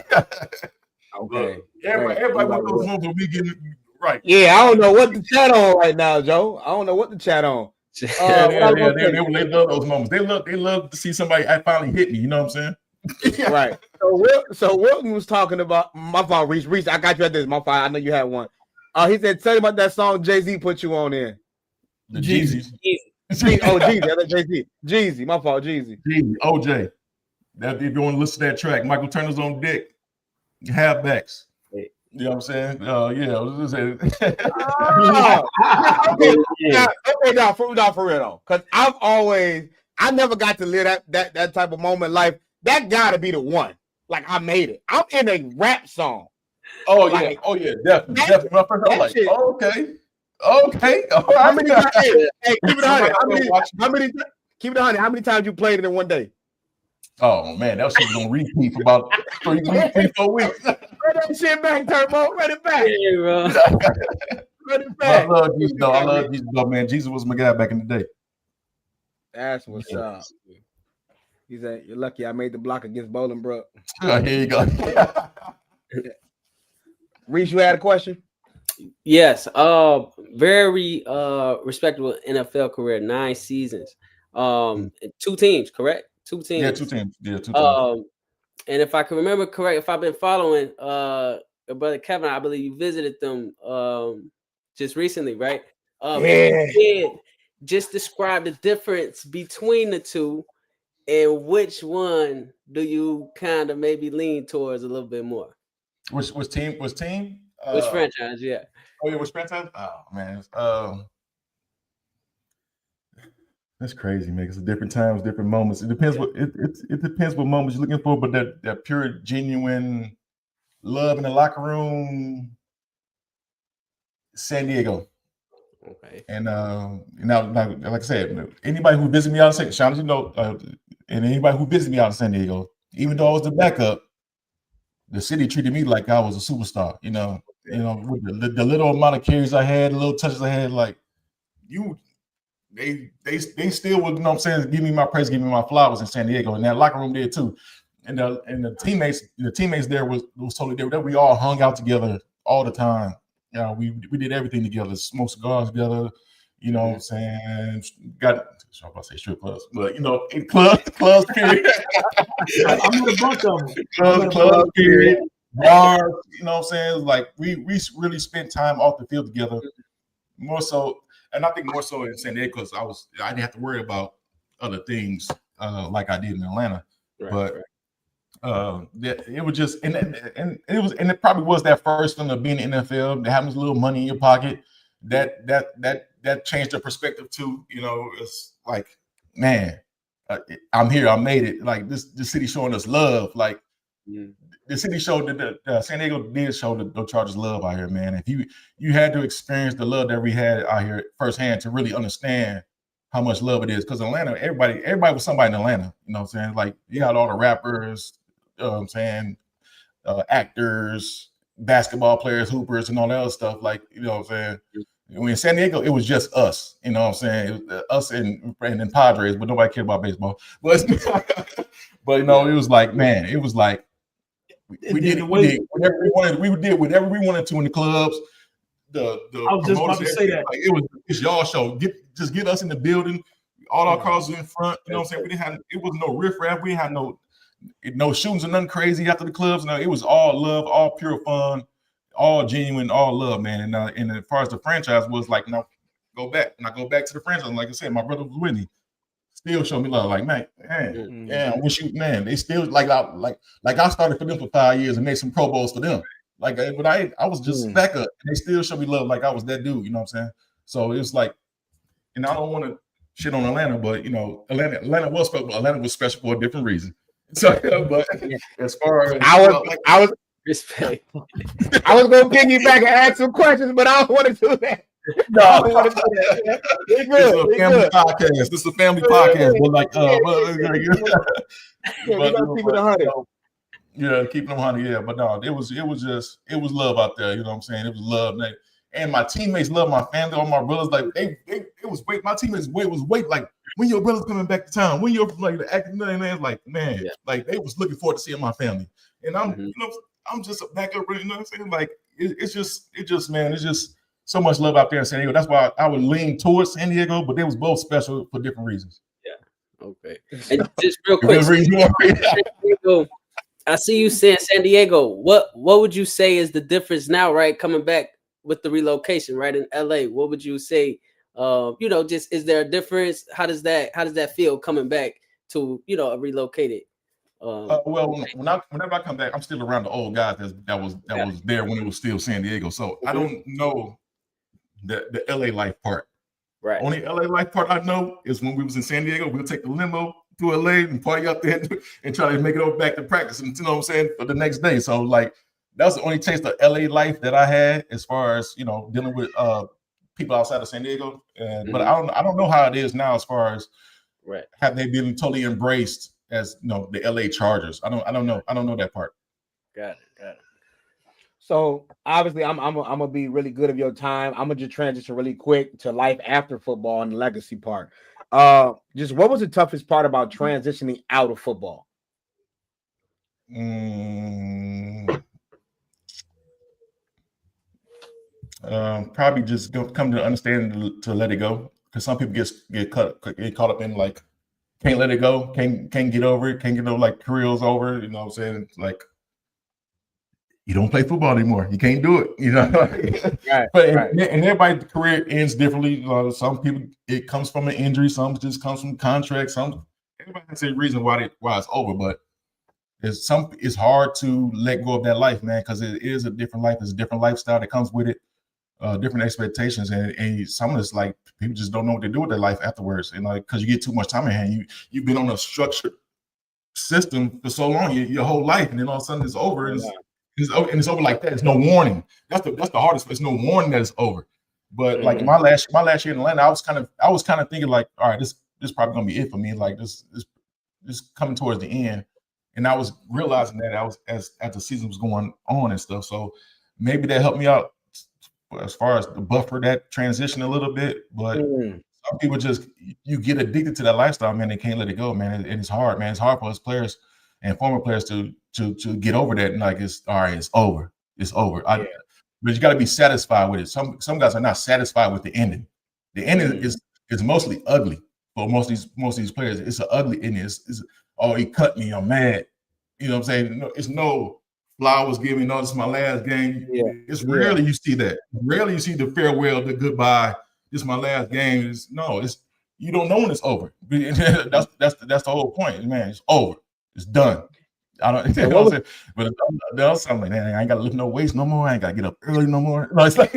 Okay. Everybody went those moments with me getting right. Yeah, I don't know what the chat on right now, Joe. I don't know what the chat on. They love those moments. They love to see somebody finally hit me. You know what I'm saying? Right. So Wilton was talking about, my fault, Reese. I got you at this. My fault. I know you had one. He said, tell you about that song Jay-Z put you on in. The Jeezys. Jeezy. Jeezy. My fault, Jeezy. OJ. That if you want to listen to that track, Michael Turner's on dick. Halfbacks. You know what I'm saying? Yeah. I was just saying. Okay, now for real though, because I never got to live that type of moment in life. That gotta be the one. Like, I made it. I'm in a rap song. Oh yeah, definitely. My first, I'm like, okay, all right. How many times? Hey, keep it 100. Keep it 100. How many times you played it in one day? Oh man, that shit was on repeat for about 3 weeks, 4 weeks. Run that shit back, Turbo. Run it back. Yeah, bro. Run it back. I love Jesus though. Man, Jesus was my guy back in the day. That's what's up. He said, "You're lucky I made the block against Bolingbrook." Here you go. Reese, you had a question? Yes. Very respectable NFL career, 9 seasons. 2 teams, correct? 2 teams. Yeah, 2 teams. Yeah, 2 teams. And if I can remember correct, if I've been following, brother Kevin, I believe you visited them just recently, right? Yeah. Just describe the difference between the two, and which one do you kind of maybe lean towards a little bit more? Which team? Which team? Which franchise? Yeah. Oh yeah, which franchise? Oh man, that's crazy, man. It's different times, different moments. It depends what it depends what moments you're looking for, but that pure, genuine love in the locker room, San Diego. Okay. And now, like I said, anybody who visited me out in San Diego, and anybody who visited me out in San Diego, even though I was the backup, the city treated me like I was a superstar. With the little amount of carries I had, the little touches I had, like they still would, what I'm saying, give me my praise, give me my flowers in San Diego, and that locker room there too. And the teammates there was totally different. We all hung out together all the time. We did everything together, smoked cigars together. You know what I'm saying? I'm about to say strip clubs, but clubs period. I'm in a bunch of them. Clubs period. Bars, you know what I'm saying? Like we really spent time off the field together. More so, and I think more so in San Diego because I didn't have to worry about other things like I did in Atlanta. But it was just and it probably was that first thing of being in the NFL, having this little money in your pocket. That changed the perspective too. It's like, man, I'm here, I made it. Like this city showing us love. Like the city showed that San Diego did show the Chargers love out here, man. If you had to experience the love that we had out here firsthand to really understand how much love it is. Because Atlanta, everybody was somebody in Atlanta. You know what I'm saying? Like you had all the rappers, actors, basketball players, hoopers, and all that other stuff. Like, you know what I'm saying? In San Diego, it was just us. You know what I'm saying? It was us and Padres, but nobody cared about baseball. But it was like, man, it was like we did whatever we wanted. We did whatever we wanted to in the clubs. I was just about to say that. Like, it's y'all show. Just get us in the building. All our cars in front. You know what I'm saying? It was no riffraff. We had no shootings or nothing crazy after the clubs. No, it was all love, all pure fun, all genuine, all love, man. And as far as the franchise was like, now go back to the franchise. Like I said, my brother was with me. Still show me love. Like, man, I wish they still like I started for them for 5 years and made some Pro Bowls for them. Like, but I was just backup, and they still show me love like I was that dude. You know what I'm saying? So it was like, and I don't want to shit on Atlanta, but Atlanta was special. Atlanta was special for a different reason. So, but as far as I was respect. I was gonna piggyback and ask some questions, but I don't want to do that. No, this is a family podcast. This is a family podcast. But like, keeping them 100. Yeah, but no, it was love out there. You know what I'm saying? It was love, and my teammates love my family, all my brothers. Like it was wait. My teammates was wait. Like when your brother's coming back to town, when you're like the acting man, like man, like they was looking forward to seeing my family. And I'm I'm just a backup. You know what I'm saying? Like it's just man, it's just so much love out there in San Diego. That's why I would lean towards San Diego, but they was both special for different reasons. Yeah. Okay. And just real quick, I see you saying San Diego. What would you say is the difference now, right? Coming back with the relocation, right, in LA. What would you say? Just is there a difference? How does that feel coming back to a relocated? Whenever I come back, I'm still around the old guys that was there when it was still San Diego. So I don't know the LA life part. Right. Only LA life part I know is when we was in San Diego, we'll take the limo to LA and party out there and try to make it over back to practice. And you know what I'm saying, for the next day. So like that was the only taste of LA life that I had as far as dealing with people outside of San Diego. But I don't know how it is now as far as have they been totally embraced as the LA Chargers. I don't know that part. Got it. So obviously, I'm gonna be really good of your time. I'm gonna just transition really quick to life after football and the legacy part. Just what was the toughest part about transitioning out of football? Probably just come to understand to let it go. because some people get caught up in like can't let it go, can't get over it, can't get over like career's over. You know what I'm saying? It's like you don't play football anymore. You can't do it. You know, And everybody's career ends differently. Some people it comes from an injury, some just comes from contract. Some everybody has a reason why it's over, but it's hard to let go of that life, man, because it is a different life. It's a different lifestyle that comes with it, different expectations, and some of it's like people just don't know what to do with their life afterwards, and like because you get too much time in hand. You've been on a structured system for so long, your whole life, and then all of a sudden it's over, and it's over like that. There's no warning. That's the hardest. There's no warning that it's over. But like my last year in Atlanta, I was kind of thinking like, all right, this probably gonna be it for me. Like this coming towards the end. And I was realizing that as the season was going on and stuff. So maybe that helped me out as far as the buffer that transition a little bit. But some people you get addicted to that lifestyle, man. They can't let it go, man. And it's hard, man. It's hard for us players and former players to get over that. And like it's all right, it's over. It's over. But you got to be satisfied with it. Some guys are not satisfied with the ending. The ending is mostly ugly for most of these players. It's an ugly ending. It's oh, he cut me, I'm mad. You know what I'm saying? No, it's no flowers giving, no, this is my last game. It's rarely you see that. Rarely you see the farewell, the goodbye, this is my last game. It's you don't know when it's over. That's the whole point, man. It's over. It's done. I don't you know what I'm saying? But there's something like that. I ain't gotta lift no weights no more. I ain't gotta get up early no more. No, it's like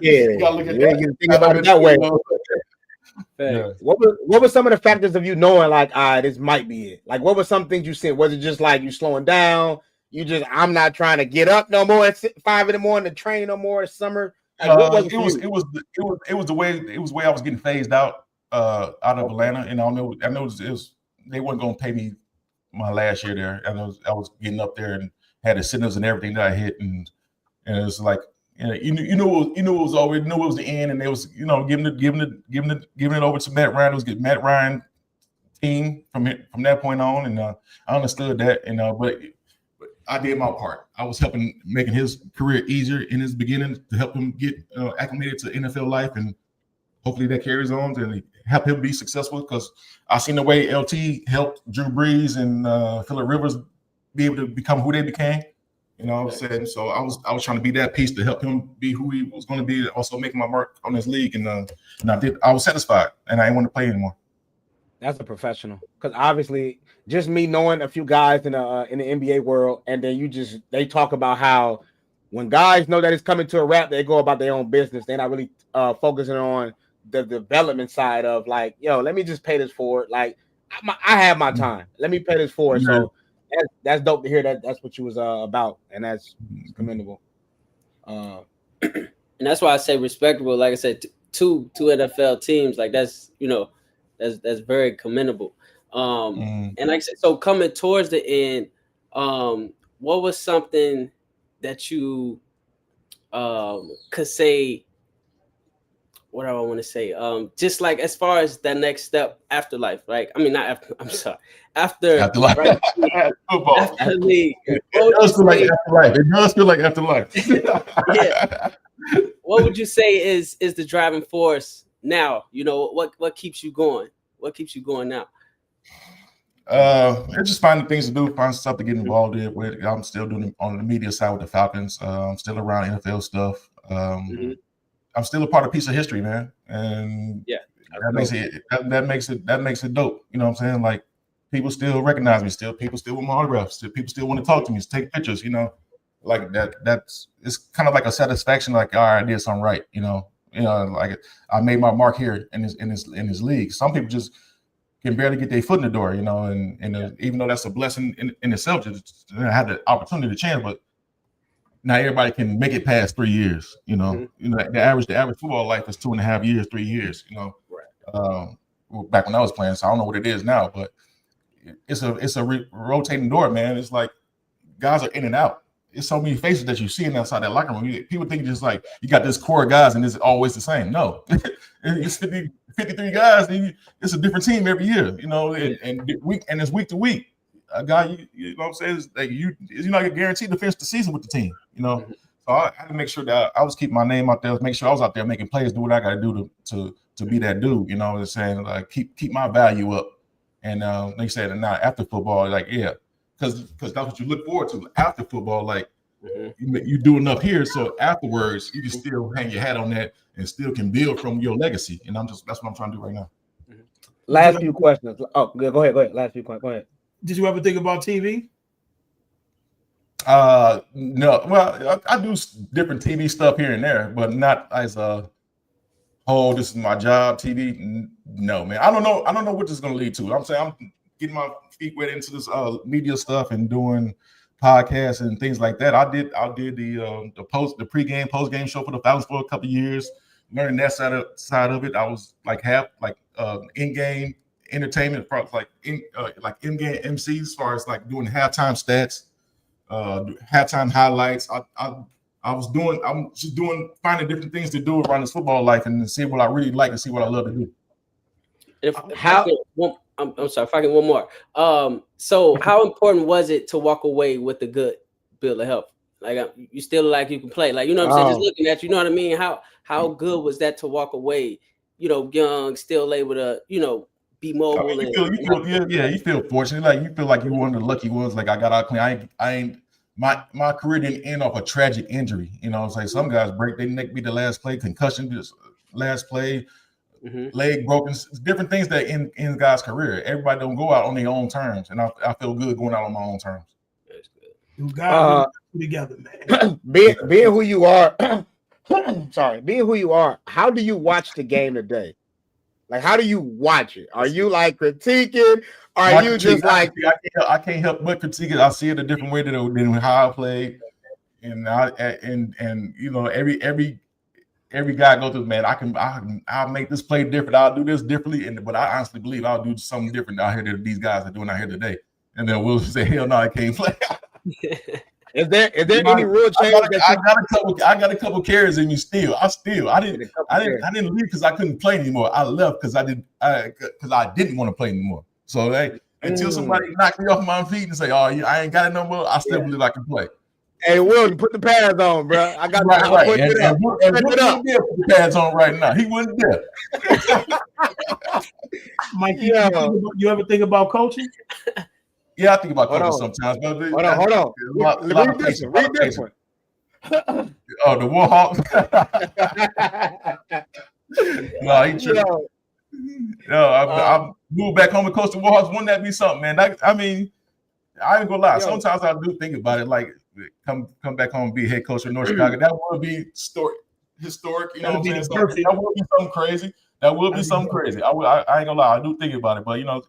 you gotta look at that. Think about it that way. Yeah. What were some of the factors of you knowing like, this might be it? Like, what were some things you said? Was it just like you slowing down? I'm not trying to get up no more at 5 in the morning to train no more. It's summer. Like, it was the way I was getting phased out of Atlanta, and I know they weren't gonna pay me my last year there. I was getting up there and had incentives and everything that I hit, and it was like. You knew it was always knew it was the end, and they was giving it over to Matt Ryan. It was getting Matt Ryan team from that point on, and I understood that, but I did my part. I was making his career easier in his beginning to help him get acclimated to NFL life, and hopefully that carries on and help him be successful. Because I seen the way LT helped Drew Brees and Phillip Rivers be able to become who they became. You know what I'm saying? So I was trying to be that piece to help him be who he was going to be, also making my mark on this league, and I did. I was satisfied, and I didn't want to play anymore. That's a professional, because obviously, just me knowing a few guys in the NBA world, and then they talk about how when guys know that it's coming to a wrap, they go about their own business. They're not really focusing on the development side of like, let me just pay this forward. Like I have my time. Let me pay this forward. So. That's dope to hear that that's what you was about, and that's commendable. And that's why I say respectable. Like I said, two NFL teams, like that's very commendable. And like I said, so coming towards the end, what was something that you could say? What do I want to say? Just like as far as that next step after life, like not after. I'm sorry, after life. Right, football. After league. It does feel like afterlife. It does feel like afterlife. Yeah. What would you say is the driving force now? What keeps you going? What keeps you going now? It's just finding things to do, find stuff to get involved with. I'm still doing on the media side with the Falcons. I'm still around NFL stuff. I'm still a part of a piece of history, man, and that makes it dope. You know what I'm saying? Like people still recognize me, people still want my autographs, people still want to talk to me, take pictures. Like that's it's kind of like a satisfaction. Like, all right, I did something right. Like I made my mark here in this league. Some people just can barely get their foot in the door. And even though that's a blessing in itself, just to have the opportunity to change, but. Not everybody can make it past 3 years. The average football life is 2.5 years, 3 years. Back when I was playing, so I don't know what it is now, but it's a rotating door, man. It's like guys are in and out. It's so many faces that you see outside that locker room. People think just like you got this core of guys and it's always the same. No, it's 53 guys. And it's a different team every year. And it's week to week. A guy, you know what I'm saying, is like you're not guaranteed to finish the season with the team, So I had to make sure that I was keeping my name out there, make sure I was out there making plays, do what I got to do to be that dude. You know what I'm saying? Like keep my value up. And like you said, and now after football, like because that's what you look forward to after football. Like you do enough here, so afterwards you can still hang your hat on that and still can build from your legacy. And that's what I'm trying to do right now. Last few questions. Oh, go ahead. Last few questions. Go ahead. Did you ever think about TV? No. Well, I do different TV stuff here and there, but not as this is my job, TV. No, man. I don't know what this is going to lead to. I'm saying I'm getting my feet wet into this media stuff and doing podcasts and things like that. I did the pregame, postgame show for the Falcons for a couple of years, learning that side of it. I was like in-game entertainment, like in-game MC as far as like doing halftime stats, halftime highlights. I'm just finding different things to do around this football life and see what I really like and see what I love to do. I'm sorry, if I can one more. So how important was it to walk away with a good bill of health? Like you still like you can play, like, you know what I'm saying? Just looking at you, know what I mean? How good was that to walk away, young, still able to, be mobile? You feel fortunate. Like you feel like you're one of the lucky ones. Like I got out clean. I ain't my career didn't end off a tragic injury. You know what I'm saying? Some guys break their neck, be the last play, concussion, just last play, leg broken, different things that end guys' career. Everybody don't go out on their own terms, and I feel good going out on my own terms. That's good. You guys together, man. Being who you are, being who you are, how do you watch the game today? Like, how do you watch it? Are you like critiquing? Are you just like I can't help but critique it. I see it a different way than how I play, and every guy goes through, man. I'll make this play different. I'll do this differently, but I honestly believe I'll do something different out here that these guys are doing out here today. And then we'll say, hell no, I can't play. Is there any rule change? I got a couple carries in me still. I didn't leave because I couldn't play anymore. I left because I didn't want to play anymore. So until somebody knocked me off my feet and say, "Oh, I ain't got it no more," I still believe I can play. Hey, Wilton, put the pads on, bro. I got right. Put it up. Put the pads on right now. He wasn't there. Mike, you ever think about coaching? Yeah, I think about coaching sometimes. But hold on. Read this one. Oh, the Warhawks. No, he tripped. I moved back home and coach the Warhawks. Wouldn't that be something, man? I ain't gonna lie. Sometimes I do think about it, like come back home and be head coach of North Chicago. That would be historic. You know what I'm saying? That would be something crazy. That would be something crazy. I ain't gonna lie. I do think about it, but I don't know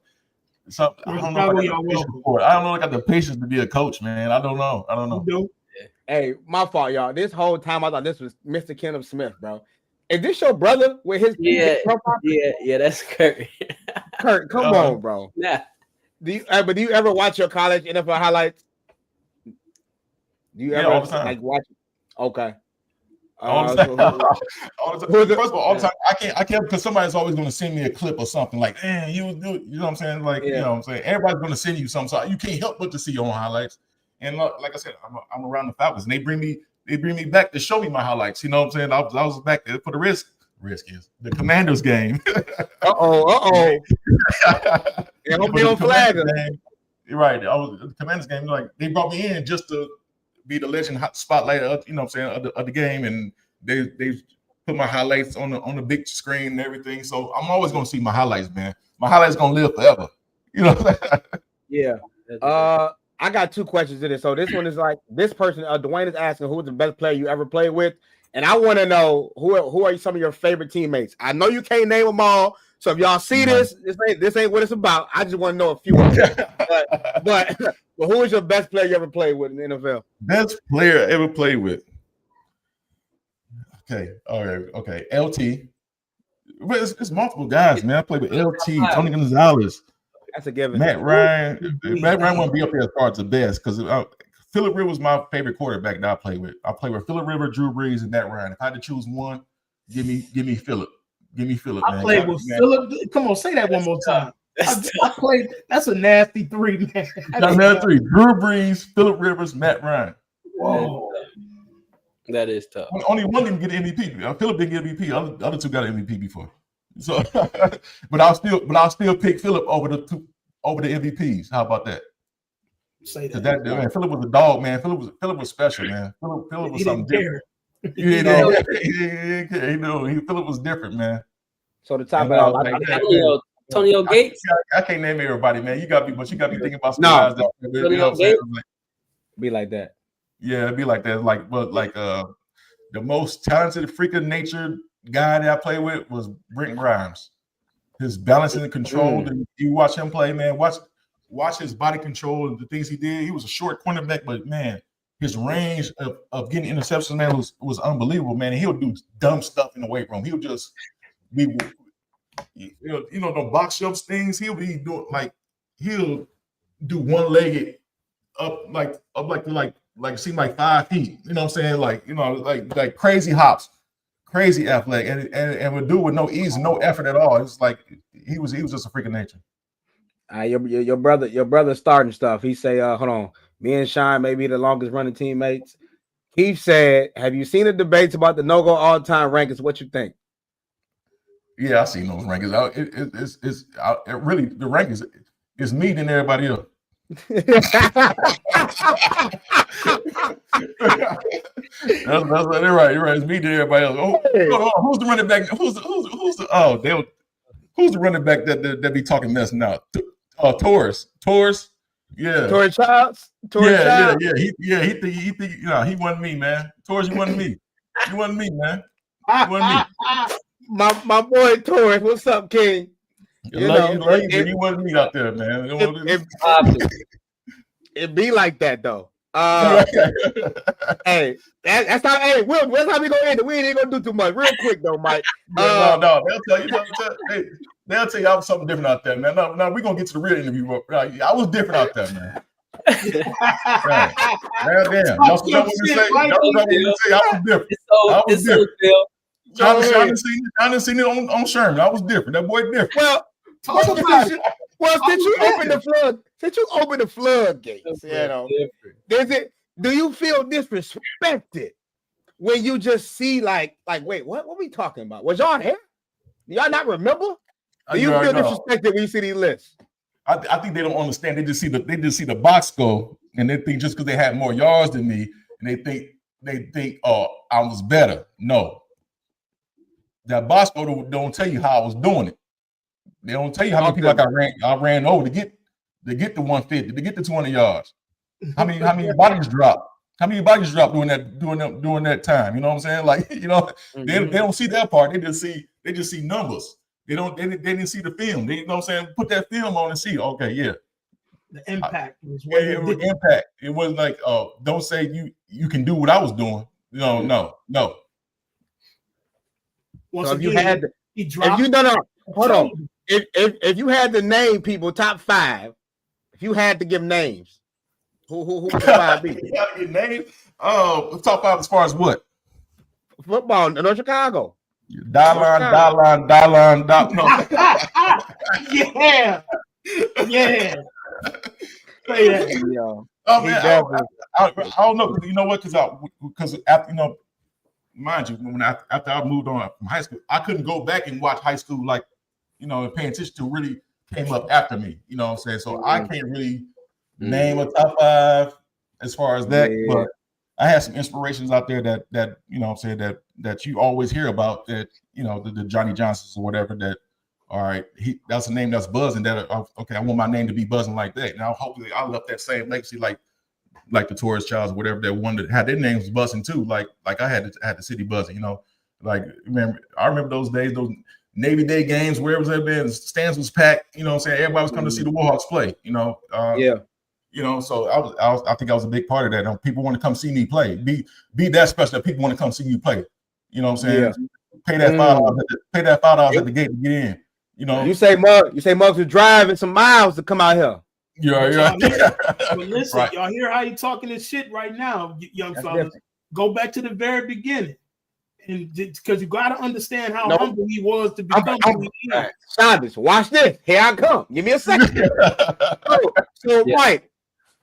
if I got the patience to be a coach, man. I don't know. You do? Hey, my fault, y'all. This whole time I thought this was Mr. Kenneth Smith, bro. Is this your brother with his profile? Yeah, that's Kurt. Kurt, come on, bro. Yeah. Do you ever watch your college NFL highlights? Do you ever all the time. like watch it? Okay. All the time. First of all, all the time. I can't because somebody's always going to send me a clip or something like, man, you know what I'm saying? Like, you know what I'm saying? Everybody's going to send you something, so you can't help but to see your own highlights. And like I said, I'm around the Falcons, and they bring me back to show me my highlights. You know what I'm saying? I was back there for the Redskins, the Commanders game. They hope they don't flag us. You're right. The Commanders game. Like they brought me in just to be the legend spotlight of, you know what I'm saying, of the game, and they put my highlights on the big screen and everything. So I'm always gonna see my highlights, man. My highlights gonna live forever. You know. Yeah. I got two questions in it. So this one is like this person, Dwayne is asking who's the best player you ever played with, and I want to know who are some of your favorite teammates. I know you can't name them all, so if y'all see this ain't what it's about. I just want to know a few of them. but who is your best player you ever played with in the NFL? Best player I ever played with. Okay, all right, okay. LT. It's multiple guys, man. I played with LT, Tony Gonzalez. That's a given. Matt Ryan won't be up there as far as the best because Phillip Rivers was my favorite quarterback that I played with. I played with Phillip Rivers, Drew Brees, and Matt Ryan. If I had to choose one, give me Phillip. Give me Phillip. I played with Phillip. Come on, say that one more time. I played. That's a nasty three, man. Nasty three. Drew Brees, Phillip Rivers, Matt Ryan. Whoa. That is tough. Only one didn't get MVP. Philip didn't get MVP. The other two got an MVP before. So, but I'll still pick Philip over the MVPs. How about that? Say that. Man, Philip was a dog, man. Philip was special, man. Philip was something different. Philip was different, man. So to top it off, Antonio Gates. I can't name everybody, man. You got to be thinking about some guys that you know what I'm saying? Be like that. Yeah, it'd be like that. The most talented freak of nature guy that I played with was Brent Grimes. His balance and control. You watch him play, man. Watch his body control and the things he did. He was a short cornerback, but man, his range of getting interceptions, man, was unbelievable, man. And he'll do dumb stuff in the weight room. He'll just be, the box jumps things. He'll be doing he'll do one-legged up it seemed like 5 feet. You know what I'm saying? Like crazy hops, crazy athletic, and would do it with no ease, no effort at all. It's like he was just a freak of nature. Your brother starting stuff. He say, hold on, me and Sean may be the longest running teammates. Keith said, have you seen the debates about the no-go all-time rankings? What you think? Yeah, I seen those rankings. Really the rankings is me than everybody else. That's right. You're right. It's me than everybody else. Who's the running back? Who's the running back that be talking mess now? Torres. Yeah. Torres Childs. Yeah. He wasn't me, man. Torres, you wasn't me. You wasn't me, man. You wasn't me. My boy Torres, what's up, King? You wasn't me out there, man. It be like that though. Hey, that's how. Hey, Will, that's how we gonna end it. We ain't gonna do too much. Real quick though, Mike. No, they'll tell you I was something different out there, man. No, we're gonna get to the real interview. I was different out there, man. Damn. Y'all know what to say. I was different. I was different. I didn't see it on Sherman. I was different. That boy different. Well, since you open the floodgates, do you feel disrespected when you just see like wait, what we talking about? Was y'all here? Do y'all not remember? Do you feel disrespected when you see these lists? I think they don't understand. They just see the box score, and they think just because they had more yards than me, and they think I was better. No, that box score don't tell you how I was doing it. They don't tell you how many people I ran over to get the 150, to get the 200 yards. How many bodies dropped? How many bodies dropped during that time? You know what I'm saying? Like, they don't see that part. They just see numbers. They didn't see the film. They, you know what I'm saying? Put that film on and see. Okay, yeah. The impact was impact. It wasn't like, don't say you can do what I was doing. No. Once so again, hold on. If you had to name people top 5, if you had to give names, who would the 5 be? You gotta get names. Top 5 as far as what? Football, North Chicago. Dylan. No. Yeah. Say that. Yo. Oh man, I don't know. You know what? Because after mind you, after I moved on from high school, I couldn't go back and watch high school and paying attention to really came up after me. You know what I'm saying? So I can't really name a top 5 as far as that. Yeah. But I had some inspirations out there that you know what I'm saying that you always hear about, that the Johnny Johnsons or whatever, that all right, that's a name that's buzzing, that okay, I want my name to be buzzing like that. Now hopefully I left that same legacy like the Torres Childs or whatever, that one that had their names buzzing too, like I had the city buzzing, like I remember those days, those Navy Day games, where it was at, been stands was packed, you know what I'm saying? Everybody was coming to see the Warhawks play, so I think I was a big part of that. People want to come see me play. Be that special that people want to come see you play. You know what I'm saying? Yeah. Pay that $5 at the gate to get in. You say Muggs was driving some miles to come out here. Yeah. But listen, right. Y'all hear how he talking this shit right now, young fellas. Go back to the very beginning, and because you got to understand how humble he was to become. Shabbos, watch this. Here I come. Give me a second. So Mike,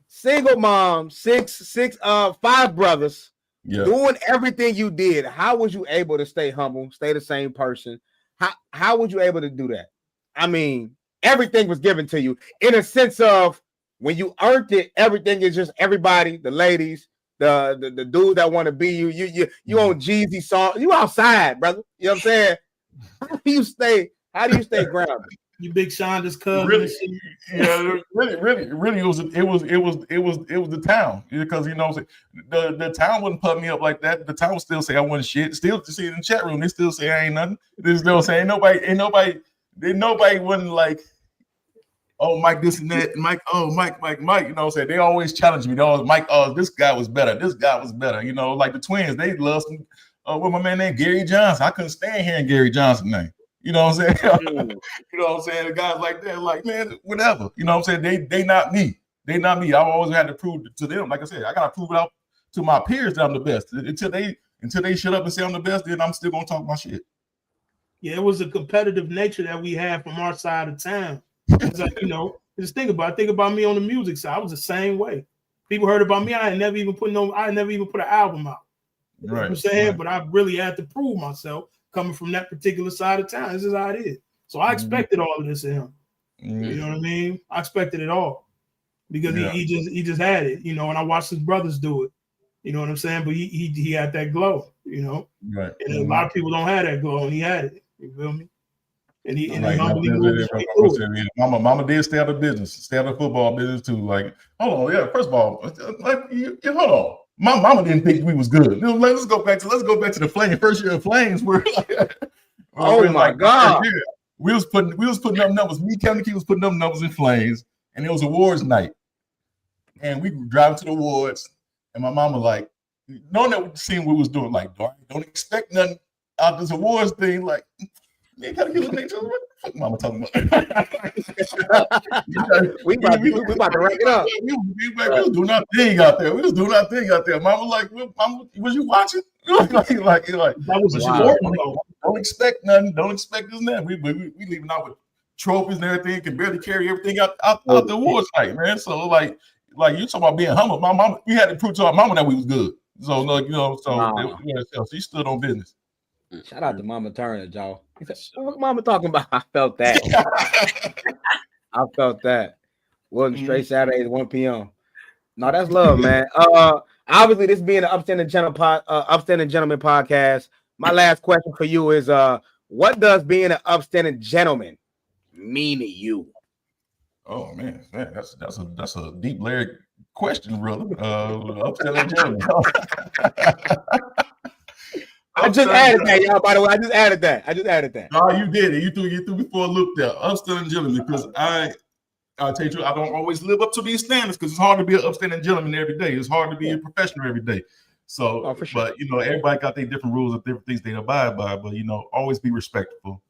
single mom, 5 brothers. Doing everything you did, how was you able to stay humble, stay the same person? How was you able to do that? I mean, everything was given to you in a sense of when you earned it, everything is just everybody, the ladies, the dudes that want to be you. You on Jeezy song, you outside, brother. You know what I'm saying? How do you stay grounded? You big Shonda's cousin. Really, it was the town, because the town wouldn't put me up like that. The town would still say I wasn't shit. Still to see it in the chat room, they still say I ain't nothing. They still say ain't nobody wouldn't like, oh Mike this and that, Mike, oh Mike, you know what I'm saying? They always challenge me. They always, Mike, oh this guy was better, like the twins, they love some what my man named Gary Johnson. I couldn't stand hearing Gary Johnson name. You know what I'm saying? You know what I'm saying? The guys like that, like, man, whatever. You know what I'm saying? They not me. They not me. I always had to prove to them. Like I said, I gotta prove it out to my peers that I'm the best. Until they shut up and say I'm the best, then I'm still gonna talk my shit. Yeah, it was a competitive nature that we had from our side of town. It's like, just think about me on the music side. I was the same way. People heard about me. I never even put an album out. You know what I'm saying? Right. But I really had to prove myself coming from that particular side of town. This is how it is. So I expected all of this of him. You know what I mean? I expected it all because he just had it, and I watched his brothers do it. You know what I'm saying? But he had that glow, Right. And a lot of people don't have that glow, and he had it. You feel me? And he humbly moved. Mama did stay out of business, stay out of football business too. Like, hold on, yeah. First of all, hold on. My mama didn't think we was good. Let's go back to the Flames. First year of Flames, where my God, we was putting up numbers. Me, Kevin Key was putting up numbers in Flames, and it was awards night, and we were driving to the awards, and my mama like, knowing that seeing what we was doing, like, don't expect nothing out of this awards thing, like. Man, what the fuck mama talking about? we about to rank it up. We was doing our thing out there. Mama like, Mama, was you watching? like that was important. Don't expect nothing. Don't expect this and that. We leaving out with trophies and everything. Can barely carry everything out the awards night, man. So like you talking about being humble. My mama, we had to prove to our mama that we was good. So so she stood on business. Shout out to Mama Turner, y'all. What Mama talking about? I felt that. Wasn't straight Saturdays, 1 p.m. No, that's love, man. Obviously, this being an Upstanding Gentlemen podcast. My last question for you is, what does being an upstanding gentleman mean to you? Oh man, that's a deep layered question, brother. Upstanding gentleman. I just added that, y'all. By the way, I just added that. No, you did it. You threw me for a loop there. Upstanding gentleman, because I'll tell you, I don't always live up to these standards because it's hard to be an upstanding gentleman every day. It's hard to be a professional every day. So, for sure. But everybody got their different rules and different things they abide by. But always be respectful.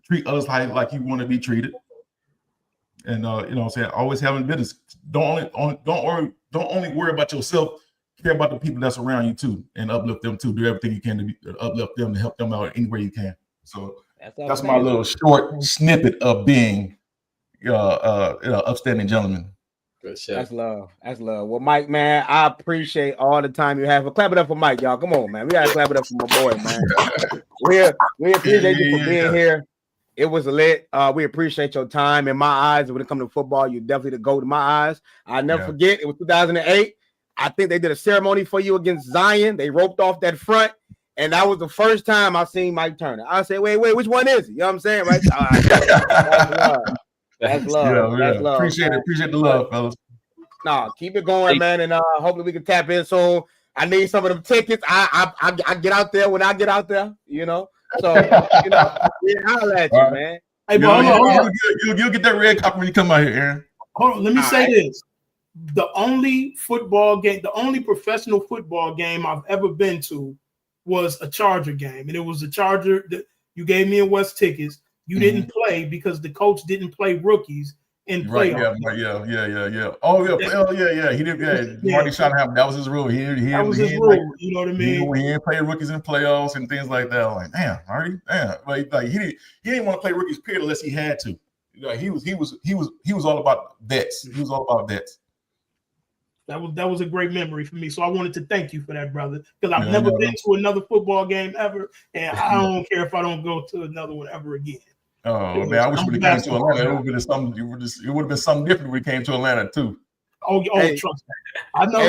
Treat others like you want to be treated. And always having business. Don't only worry about yourself. Care about the people that's around you too, and uplift them too. Do everything you can to uplift them, to help them out anywhere you can. So that's my little short snippet of being upstanding gentleman. That's love. Well, Mike, man, I appreciate all the time you have. Clap it up for Mike, y'all. Come on, man. We gotta clap it up for my boy, man. we appreciate you for being here. It was lit. We appreciate your time. In my eyes, when it comes to football, you're definitely the GOAT in my eyes. I'll never forget. It was 2008. I think they did a ceremony for you against Zion. They roped off that front, and that was the first time I seen Mike Turner. I said, wait, which one is he? You know what I'm saying? Right? That's love. That's love. Appreciate it. Appreciate the love, fellas. No, keep it going, man, and hopefully we can tap in soon. I need some of them tickets. I get out there when I get out there, So, holla at you, man. Hey, bro, you'll get that red copy when you come out here, Aaron. Hold on, let me say this. The only professional football game I've ever been to was a Charger game. And it was a Charger that you gave me and Wes tickets. You didn't play because the coach didn't play rookies in playoffs. Yeah. Oh, yeah. He did. Yeah. Marty Schottenheimer, that was his rule. That was his rule. You know what I mean? He didn't play rookies in playoffs and things like that. I'm like, damn, Marty, damn. Like he didn't want to play rookies period unless he had to. He was all about vets. He was all about vets. That was a great memory for me. So I wanted to thank you for that, brother, because I've never been to another football game ever, and I don't care if I don't go to another one ever again. Oh man, I wish we came to Atlanta. It would have been something. It would have been something different when we came to Atlanta too. Oh, trust me. I know.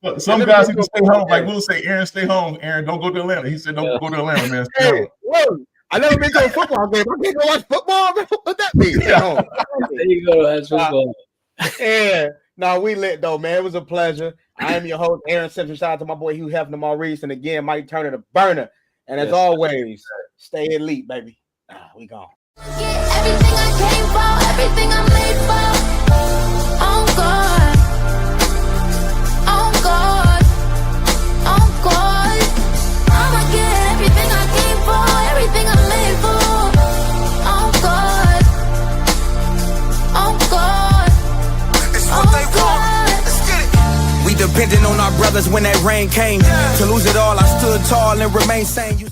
Hey, some guys need to stay home. Like we'll say, Aaron, stay home. Aaron, don't go to Atlanta. He said, don't go to Atlanta, man. Stay home. I never been to a football game. I can't go watch football. What that mean? There you go. That's football. Yeah. No, we lit though, man. It was a pleasure. I am your host, Aaron Simpson. Shout out to my boy Hugh Hefner, Maurice, and again, Mike Turner, the burner. And as always, stay elite, baby. We gone. Everything I came for, everything I made for. Oh God, oh God, oh God. I'ma get everything I came for, everything I made for. Oh God, oh God, oh God. Let's get it. We depended on our brothers when that rain came. To lose it all, I stood tall and remained sane.